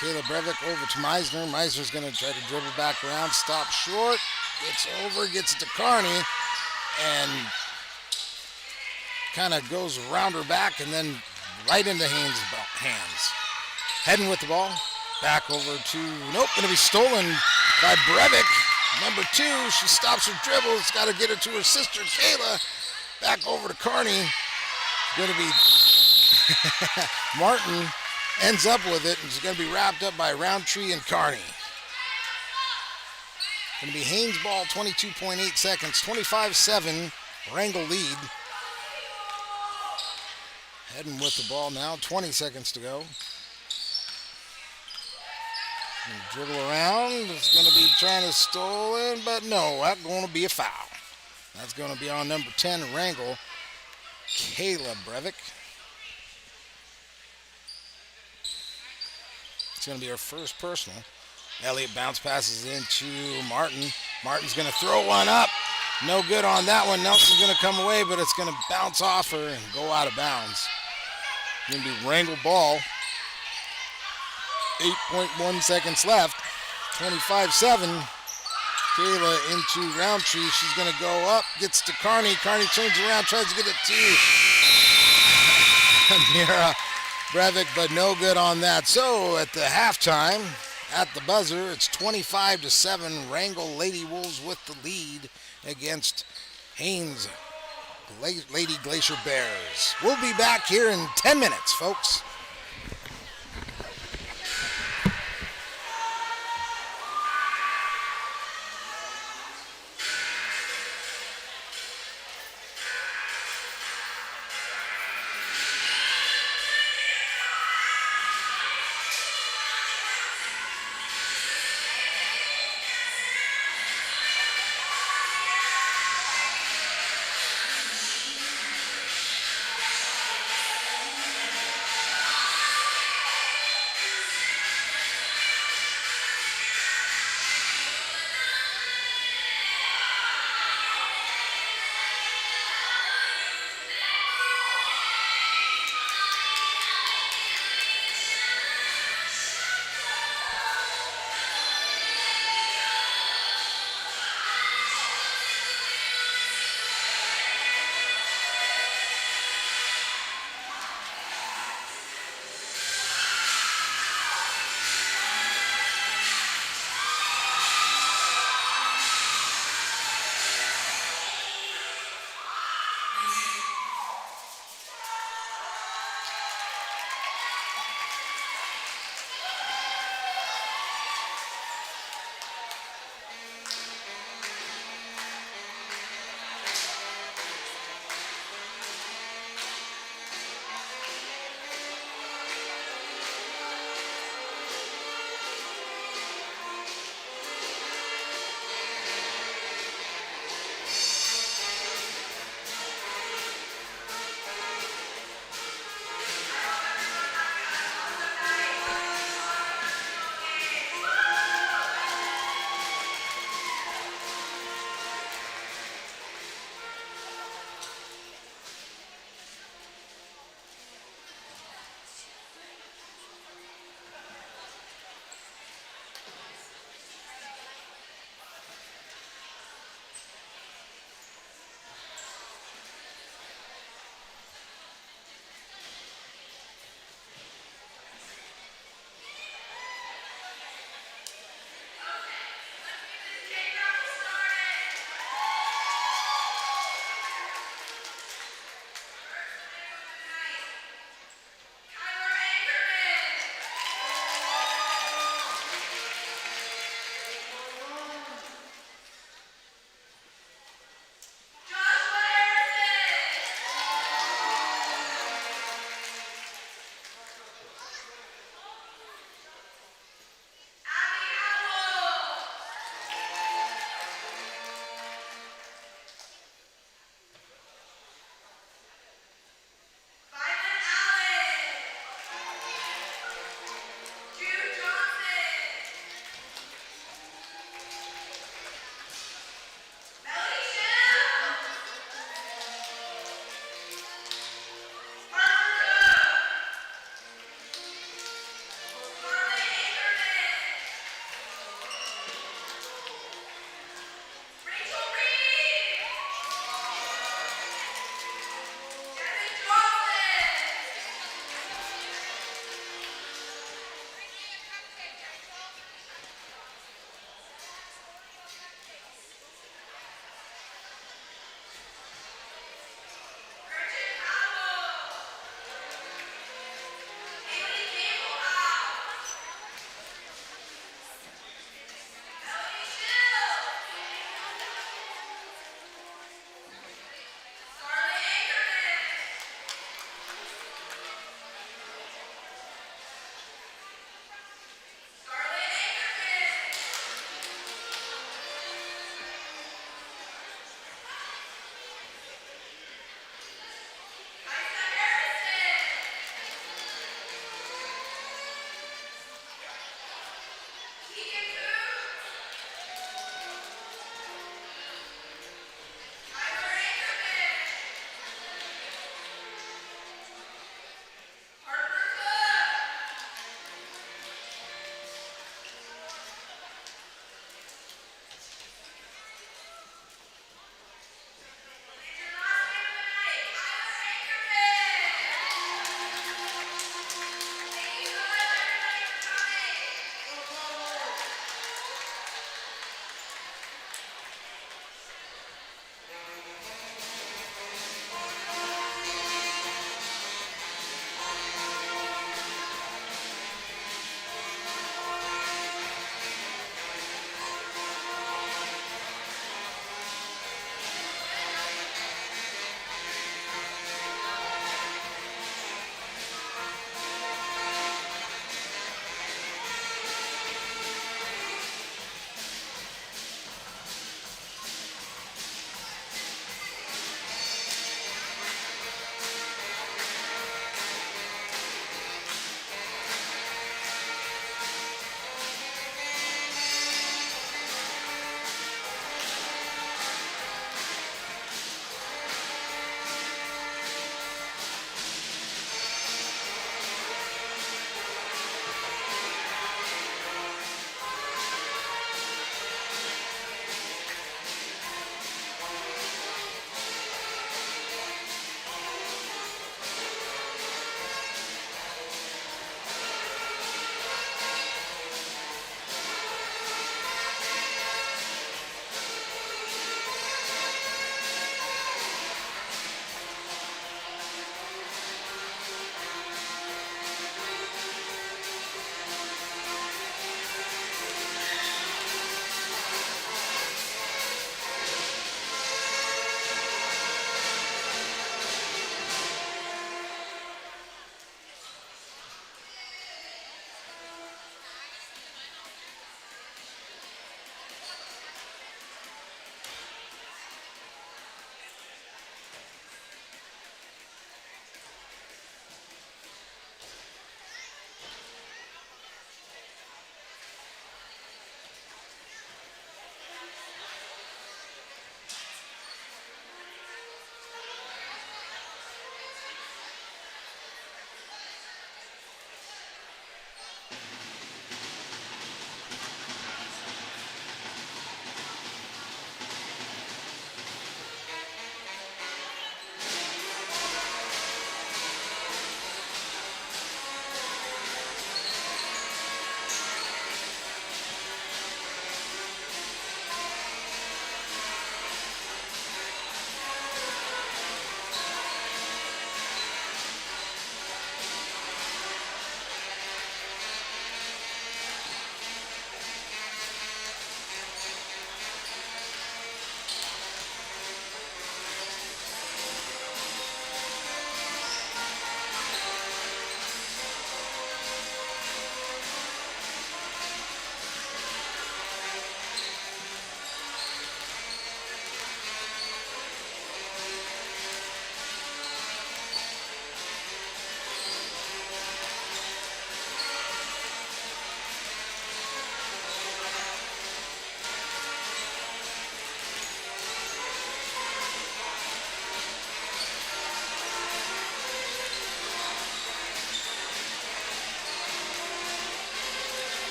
Kayla Brevik over to Meisner. Meisner's going to try to dribble back around. Stop short. Gets over. Gets it to Carney. And kind of goes around her back and then right into Haynes' hands. Hedden with the ball. Back over to, nope, going to be stolen by Brevik. Number 2, she stops her dribbles. Got to get it to her sister, Kayla. Back over to Carney. Going to be Martin ends up with it, and it's going to be wrapped up by Roundtree and Carney. Going to be Haynes ball, 22.8 seconds, 25-7, Wrangell lead. Heading with the ball now, 20 seconds to go. Gonna dribble around, it's going to be trying to stole in, but no, that's going to be a foul. That's going to be on number 10, Wrangell, Kayla Brevik. It's going to be her first personal. Elliott bounce passes into Martin. Martin's going to throw one up. No good on that one. Nelson's going to come away, but it's going to bounce off her and go out of bounds. Going to be Wrangell ball. 8.1 seconds left. 25-7. Kayla into Roundtree. She's going to go up. Gets to Carney. Carney turns around, tries to get it to Mira Brevik, but no good on that. So at the halftime, at the buzzer, it's 25-7. Wrangell Lady Wolves with the lead against Haynes Lady Glacier Bears. We'll be back here in 10 minutes, folks.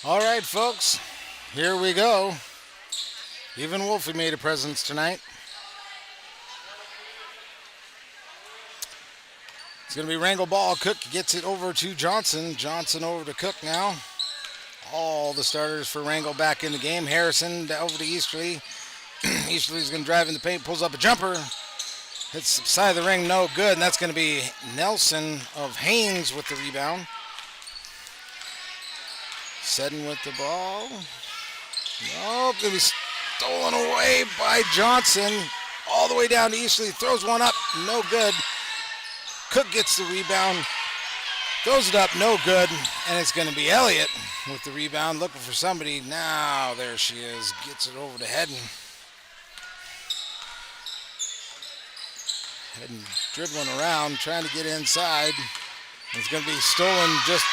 All right, folks, here we go. Even Wolfie made a presence tonight. It's going to be Wrangell ball. Cook gets it over to Johnson. Johnson over to Cook now. All the starters for Wrangell back in the game. Harrison over to Easterly. Easterly's going to drive in the paint, pulls up a jumper. Hits the side of the ring, no good. And that's going to be Nelson of Haynes with the rebound. Seddon with the ball. Nope, going to be stolen away by Johnson. All the way down to Easterly. Throws one up, no good. Cook gets the rebound. Throws it up, no good. And it's going to be Elliott with the rebound, looking for somebody. Now, there she is. Gets it over to Hedden. Hedden dribbling around, trying to get inside. It's going to be stolen, just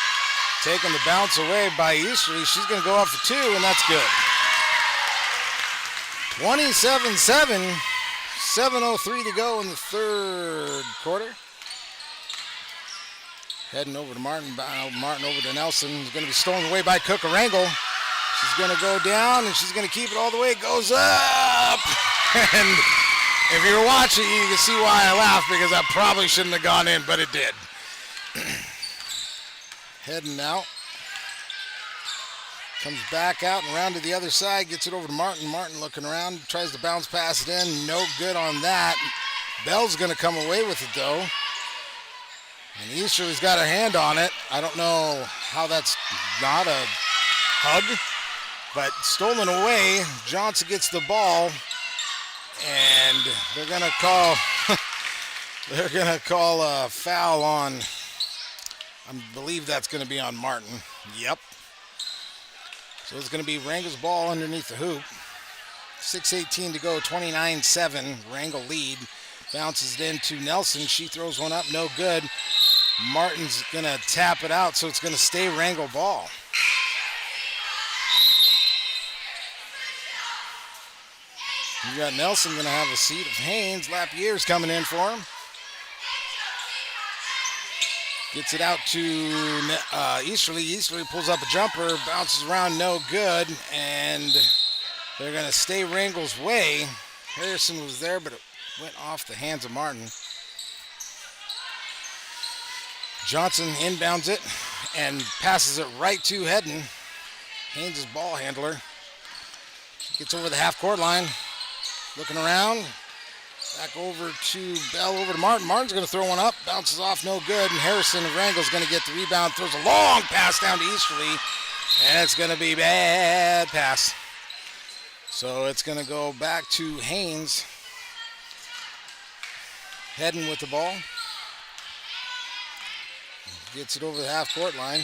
taking the bounce away by Easterly. She's going to go up for two, and that's good. 27-7. 7:03 to go in the third quarter. Heading over to Martin. Martin over to Nelson. It's going to be stolen away by Cook of Wrangell. She's going to go down, and she's going to keep it all the way. It goes up. And if you're watching, you can see why I laugh, because that probably shouldn't have gone in, but it did. Heading out. Comes back out and around to the other side. Gets it over to Martin. Martin looking around. Tries to bounce pass it in. No good on that. Bell's going to come away with it, though. And Easterly's got a hand on it. I don't know how that's not a hug, but stolen away. Johnson gets the ball, and they're gonna call a foul on. I believe that's gonna be on Martin. Yep. So it's gonna be Wrangell's ball underneath the hoop. 6:18 to go. 29-7. Wrangell lead. Bounces it into Nelson. She throws one up, no good. Martin's going to tap it out, so it's going to stay Wrangell ball. You got Nelson going to have a seat of Haynes. Lapierre's coming in for him. Gets it out to Easterly. Easterly pulls up a jumper, bounces around, no good, and they're going to stay Wrangell's way. Harrison was there, but it went off the hands of Martin. Johnson inbounds it and passes it right to Hedden. Haynes' ball handler. Gets over the half-court line. Looking around. Back over to Bell, over to Martin. Martin's going to throw one up. Bounces off, no good. And Harrison of Wrangell's going to get the rebound. Throws a long pass down to Easterly. And it's going to be bad pass. So it's going to go back to Haynes. Hedden with the ball. Gets it over the half-court line.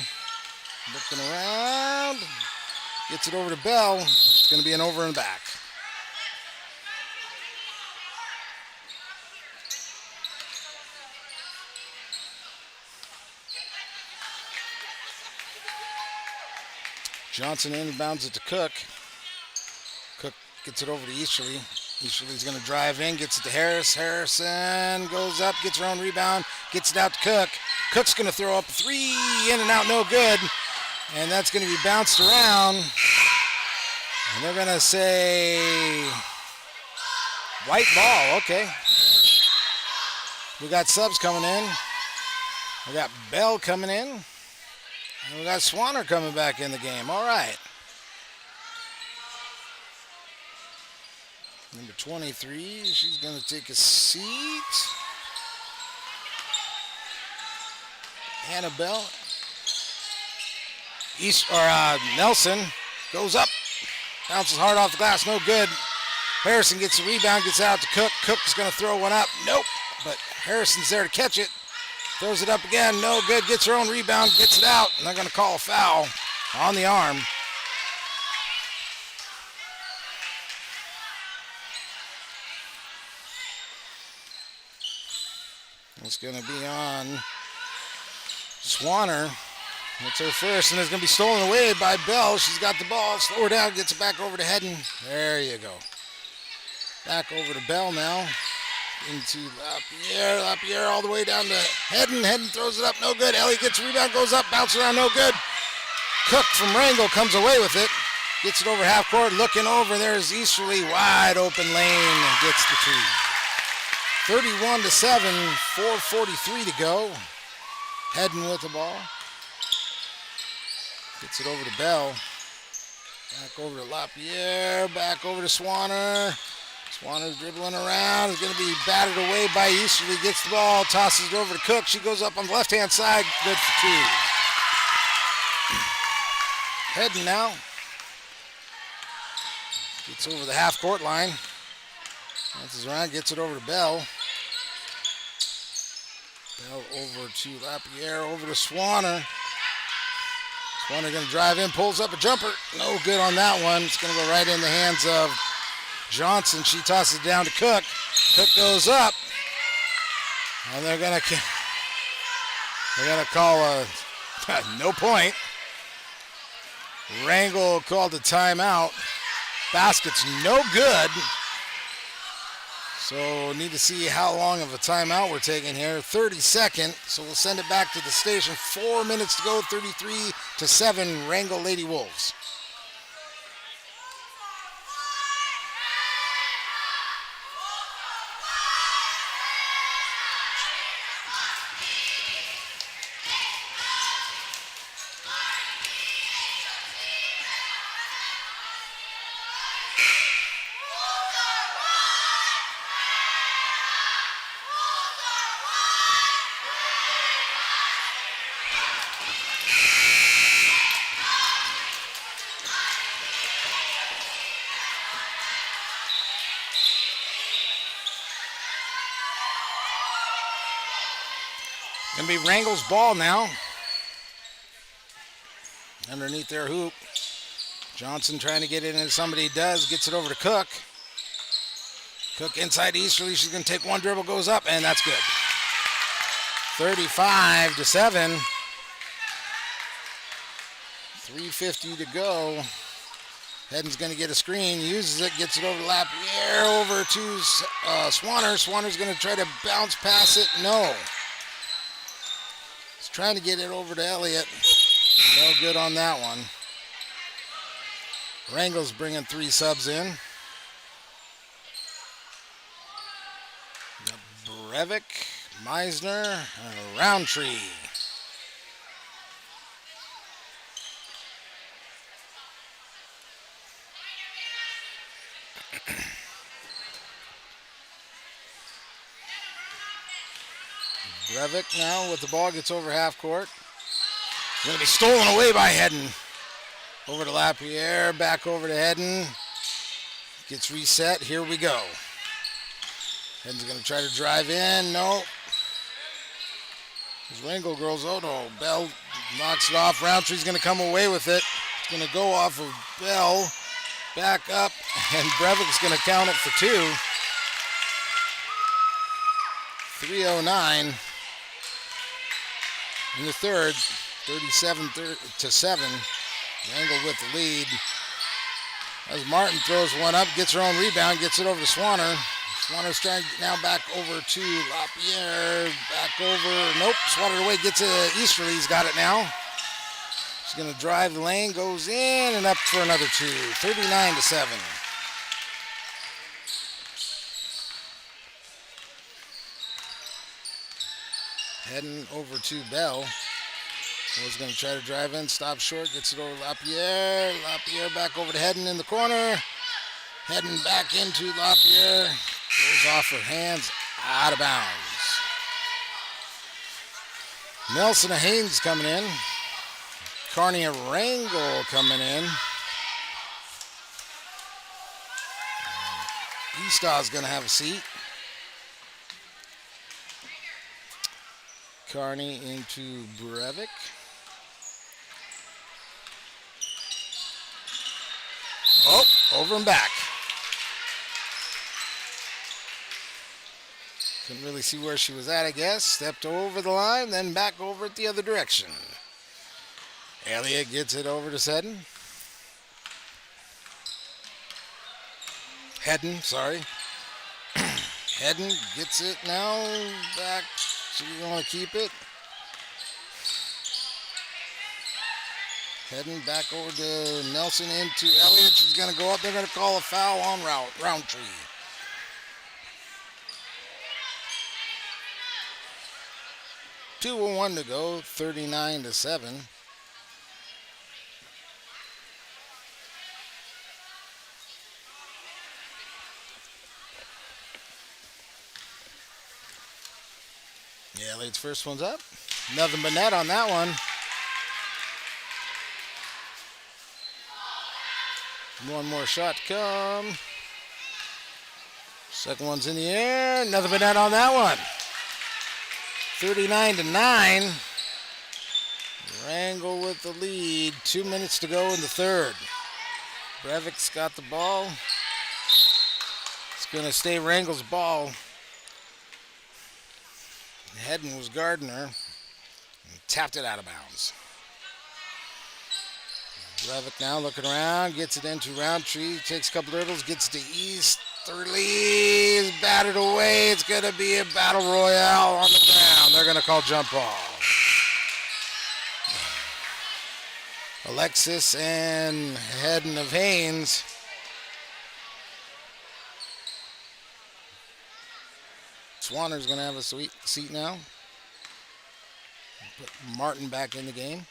Looking around. Gets it over to Bell. It's going to be an over and back. Johnson inbounds it to Cook. Cook gets it over to Easterly. Easterly's going to drive in, gets it to Harris. Harrison goes up, gets her own rebound, gets it out to Cook. Cook's going to throw up a three, in and out, no good. And that's going to be bounced around. And they're going to say white ball, okay. We got subs coming in. We got Bell coming in. And we got Swanner coming back in the game. All right. Number 23, she's going to take a seat. Annabelle. Nelson goes up. Bounces hard off the glass, no good. Harrison gets the rebound, gets out to Cook. Cook's going to throw one up. Nope. But Harrison's there to catch it. Throws it up again, no good. Gets her own rebound, gets it out. And they're going to call a foul on the arm. It's going to be on Swanner. That's her first, and it's going to be stolen away by Bell. She's got the ball. Slow her down, gets it back over to Hedden. There you go. Back over to Bell now. Into Lapierre. Lapierre all the way down to Hedden. Hedden throws it up, no good. Ellie gets the rebound, goes up, bounces around, no good. Cook from Wrangell comes away with it. Gets it over half court, looking over. There's Easterly, wide open lane, and gets the two. 31-7, 4:43 to go. Hedden with the ball. Gets it over to Bell. Back over to LaPierre, back over to Swanner. Swanner's dribbling around, is going to be battered away by Easterly. Gets the ball, tosses it over to Cook. She goes up on the left-hand side, good for two. Hedden now. Gets over the half-court line. Bounces around, gets it over to Bell. Bell over to LaPierre, over to Swanner. Swanner going to drive in, pulls up a jumper. No good on that one. It's going to go right in the hands of Johnson. She tosses it down to Cook. Cook goes up. And they're going to call a no point. Wrangell called a timeout. Basket's no good. So need to see how long of a timeout we're taking here. 30-second. So we'll send it back to the station. 4 minutes to go. 33-7. Wrangell Lady Wolves. Gonna be Wrangell's ball now. Underneath their hoop. Johnson trying to get it in. Somebody does. Gets it over to Cook. Cook inside Easterly. She's gonna take one dribble, goes up, and that's good. 35-7. 3:50 to go. Hedden's going to get a screen, uses it, gets it over to LaPierre, over to Swanner. Swanner's going to try to bounce pass it. No. He's trying to get it over to Elliott. No good on that one. Wrangell's bringing 3 subs in. Breivik, Meisner, and Roundtree. Breivik now with the ball, gets over half court. Going to be stolen away by Hedden. Over to LaPierre, back over to Hedden. Gets reset, here we go. Hedden's going to try to drive in, no. There's Wrangell girls, oh no. Bell knocks it off, Roundtree's going to come away with it. It's going to go off of Bell, back up, and Breivik's going to count it for 2. 3:09 in the third, 37-7. Wrangell with the lead. As Martin throws one up, gets her own rebound, gets it over to Swanner. Swanner's trying now back over to LaPierre. Back over, nope, swatted away, gets it Easterly. He's got it now. She's going to drive the lane, goes in, and up for another 2. 39-7. Heading over to Bell. Bell's going to try to drive in, stop short, gets it over to LaPierre. LaPierre back over to Hedden in the corner. Hedden back into LaPierre. Goes off her hands, out of bounds. Nelson of Haynes coming in. Carney of Wrangell coming in. Eastaw's going to have a seat. Carney into Breivik. Oh, over and back. Couldn't really see where she was at, I guess. Stepped over the line, then back over it the other direction. Elliott gets it over to Hedden, sorry. Hedden gets it now, back. She's going to keep it. Heading back over to Nelson into Elliott. She's going to go up. They're going to call a foul on Roundtree. 2:01 to go, 39-7. Yeah, Elliott's first one's up. Nothing but net on that one. One more shot to come. Second one's in the air. Nothing but net on that one. 39-9. Wrangell with the lead. 2 minutes to go in the third. Brevik's got the ball. It's going to stay Wrangell's ball. Hedden was guarding her and tapped it out of bounds. Brevik now looking around, gets it into Roundtree, takes a couple dribbles, gets it to Easterly, is batted away. It's going to be a battle royale on the ground. They're going to call jump ball. Alexis and Hedden of Haynes. Swanner's going to have a sweet seat now. Put Martin back in the game.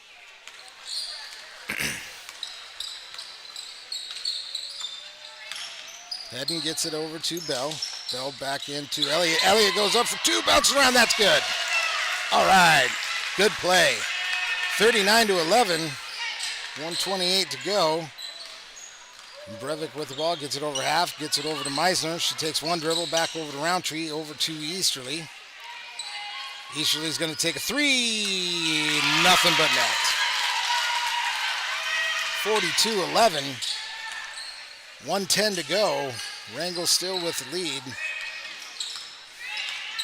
Hedden gets it over to Bell. Bell back into Elliott. Elliott goes up for two, bounces around. That's good. All right. Good play. 39-11. 1:28 to go. Brevik with the ball, gets it over half, gets it over to Meisner. She takes one dribble, back over to Roundtree, over to Easterly. Easterly's going to take a three. Nothing but net. 42-11. 1:10 to go. Wrangell still with the lead.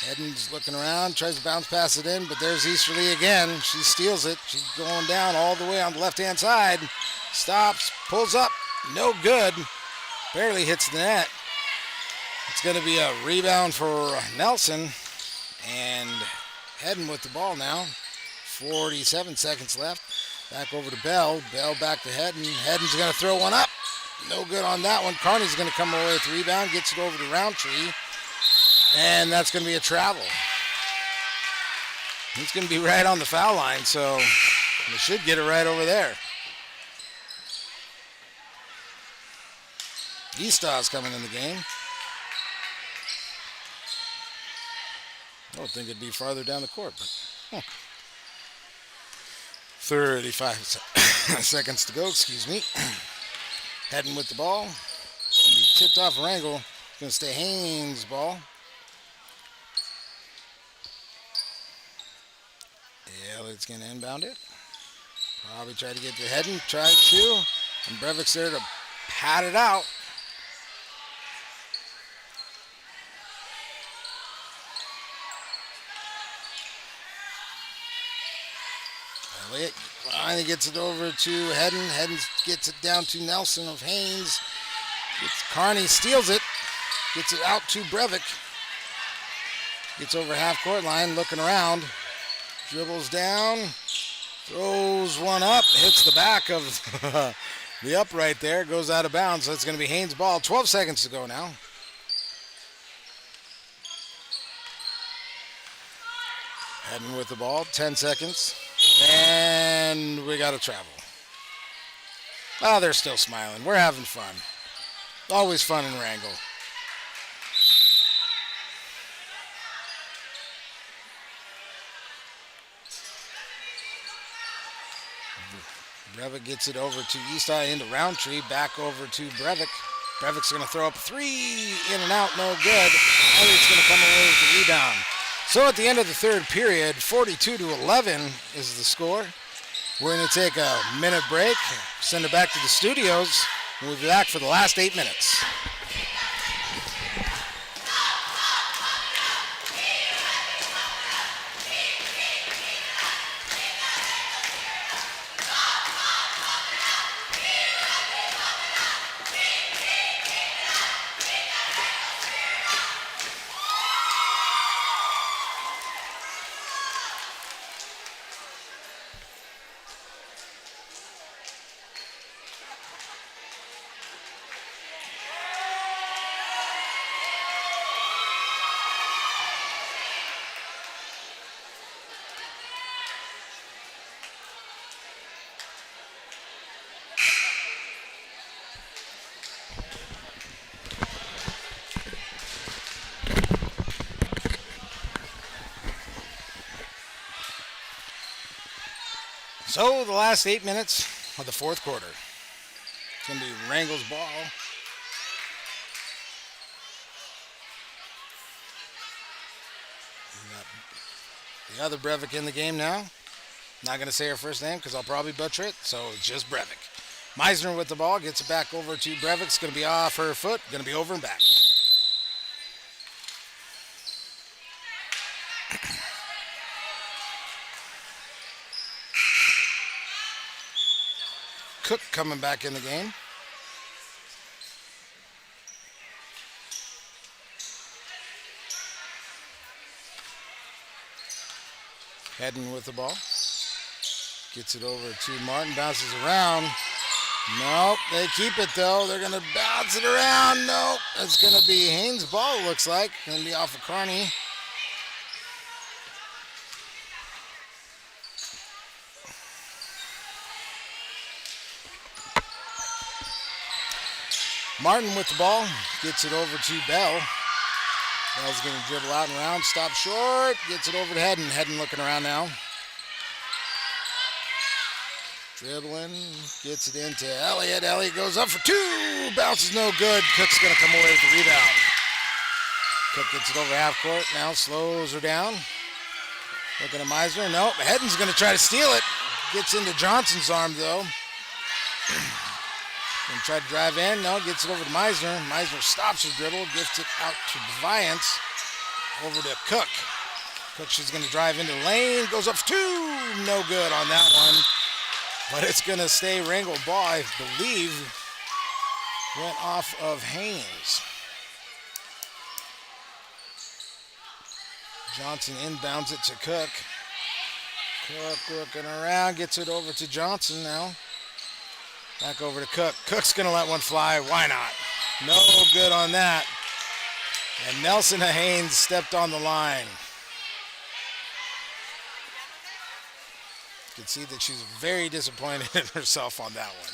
Hedden's looking around, tries to bounce pass it in, but there's Easterly again. She steals it. She's going down all the way on the left-hand side. Stops, pulls up. No good. Barely hits the net. It's going to be a rebound for Nelson. And Hedden with the ball now. 47 seconds left. Back over to Bell. Bell back to Hedden. Hedden's going to throw one up. No good on that one. Carney's going to come away with the rebound. Gets it over to Roundtree. And that's going to be a travel. He's going to be right on the foul line, so we should get it right over there. Eastaw's coming in the game. I don't think it'd be farther down the court, but 35 seconds to go, excuse me. Hedden with the ball. It's going to be tipped off Wrangell. It's going to stay Haynes' ball. Yeah, it's going to inbound it. Probably try to get to Hedden. Try to. And Brevik's there to pat it out. Elliott finally gets it over to Hedden. Hedden gets it down to Nelson of Haynes. Carney steals it. Gets it out to Brevik. Gets over half court line, looking around. Dribbles down. Throws one up. Hits the back of the upright there. Goes out of bounds. So it's going to be Haynes' ball. 12 seconds to go now. Hedden with the ball. 10 seconds. And we got to travel. Oh, they're still smiling. We're having fun. Always fun in Wrangell. Brevik gets it over to Eastside into Roundtree. Back over to Brevik. Brevik's going to throw up three. In and out. No good. Elliott's going to come away with the rebound. So at the end of the third period, 42-11 is the score. We're going to take a minute break, send it back to the studios, and we'll be back for the last 8 minutes. So the last 8 minutes of the fourth quarter. It's going to be Wrangell's ball. We got the other Brevik in the game now. Not going to say her first name because I'll probably butcher it, so it's just Brevik. Meisner with the ball, gets it back over to Brevik. It's going to be off her foot, going to be over and back. Cook coming back in the game. Hedden with the ball. Gets it over to Martin, bounces around. Nope, they keep it though. They're going to bounce it around. Nope, it's going to be Haynes' ball, it looks like. Going to be off of Carney. Martin with the ball, gets it over to Bell. Bell's going to dribble out and around, stop short, gets it over to Hedden. Hedden looking around now. Dribbling, gets it into Elliott. Elliott goes up for two, bounces no good. Cook's going to come away with the rebound. Cook gets it over half court, now slows her down. Looking at Meisner, nope, Hedden's going to try to steal it. Gets into Johnson's arm though. Going to try to drive in. No, gets it over to Meisner. Meisner stops her dribble, gets it out to Defiance. Over to Cook. Cook, she's going to drive into the lane. Goes up for two. No good on that one. But it's going to stay Wrangell ball, I believe. Went off of Haynes. Johnson inbounds it to Cook. Cook looking around. Gets it over to Johnson now. Back over to Cook. Cook's going to let one fly. Why not? No good on that. And Nelson Haynes stepped on the line. You can see that she's very disappointed in herself on that one.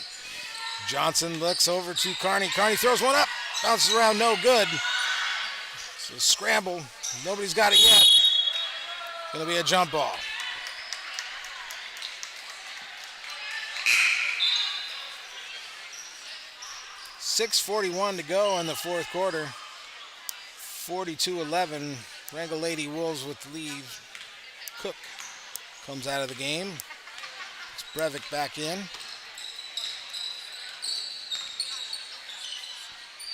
Johnson looks over to Carney. Carney throws one up. Bounces around. No good. So scramble. Nobody's got it yet. Going to be a jump ball. 6:41 to go in the fourth quarter. 42-11. Wrangell Lady Wolves with the lead. Cook comes out of the game. It's Brevik back in.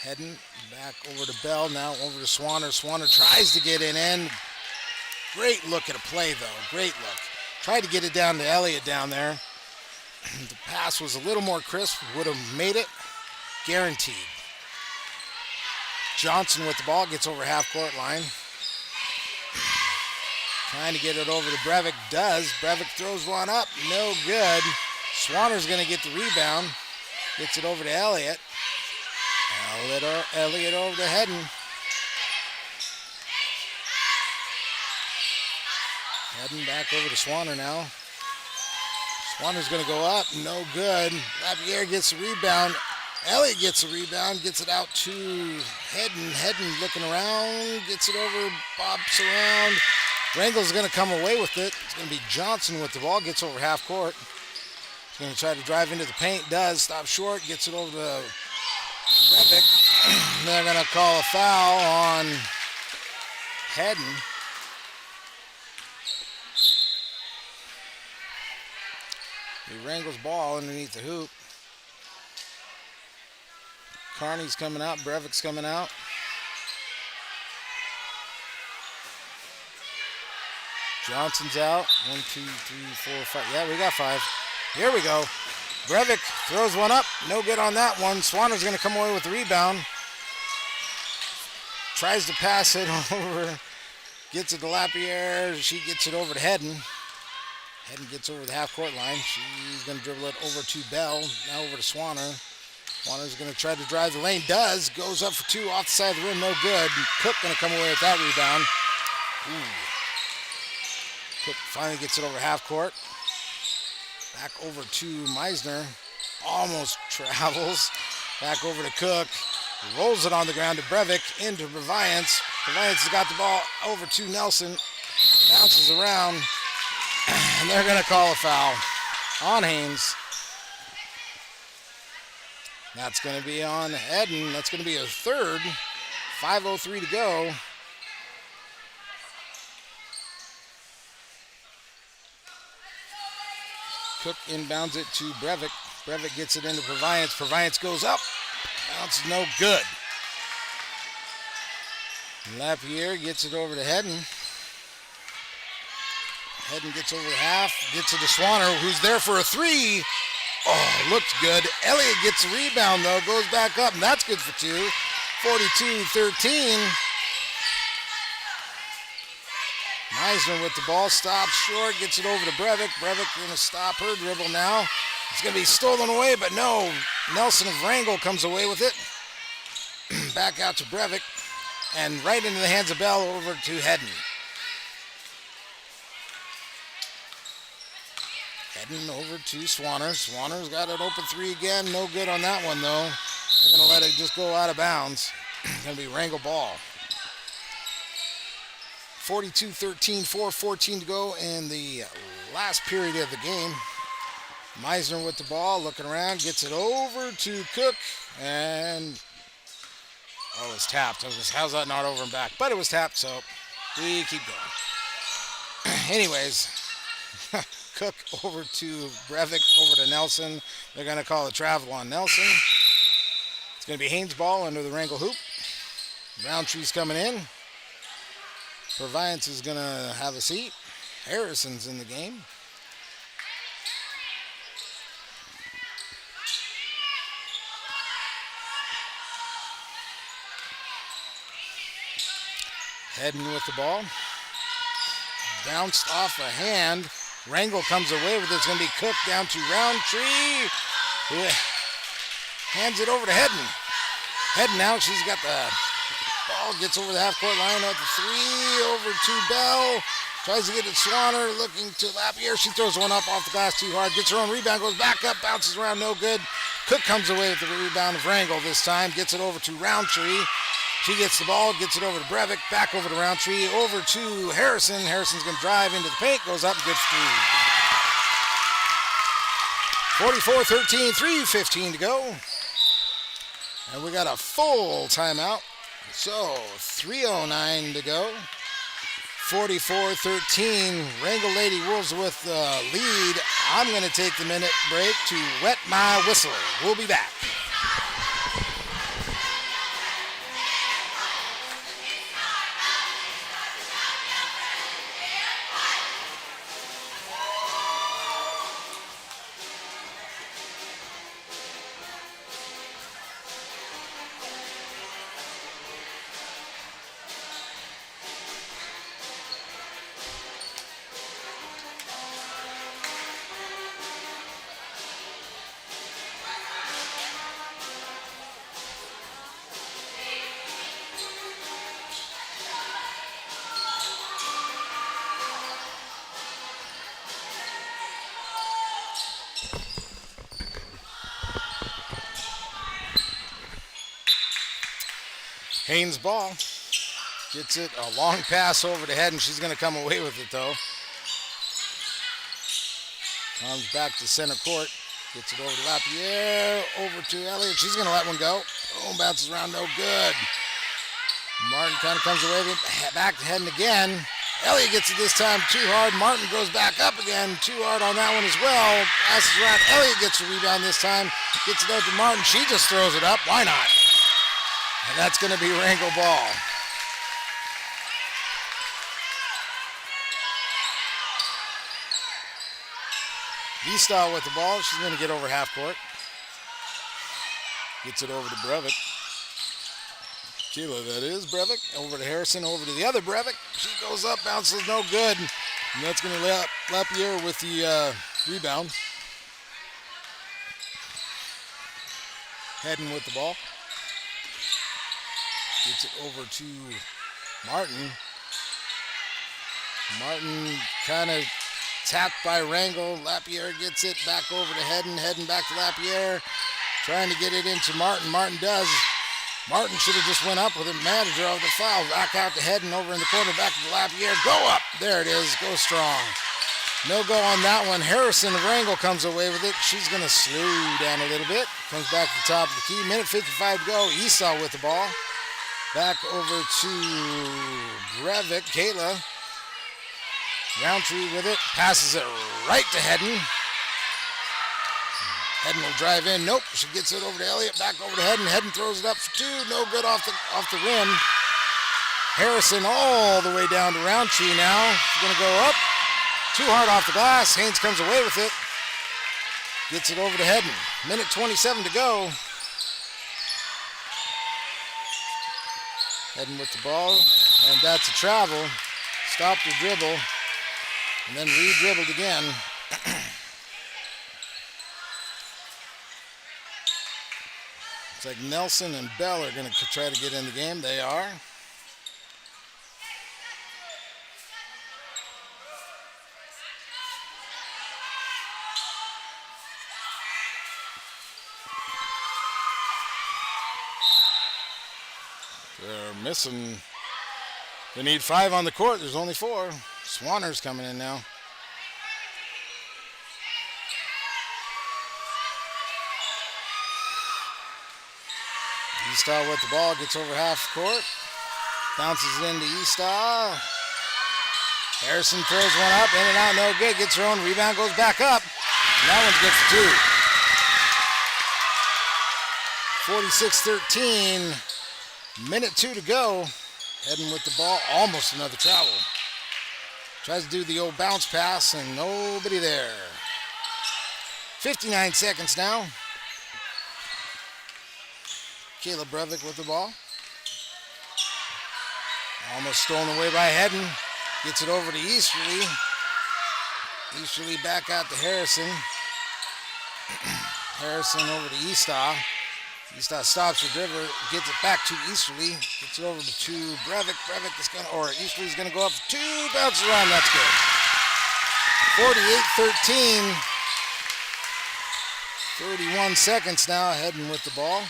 Hedden back over to Bell. Now over to Swanner. Swanner tries to get it in. Great look at a play though. Great look. Tried to get it down to Elliott down there. The pass was a little more crisp. Would have made it. Guaranteed. Johnson with the ball, gets over half court line. Trying to get it over to Brevik, does. Brevik throws one up, no good. Swanner's going to get the rebound. Gets it over to Elliott. Elliott over to Hedden. Hedden back over to Swanner now. Swanner's going to go up, no good. Lapierre gets the rebound. Elliott gets a rebound, gets it out to Hedden. Hedden looking around, gets it over, bobs around. Wrangell's going to come away with it. It's going to be Johnson with the ball, gets over half court. He's going to try to drive into the paint, does, stop short, gets it over to Brevik. They're going to call a foul on Hedden. Wrangell's ball underneath the hoop. Carney's coming out, Brevik's coming out. Johnson's out. 1, 2, 3, 4, 5. Yeah, we got 5. Here we go. Brevik throws one up. No good on that one. Swanner's going to come away with the rebound. Tries to pass it over. Gets it to Lapierre. She gets it over to Hedden. Hedden gets over the half-court line. She's going to dribble it over to Bell. Now over to Swanner. Swanner's going to try to drive the lane. Does. Goes up for 2 off the side of the rim. No good. Cook going to come away with that rebound. Ooh. Cook finally gets it over half court. Back over to Meisner. Almost travels. Back over to Cook. Rolls it on the ground to Brevik. Into Defiance. Defiance has got the ball over to Nelson. Bounces around. And they're going to call a foul. on Haynes. That's going to be on Hedden. That's going to be a third. 5:03 to go. Cook inbounds it to Breivik. Breivik gets it into Proviance. Proviance goes up. Bounce no good. Lapierre gets it over to Hedden. Hedden gets over the half. Gets it to Swanner, who's there for a three. Oh, looks good. Elliott gets a rebound, though. Goes back up, and that's good for two. 42-13. Meisner with the ball. Stops short. Gets it over to Breivik. Breivik going to stop her dribble now. It's going to be stolen away, but no. Nelson of Wrangell comes away with it. Back out to Breivik. And right into the hands of Bell over to Hedden. Hedden over to Swanner. Swanner's got an open three again. No good on that one, though. They're going to let it just go out of bounds. Going to be Wrangell ball. 42-13, 4:14 to go in the last period of the game. Meisner with the ball, looking around, gets it over to Cook, and it's tapped. How's that not over and back? But it was tapped, so we keep going. Anyways, Cook over to Breivik, over to Nelson. They're going to call a travel on Nelson. It's going to be Haynes ball under the Wrangell hoop. Roundtree's coming in. Proviance is going to have a seat. Harrison's in the game. Hedden with the ball. Bounced off a hand. Wrangell comes away with it. It's going to be Cook down to Roundtree. Who hands it over to Hedden. Hedden now, she's got the ball, gets over the half-court line at the three, over to Bell. Tries to get it Swanner, looking to Lapierre. She throws one up off the glass too hard. Gets her own rebound, goes back up, bounces around, no good. Cook comes away with the rebound of Wrangell this time. Gets it over to Roundtree. She gets the ball, gets it over to Breivik, back over to Roundtree, over to Harrison. Harrison's going to drive into the paint, goes up, good for three. 44-13, 3:15 to go. And we got a full timeout. So 3:09 to go. 44-13. Wrangell Lady Wolves with the lead. I'm going to take the minute break to wet my whistle. We'll be back. Haynes ball. Gets it, a long pass over to Hedden. She's going to come away with it, though. Comes back to center court. Gets it over to Lapierre, over to Elliott. She's going to let one go. Oh, bounces around, no good. Martin kind of comes away with it. Back to Hedden again. Elliott gets it this time too hard. Martin goes back up again. Too hard on that one as well. Passes around. Elliott gets the rebound this time. Gets it out to Martin. She just throws it up. Why not? And that's going to be Wrangell ball. B-Style with the ball. She's going to get over half court. Gets it over to Breivik. Keela, that is. Breivik. Over to Harrison. Over to the other Breivik. She goes up. Bounces no good. And that's going to lay Lapierre with the rebound. Hedden with the ball. Gets it over to Martin. Martin kind of tapped by Wrangell. Lapierre gets it back over to Hedden. Hedden back to Lapierre. Trying to get it into Martin. Martin does. Martin should have just went up with a manager of the foul. Back out to Hedden over in the corner. Back to Lapierre. Go up. There it is. Go strong. No go on that one. Harrison Wrangell comes away with it. She's going to slow down a little bit. Comes back to the top of the key. Minute 55 to go. Esau with the ball. Back over to Breivik. Kayla. Roundtree with it. Passes it right to Hedden. Hedden will drive in. Nope. She gets it over to Elliott. Back over to Hedden. Hedden throws it up for two. No good off the rim. Harrison all the way down to Roundtree now. She's going to go up. Too hard off the glass. Haynes comes away with it. Gets it over to Hedden. Minute 27 to go. Hedden with the ball. And that's a travel. Stopped her dribble. And then re-dribbled again. It's like Nelson and Bell are going to try to get in the game. They are. They're missing. They need 5 on the court. There's only 4. Swanner's coming in now. Eastaugh with the ball, gets over half court. Bounces it into Eastaugh. Harrison throws one up, in and out, no good. Gets her own rebound, goes back up. And that one's good for 2. 46-13. Minute 2 to go. Hedden with the ball, almost another travel. Tries to do the old bounce pass and nobody there. 59 seconds now. Kayla Breivik with the ball. Almost stolen away by Hedden. Gets it over to Easterly. Easterly back out to Harrison. Harrison over to Eastaugh. Eastaugh stops her dribble, gets it back to Easterly, gets it over to Breivik. Breivik is going to, or Easterly's going to go up for 2, bounces around, that's good. 48-13. 31 seconds now, Hedden with the ball.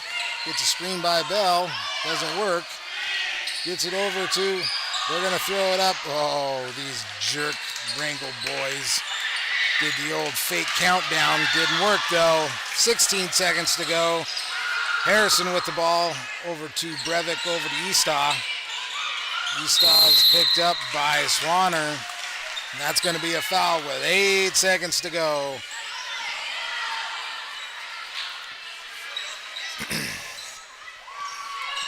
Gets a screen by Bell, doesn't work. Gets it over to, they're going to throw it up. Oh, these jerk Wrangell boys did the old fake countdown. Didn't work though. 16 seconds to go. Harrison with the ball over to Breivik, over to Eastaugh. Eastaugh is picked up by Swanner. And that's going to be a foul with 8 seconds to go.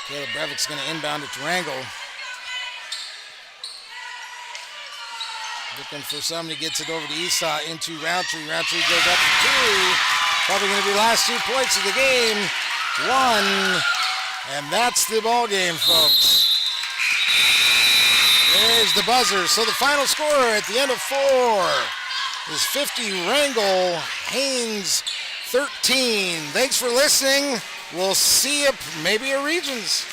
Caleb Breivik's going to inbound it to Wrangell. Looking for somebody, gets it over to Eastaugh into Roundtree. Roundtree goes up for 2. Probably going to be the last 2 points of the game. 1, and that's the ball game, folks. There's the buzzer. So the final score at the end of 4 is 50 Wrangell, Haynes 13. Thanks for listening. We'll see you maybe at Regions.